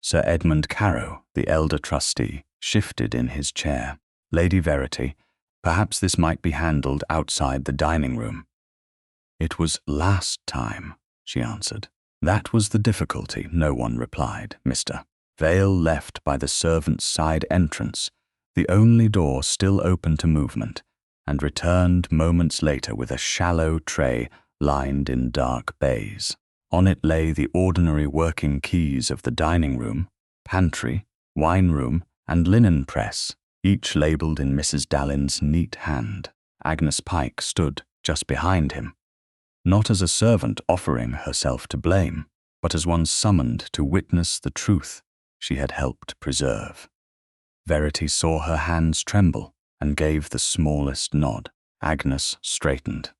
Sir Edmund Carow, the elder trustee, shifted in his chair. "Lady Verity, perhaps this might be handled outside the dining room." "It was last time," she answered. "That was the difficulty," no one replied. Mr. Vale left by the servants' side entrance, the only door still open to movement, and returned moments later with a shallow tray lined in dark baize. On it lay the ordinary working keys of the dining room, pantry, wine room, and linen press, each labelled in Mrs. Dallin's neat hand. Agnes Pike stood just behind him, not as a servant offering herself to blame, but as one summoned to witness the truth she had helped preserve. Verity saw her hands tremble and gave the smallest nod. Agnes straightened.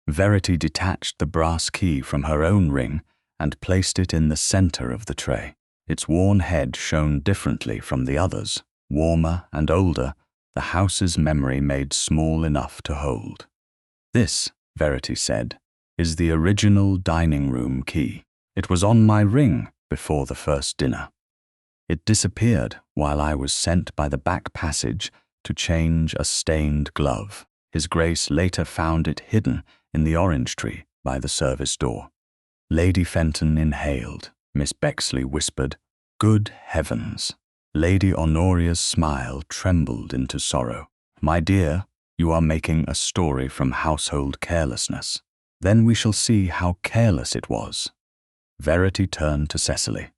Verity detached the brass key from her own ring and placed it in the center of the tray. Its worn head shone differently from the others, warmer and older, the house's memory made small enough to hold. "This," Verity said, "is the original dining room key. It was on my ring before the first dinner. It disappeared while I was sent by the back passage to change a stained glove. His Grace later found it hidden in the orange tree by the service door." Lady Fenton inhaled. Miss Bexley whispered, "Good heavens." Lady Honoria's smile trembled into sorrow. "My dear, you are making a story from household carelessness. Then we shall see how careless it was." Verity turned to Cecily.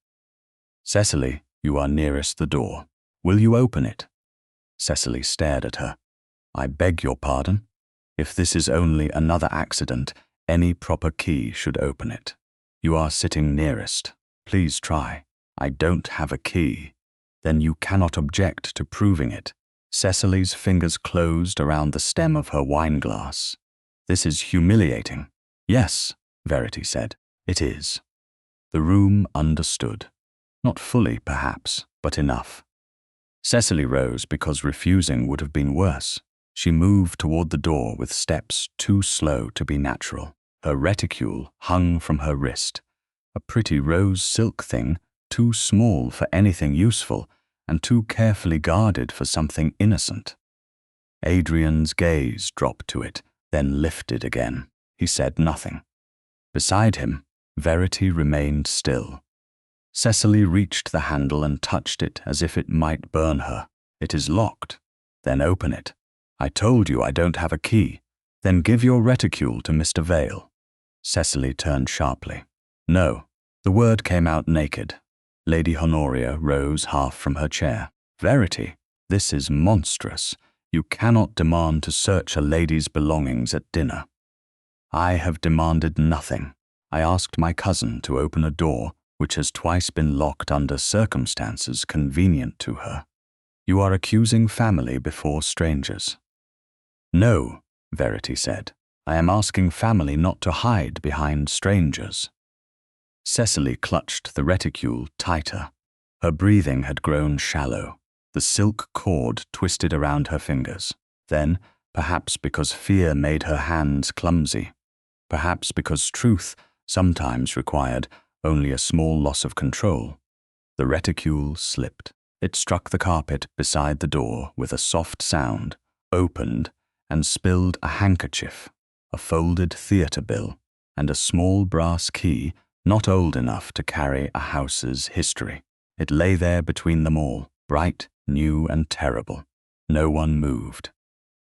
"Cecily, you are nearest the door. Will you open it?" Cecily stared at her. "I beg your pardon. If this is only another accident, any proper key should open it. You are sitting nearest. Please try." "I don't have a key." "Then you cannot object to proving it." Cecily's fingers closed around the stem of her wineglass. "This is humiliating." "Yes," Verity said, "it is." The room understood. Not fully, perhaps, but enough. Cecily rose because refusing would have been worse. She moved toward the door with steps too slow to be natural. Her reticule hung from her wrist, a pretty rose silk thing, too small for anything useful and too carefully guarded for something innocent. Adrian's gaze dropped to it, then lifted again. He said nothing. Beside him, Verity remained still. Cecily reached the handle and touched it as if it might burn her. "It is locked." "Then open it." "I told you I don't have a key." "Then give your reticule to Mr. Vale." Cecily turned sharply. "No." The word came out naked. Lady Honoria rose half from her chair. "Verity, this is monstrous. You cannot demand to search a lady's belongings at dinner." "I have demanded nothing. I asked my cousin to open a door which has twice been locked under circumstances convenient to her. You are accusing family before strangers." "No," Verity said. "I am asking family not to hide behind strangers." Cecily clutched the reticule tighter. Her breathing had grown shallow. The silk cord twisted around her fingers. Then, perhaps because fear made her hands clumsy, perhaps because truth sometimes required only a small loss of control, the reticule slipped. It struck the carpet beside the door with a soft sound, opened, and spilled a handkerchief, a folded theatre bill, and a small brass key not old enough to carry a house's history. It lay there between them all, bright, new, and terrible. No one moved.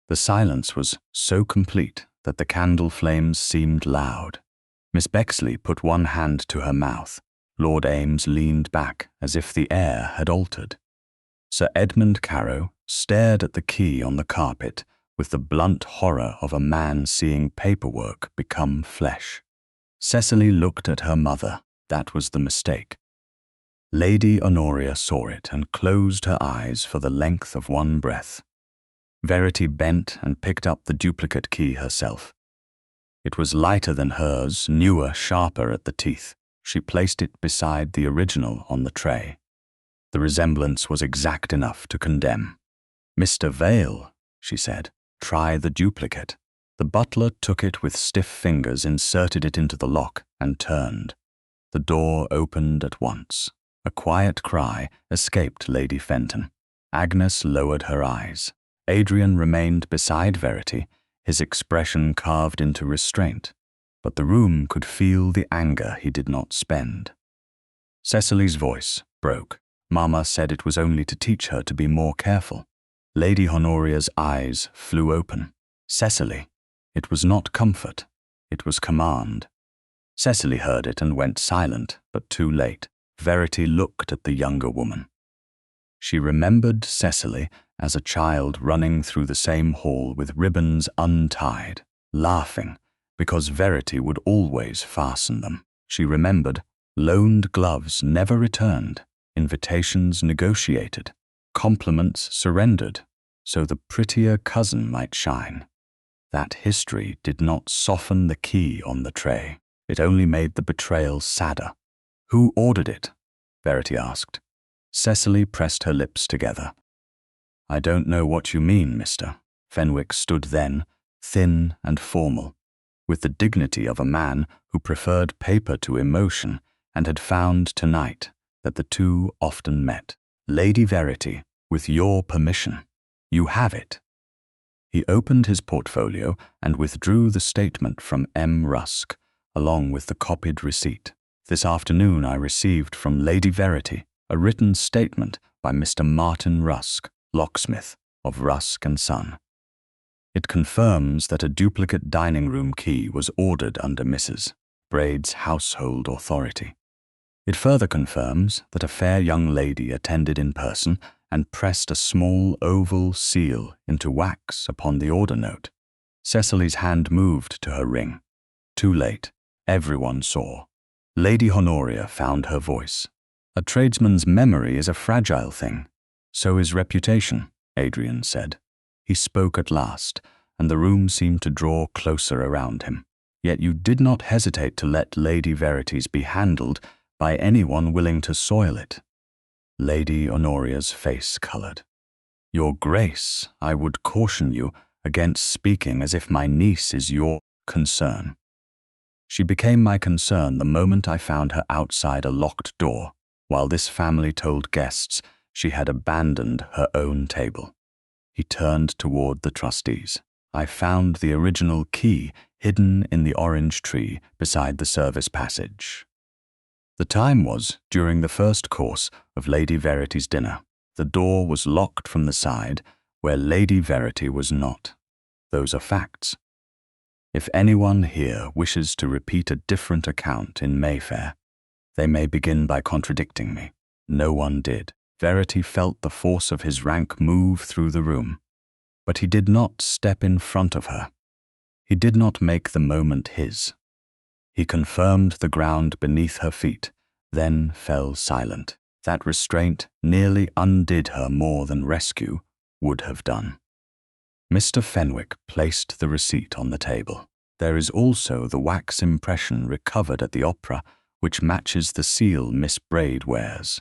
The silence was so complete that the candle flames seemed loud. Miss Bexley put one hand to her mouth. Lord Ames leaned back as if the air had altered. Sir Edmund Carow stared at the key on the carpet with the blunt horror of a man seeing paperwork become flesh. Cecily looked at her mother. That was the mistake. Lady Honoria saw it and closed her eyes for the length of one breath. Verity bent and picked up the duplicate key herself. It was lighter than hers, newer, sharper at the teeth. She placed it beside the original on the tray. The resemblance was exact enough to condemn. "Mr. Vale," she said, "try the duplicate." The butler took it with stiff fingers, inserted it into the lock, and turned. The door opened at once. A quiet cry escaped Lady Fenton. Agnes lowered her eyes. Adrian remained beside Verity, his expression carved into restraint, but the room could feel the anger he did not spend. Cecily's voice broke. Mamma said it was only to teach her to be more careful. Lady Honoria's eyes flew open. "Cecily." It was not comfort. It was command. Cecily heard it and went silent, but too late. Verity looked at the younger woman. She remembered Cecily as a child running through the same hall with ribbons untied, laughing, because Verity would always fasten them. She remembered loaned gloves never returned, invitations negotiated, compliments surrendered, so the prettier cousin might shine. That history did not soften the key on the tray. It only made the betrayal sadder. "Who ordered it?" Verity asked. Cecily pressed her lips together. "I don't know what you mean, mister." Fenwick stood then, thin and formal, with the dignity of a man who preferred paper to emotion and had found tonight that the two often met. "Lady Verity, with your permission. You have it." He opened his portfolio and withdrew the statement from M. Rusk, along with the copied receipt. "This afternoon I received from Lady Verity a written statement by Mr. Martin Rusk, locksmith, of Rusk and Son. It confirms that a duplicate dining room key was ordered under Mrs. Braid's household authority. It further confirms that a fair young lady attended in person and pressed a small oval seal into wax upon the order note. Cecily's hand moved to her ring. Too late. Everyone saw. Lady Honoria found her voice. "A tradesman's memory is a fragile thing. So is reputation," Adrian said. He spoke at last, and the room seemed to draw closer around him. "Yet you did not hesitate to let Lady Verity's be handled by anyone willing to soil it." Lady Honoria's face coloured. "Your Grace, I would caution you against speaking as if my niece is your concern. She became my concern the moment I found her outside a locked door, while this family told guests she had abandoned her own table." He turned toward the trustees. "I found the original key hidden in the orange tree beside the service passage." The time was during the first course of Lady Verity's dinner. The door was locked from the side where Lady Verity was not. Those are facts. If anyone here wishes to repeat a different account in Mayfair, they may begin by contradicting me. No one did. Verity felt the force of his rank move through the room, but he did not step in front of her. He did not make the moment his. He confirmed the ground beneath her feet, then fell silent. That restraint nearly undid her more than rescue would have done. Mr. Fenwick placed the receipt on the table. There is also the wax impression recovered at the opera, which matches the seal Miss Braid wears.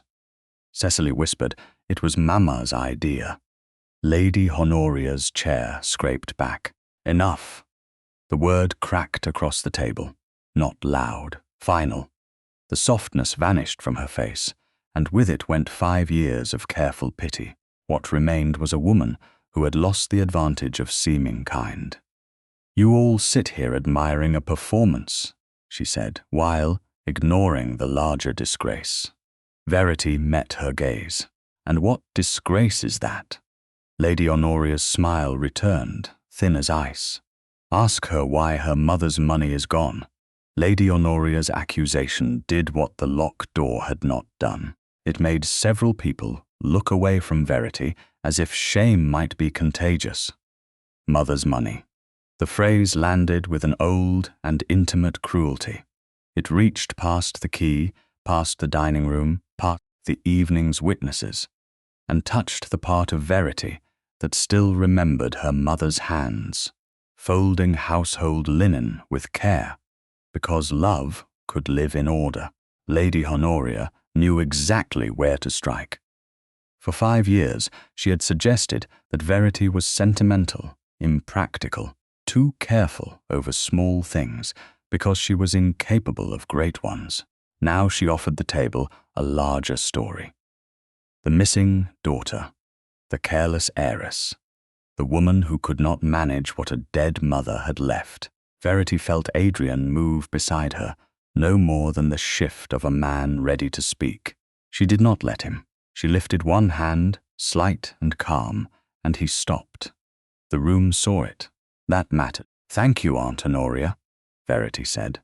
Cecily whispered it was Mamma's idea. Lady Honoria's chair scraped back. Enough. The word cracked across the table. Not loud, final. The softness vanished from her face, and with it went 5 years of careful pity. What remained was a woman who had lost the advantage of seeming kind. You all sit here admiring a performance, she said, while ignoring the larger disgrace. Verity met her gaze. And what disgrace is that? Lady Honoria's smile returned, thin as ice. Ask her why her mother's money is gone. Lady Honoria's accusation did what the locked door had not done. It made several people look away from Verity as if shame might be contagious. Mother's money. The phrase landed with an old and intimate cruelty. It reached past the quay, past the dining room, past the evening's witnesses, and touched the part of Verity that still remembered her mother's hands, folding household linen with care, because love could live in order. Lady Honoria knew exactly where to strike. For 5 years, she had suggested that Verity was sentimental, impractical, too careful over small things because she was incapable of great ones. Now she offered the table a larger story. The missing daughter, the careless heiress, the woman who could not manage what a dead mother had left. Verity felt Adrian move beside her, no more than the shift of a man ready to speak. She did not let him. She lifted one hand, slight and calm, and he stopped. The room saw it. That mattered. Thank you, Aunt Honoria, Verity said.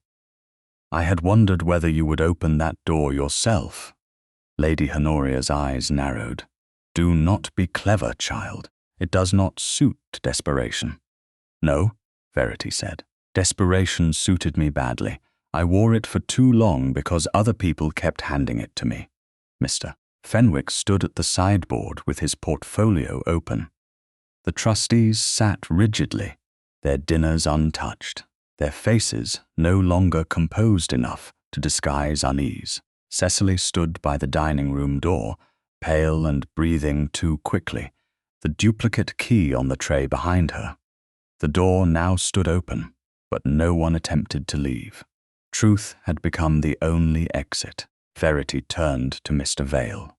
I had wondered whether you would open that door yourself. Lady Honoria's eyes narrowed. Do not be clever, child. It does not suit desperation. No, Verity said. Desperation suited me badly. I wore it for too long because other people kept handing it to me. Mr. Fenwick stood at the sideboard with his portfolio open. The trustees sat rigidly, their dinners untouched, their faces no longer composed enough to disguise unease. Cecily stood by the dining room door, pale and breathing too quickly, the duplicate key on the tray behind her. The door now stood open, but no one attempted to leave. Truth had become the only exit. Verity turned to Mr. Vale.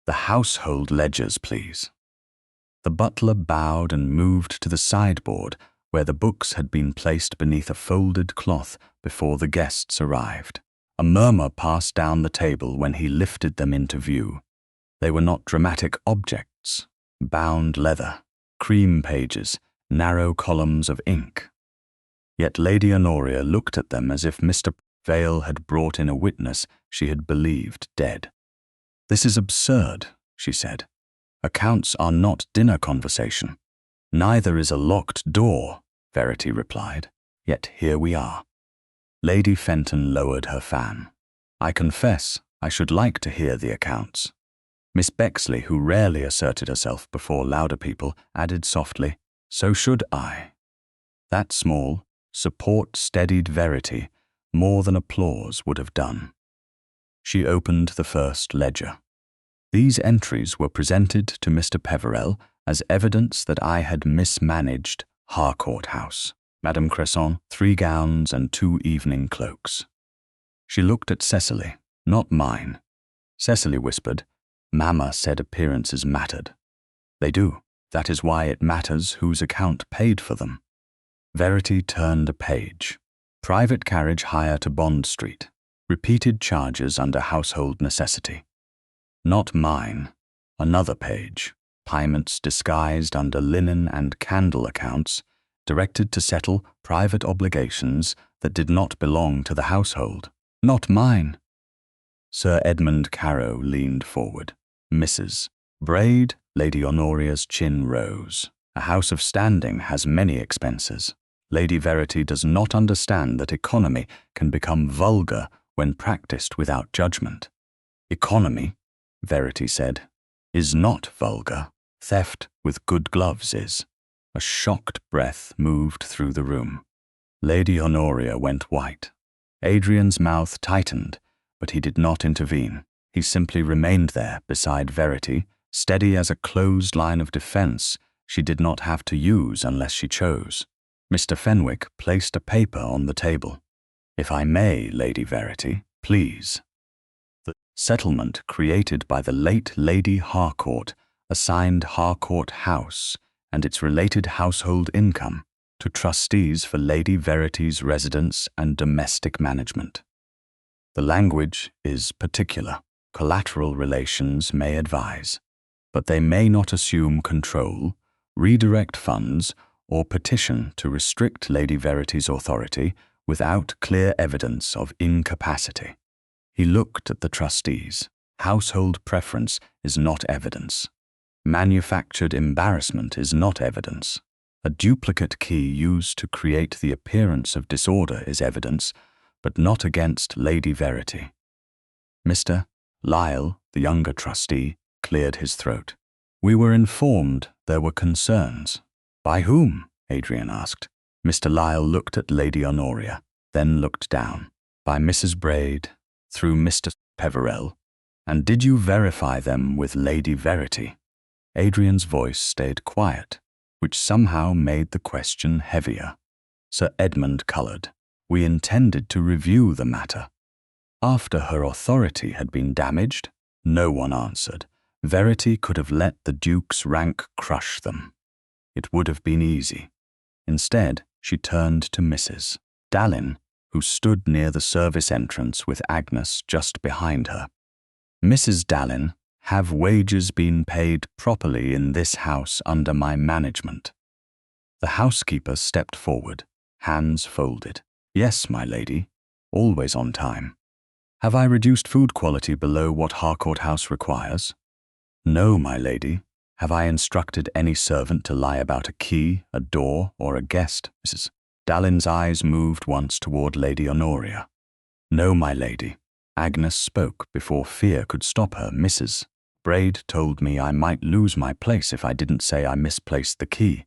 The household ledgers, please. The butler bowed and moved to the sideboard where the books had been placed beneath a folded cloth before the guests arrived. A murmur passed down the table when he lifted them into view. They were not dramatic objects, bound leather, cream pages, narrow columns of ink. Yet Lady Honoria looked at them as if Mr. Vale had brought in a witness she had believed dead. This is absurd, she said. Accounts are not dinner conversation. Neither is a locked door, Verity replied. Yet here we are. Lady Fenton lowered her fan. I confess I should like to hear the accounts. Miss Bexley, who rarely asserted herself before louder people, added softly, so should I. That small, support-steadied Verity more than applause would have done. She opened the first ledger. These entries were presented to Mr. Peverell as evidence that I had mismanaged Harcourt House. Madame Cresson, 3 gowns and 2 evening cloaks. She looked at Cecily, not mine. Cecily whispered, Mamma said appearances mattered. They do. That is why it matters whose account paid for them. Verity turned a page. Private carriage hire to Bond Street. Repeated charges under household necessity. Not mine. Another page. Payments disguised under linen and candle accounts, directed to settle private obligations that did not belong to the household. Not mine. Sir Edmund Carow leaned forward. Mrs. Braid. Lady Honoria's chin rose. A house of standing has many expenses. Lady Verity does not understand that economy can become vulgar when practiced without judgment. Economy, Verity said, is not vulgar. Theft with good gloves is. A shocked breath moved through the room. Lady Honoria went white. Adrian's mouth tightened, but he did not intervene. He simply remained there beside Verity, steady as a closed line of defense she did not have to use unless she chose. Mr. Fenwick placed a paper on the table. If I may, Lady Verity, please. The settlement created by the late Lady Harcourt assigned Harcourt House and its related household income to trustees for Lady Verity's residence and domestic management. The language is particular. Collateral relations may advise, but they may not assume control, redirect funds, or petition to restrict Lady Verity's authority without clear evidence of incapacity. He looked at the trustees. Household preference is not evidence. Manufactured embarrassment is not evidence. A duplicate key used to create the appearance of disorder is evidence, but not against Lady Verity. Mr. Lyle, the younger trustee, cleared his throat. We were informed there were concerns. By whom? Adrian asked. Mr. Lyle looked at Lady Honoria, then looked down. By Mrs. Braid, through Mr. Peverell. And did you verify them with Lady Verity? Adrian's voice stayed quiet, which somehow made the question heavier. Sir Edmund coloured. We intended to review the matter. After her authority had been damaged, no one answered. Verity could have let the Duke's rank crush them. It would have been easy. Instead, she turned to Mrs. Dallin, who stood near the service entrance with Agnes just behind her. Mrs. Dallin, have wages been paid properly in this house under my management? The housekeeper stepped forward, hands folded. Yes, my lady, always on time. Have I reduced food quality below what Harcourt House requires? No, my lady. Have I instructed any servant to lie about a key, a door, or a guest? Mrs. Dallin's eyes moved once toward Lady Honoria. No, my lady. Agnes spoke before fear could stop her. Mrs. Braid told me I might lose my place if I didn't say I misplaced the key.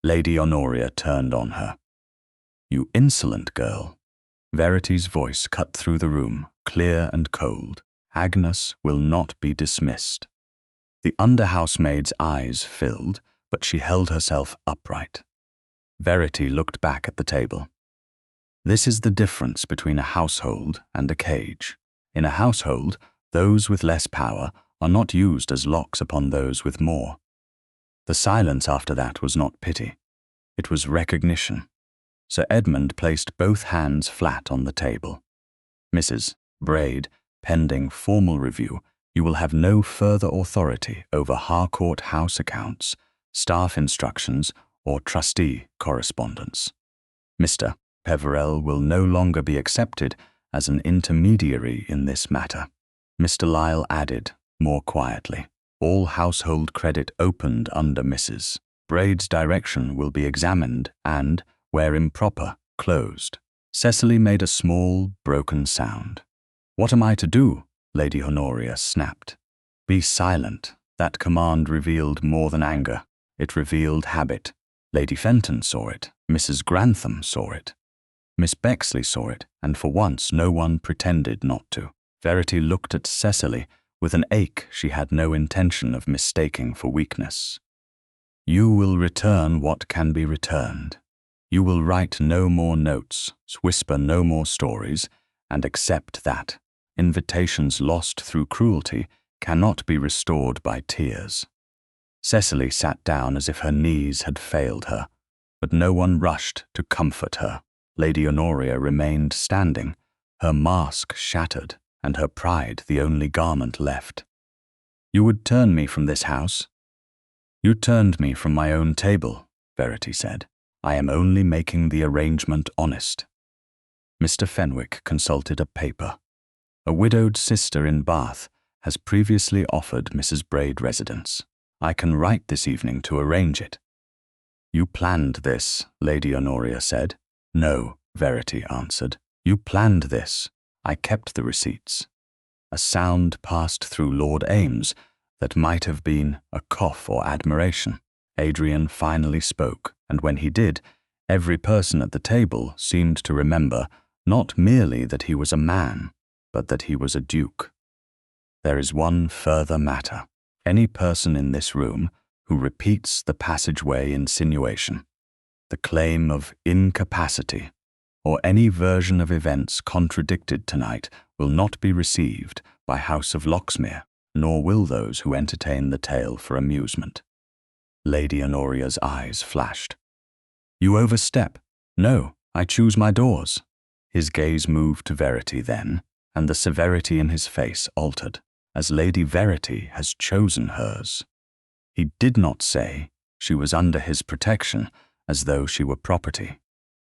Lady Honoria turned on her. You insolent girl. Verity's voice cut through the room, clear and cold. Agnes will not be dismissed. The under-housemaid's eyes filled, but she held herself upright. Verity looked back at the table. This is the difference between a household and a cage. In a household, those with less power are not used as locks upon those with more. The silence after that was not pity. It was recognition. Sir Edmund placed both hands flat on the table. Mrs. Braid, pending formal review, you will have no further authority over Harcourt House accounts, staff instructions, or trustee correspondence. Mr. Peverell will no longer be accepted as an intermediary in this matter. Mr. Lyle added, more quietly, all household credit opened under Mrs. Braid's direction will be examined and, where improper, closed. Cecily made a small, broken sound. What am I to do? Lady Honoria snapped. Be silent. That command revealed more than anger. It revealed habit. Lady Fenton saw it. Mrs. Grantham saw it. Miss Bexley saw it, and for once no one pretended not to. Verity looked at Cecily with an ache she had no intention of mistaking for weakness. You will return what can be returned. You will write no more notes, whisper no more stories, and accept that invitations lost through cruelty cannot be restored by tears. Cecily sat down as if her knees had failed her, but no one rushed to comfort her. Lady Honoria remained standing, her mask shattered and her pride the only garment left. "You would turn me from this house?" "You turned me from my own table," Verity said. "I am only making the arrangement honest." Mr. Fenwick consulted a paper. A widowed sister in Bath has previously offered Mrs. Braid residence. I can write this evening to arrange it. "You planned this," Lady Honoria said. "No," Verity answered. "You planned this. I kept the receipts." A sound passed through Lord Ames that might have been a cough or admiration. Adrian finally spoke, and when he did, every person at the table seemed to remember not merely that he was a man, but that he was a duke. "There is one further matter. Any person in this room who repeats the passageway insinuation, the claim of incapacity, or any version of events contradicted tonight will not be received by House of Loxmere, nor will those who entertain the tale for amusement." Lady Honoria's eyes flashed. "You overstep." "No, I choose my doors." His gaze moved to Verity then, and the severity in his face altered, as Lady Verity has chosen hers. He did not say she was under his protection as though she were property.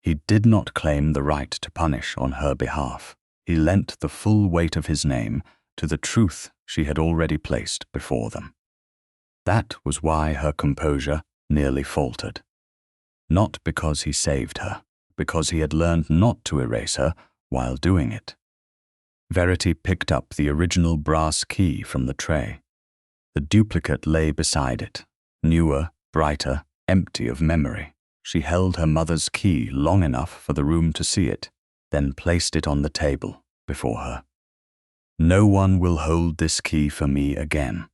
He did not claim the right to punish on her behalf. He lent the full weight of his name to the truth she had already placed before them. That was why her composure nearly faltered. Not because he saved her, because he had learned not to erase her while doing it. Verity picked up the original brass key from the tray. The duplicate lay beside it, newer, brighter, empty of memory. She held her mother's key long enough for the room to see it, then placed it on the table before her. "No one will hold this key for me again."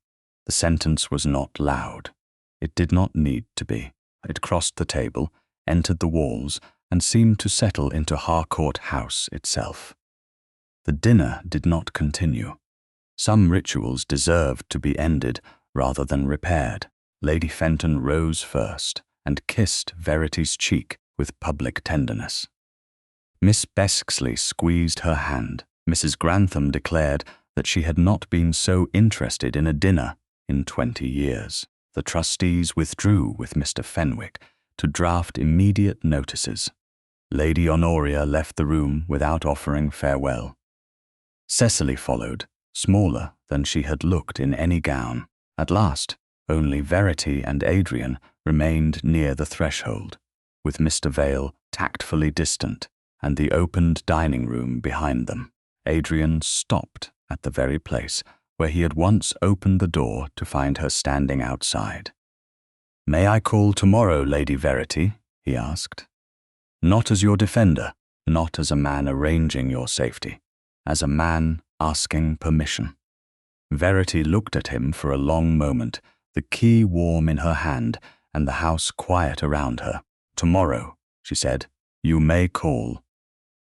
The sentence was not loud. It did not need to be. It crossed the table, entered the walls, and seemed to settle into Harcourt House itself. The dinner did not continue. Some rituals deserved to be ended rather than repaired. Lady Fenton rose first and kissed Verity's cheek with public tenderness. Miss Bexley squeezed her hand. Mrs. Grantham declared that she had not been so interested in a dinner in 20 years. The trustees withdrew with Mr. Fenwick to draft immediate notices. Lady Honoria left the room without offering farewell. Cecily followed, smaller than she had looked in any gown. At last, only Verity and Adrian remained near the threshold, with Mr. Vale tactfully distant and the opened dining room behind them. Adrian stopped at the very place where he had once opened the door to find her standing outside. "May I call tomorrow, Lady Verity?" he asked. "Not as your defender, not as a man arranging your safety, as a man asking permission." Verity looked at him for a long moment, the key warm in her hand and the house quiet around her. "Tomorrow," she said, "you may call."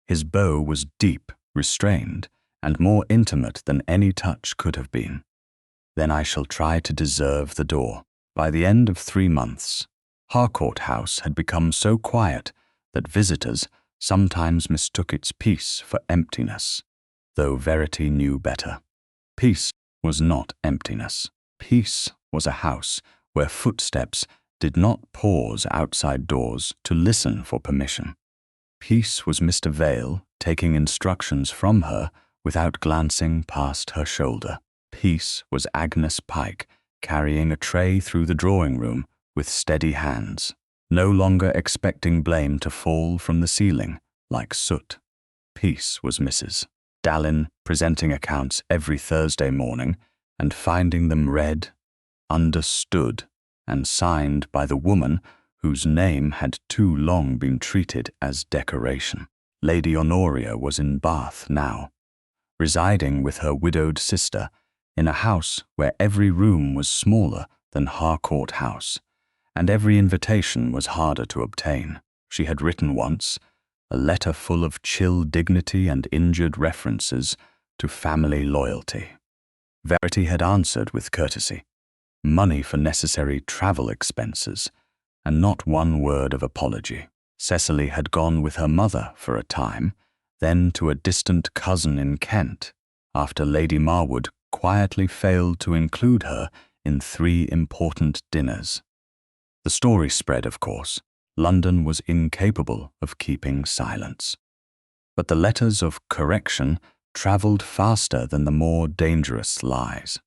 His bow was deep, restrained, and more intimate than any touch could have been. "Then I shall try to deserve the door." By the end of 3 months, Harcourt House had become so quiet that visitors sometimes mistook its peace for emptiness, though Verity knew better. Peace was not emptiness. Peace was a house where footsteps did not pause outside doors to listen for permission. Peace was Mr. Vale taking instructions from her without glancing past her shoulder. Peace was Agnes Pike carrying a tray through the drawing-room with steady hands, no longer expecting blame to fall from the ceiling like soot. Peace was Mrs. Dallin presenting accounts every Thursday morning and finding them read, understood, and signed by the woman whose name had too long been treated as decoration. Lady Honoria was in Bath now, residing with her widowed sister in a house where every room was smaller than Harcourt House, and every invitation was harder to obtain. She had written once, a letter full of chill dignity and injured references to family loyalty. Verity had answered with courtesy, money for necessary travel expenses, and not one word of apology. Cecily had gone with her mother for a time, then to a distant cousin in Kent, after Lady Marwood quietly failed to include her in 3 important dinners. The story spread, of course. London was incapable of keeping silence. But the letters of correction travelled faster than the more dangerous lies,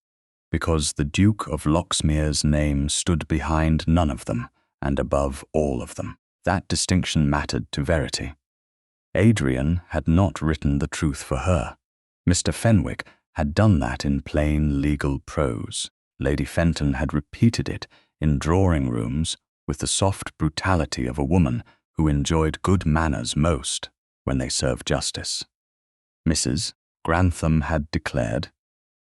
because the Duke of Loxmere's name stood behind none of them and above all of them. That distinction mattered to Verity. Adrian had not written the truth for her. Mr. Fenwick had done that in plain legal prose. Lady Fenton had repeated it in drawing rooms with the soft brutality of a woman who enjoyed good manners most when they served justice. Mrs. Grantham had declared,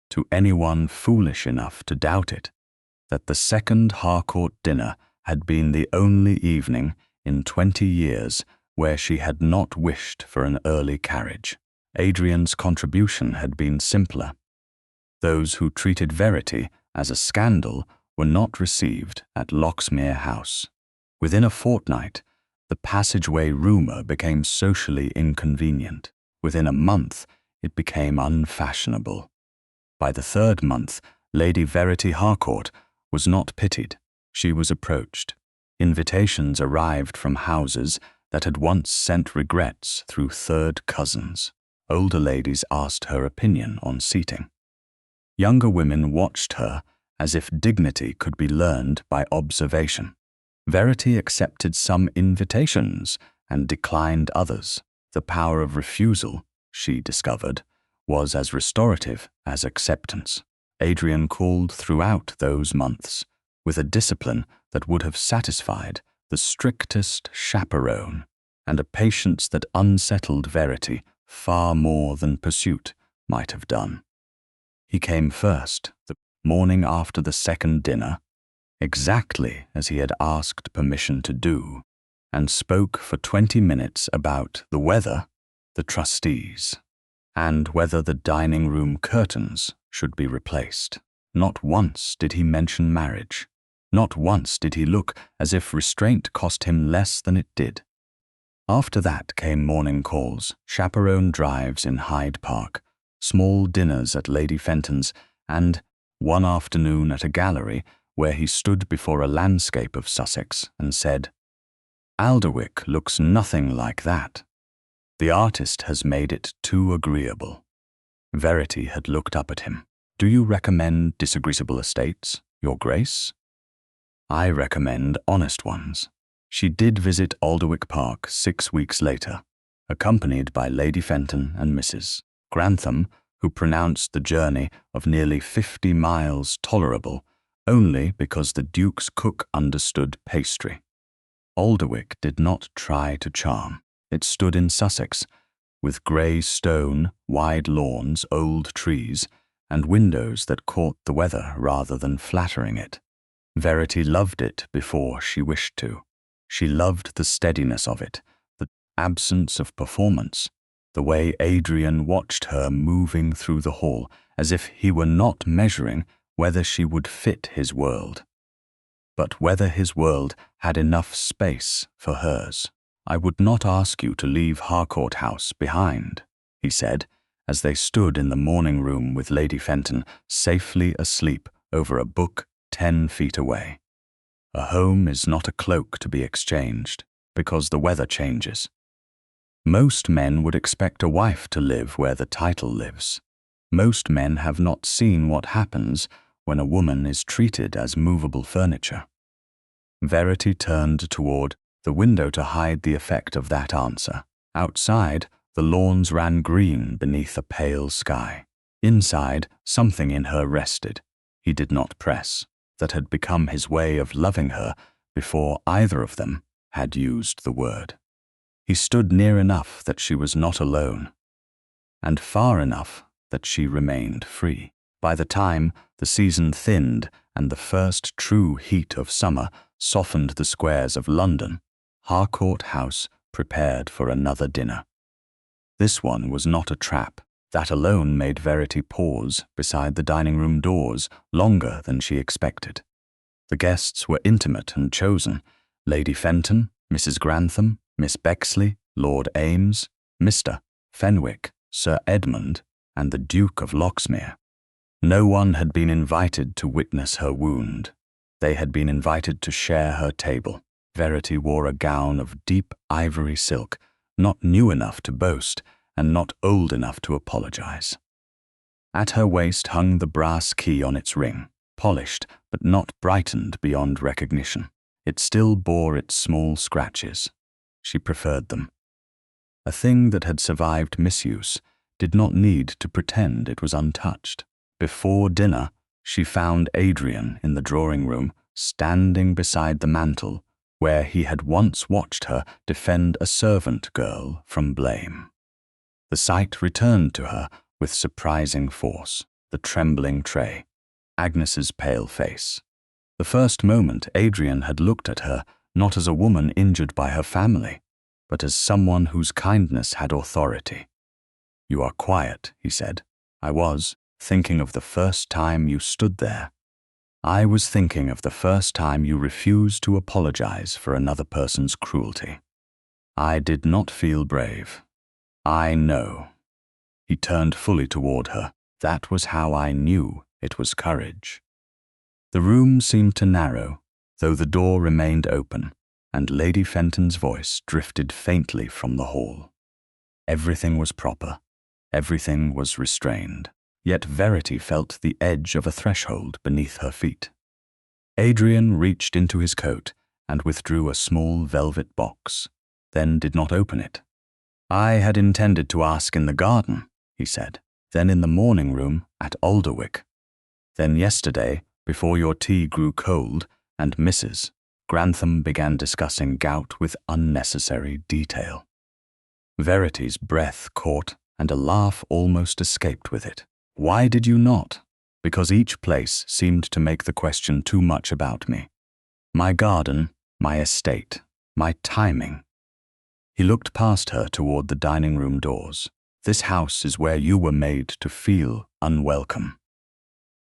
to anyone foolish enough to doubt it, that the second Harcourt dinner had been the only evening in 20 years where she had not wished for an early carriage. Adrian's contribution had been simpler. Those who treated Verity as a scandal were not received at Loxmere House. Within a fortnight, the passageway rumour became socially inconvenient. Within a month, it became unfashionable. By the 3rd month, Lady Verity Harcourt was not pitied. She was approached. Invitations arrived from houses that had once sent regrets through 3rd cousins. Older ladies asked her opinion on seating. Younger women watched her as if dignity could be learned by observation. Verity accepted some invitations and declined others. The power of refusal, she discovered, was as restorative as acceptance. Adrian called throughout those months, with a discipline that would have satisfied the strictest chaperone, and a patience that unsettled Verity far more than pursuit might have done. He came first, the morning after the 2nd dinner, exactly as he had asked permission to do, and spoke for 20 minutes about the weather, the trustees, and whether the dining-room curtains should be replaced. Not once did he mention marriage. Not once did he look as if restraint cost him less than it did. After that came morning calls, chaperone drives in Hyde Park, small dinners at Lady Fenton's, and one afternoon at a gallery where he stood before a landscape of Sussex and said, "Alderwick looks nothing like that. The artist has made it too agreeable." Verity had looked up at him. "Do you recommend disagreeable estates, Your Grace?" "I recommend honest ones." She did visit Alderwick Park 6 weeks later, accompanied by Lady Fenton and Mrs. Grantham, who pronounced the journey of nearly 50 miles tolerable only because the Duke's cook understood pastry. Alderwick did not try to charm. It stood in Sussex, with grey stone, wide lawns, old trees, and windows that caught the weather rather than flattering it. Verity loved it before she wished to. She loved the steadiness of it, the absence of performance, the way Adrian watched her moving through the hall as if he were not measuring whether she would fit his world, but whether his world had enough space for hers. "I would not ask you to leave Harcourt House behind," he said, as they stood in the morning room with Lady Fenton safely asleep over a book 10 feet away. A home is not a cloak to be exchanged, because the weather changes. Most men would expect a wife to live where the title lives. Most men have not seen what happens when a woman is treated as movable furniture. Verity turned toward the window to hide the effect of that answer. Outside, the lawns ran green beneath a pale sky. Inside, something in her rested. He did not press. That had become his way of loving her before either of them had used the word. He stood near enough that she was not alone, and far enough that she remained free. By the time the season thinned and the first true heat of summer softened the squares of London, Harcourt House prepared for another dinner. This one was not a trap. That alone made Verity pause beside the dining-room doors longer than she expected. The guests were intimate and chosen: Lady Fenton, Mrs. Grantham, Miss Bexley, Lord Ames, Mr. Fenwick, Sir Edmund, and the Duke of Loxmere. No one had been invited to witness her wound. They had been invited to share her table. Verity wore a gown of deep ivory silk, not new enough to boast and not old enough to apologize. At her waist hung the brass key on its ring, polished but not brightened beyond recognition. It still bore its small scratches. She preferred them. A thing that had survived misuse did not need to pretend it was untouched. Before dinner, she found Adrian in the drawing room, standing beside the mantel where he had once watched her defend a servant girl from blame. The sight returned to her with surprising force: the trembling tray, Agnes's pale face. The first moment Adrian had looked at her not as a woman injured by her family, but as someone whose kindness had authority. "You are quiet," he said. "I was thinking of the first time you stood there. I was thinking of the first time you refused to apologize for another person's cruelty. I did not feel brave. I know." He turned fully toward her. "That was how I knew it was courage." The room seemed to narrow, though the door remained open, and Lady Fenton's voice drifted faintly from the hall. Everything was proper. Everything was restrained. Yet Verity felt the edge of a threshold beneath her feet. Adrian reached into his coat and withdrew a small velvet box, then did not open it. "I had intended to ask in the garden," he said, "then in the morning room at Audiobook. Then yesterday, before your tea grew cold and Mrs. Grantham began discussing gout with unnecessary detail." Verity's breath caught and a laugh almost escaped with it. "Why did you not?" "Because each place seemed to make the question too much about me. My garden, my estate, my timing." He looked past her toward the dining room doors. "This house is where you were made to feel unwelcome.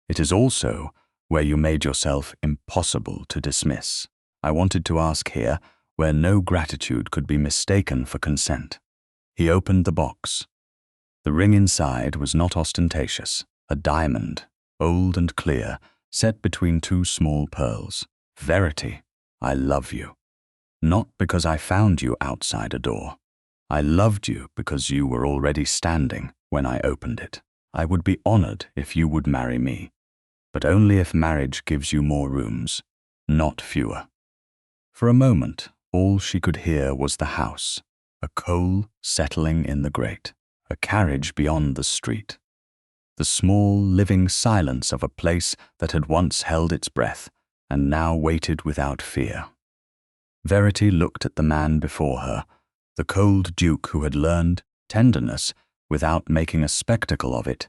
It is also where you made yourself impossible to dismiss. I wanted to ask here where no gratitude could be mistaken for consent." He opened the box. The ring inside was not ostentatious, a diamond, old and clear, set between two small pearls. "Verity, I love you. Not because I found you outside a door. I loved you because you were already standing when I opened it. I would be honored if you would marry me, but only if marriage gives you more rooms, not fewer." For a moment, all she could hear was the house, a coal settling in the grate, a carriage beyond the street, the small living silence of a place that had once held its breath and now waited without fear. Verity looked at the man before her, the cold Duke who had learned tenderness without making a spectacle of it,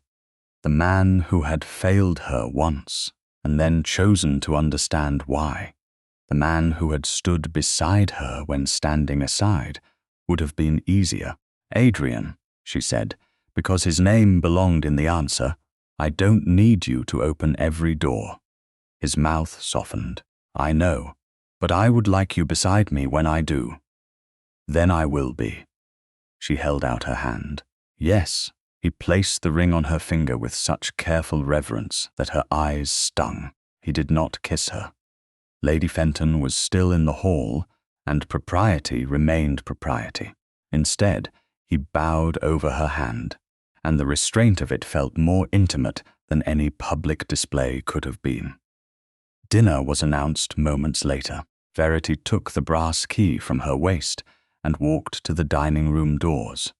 the man who had failed her once and then chosen to understand why, the man who had stood beside her when standing aside would have been easier. "Adrian," she said, because his name belonged in the answer, "I don't need you to open every door." His mouth softened. "I know, but I would like you beside me when I do." "Then I will be." She held out her hand. "Yes." He placed the ring on her finger with such careful reverence that her eyes stung. He did not kiss her. Lady Fenton was still in the hall, and propriety remained propriety. Instead, he bowed over her hand, and the restraint of it felt more intimate than any public display could have been. Dinner was announced moments later. Verity took the brass key from her waist and walked to the dining room doors.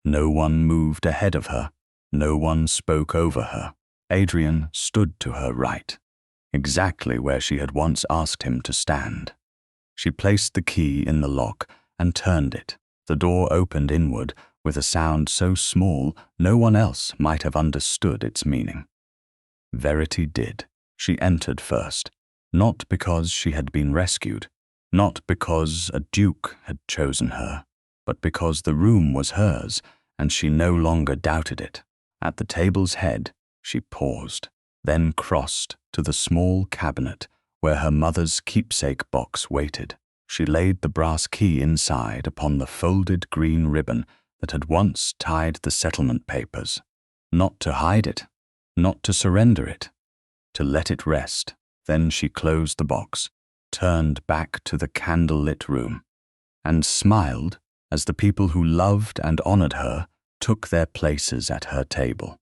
No one moved ahead of her. No one spoke over her. Adrian stood to her right, exactly where she had once asked him to stand. She placed the key in the lock and turned it. The door opened inward with a sound so small no one else might have understood its meaning. Verity did. She entered first, not because she had been rescued, not because a duke had chosen her, but because the room was hers and she no longer doubted it. At the table's head, she paused, then crossed to the small cabinet where her mother's keepsake box waited. She laid the brass key inside upon the folded green ribbon that had once tied the settlement papers, not to hide it, not to surrender it, to let it rest. Then she closed the box, turned back to the candlelit room, and smiled as the people who loved and honored her took their places at her table.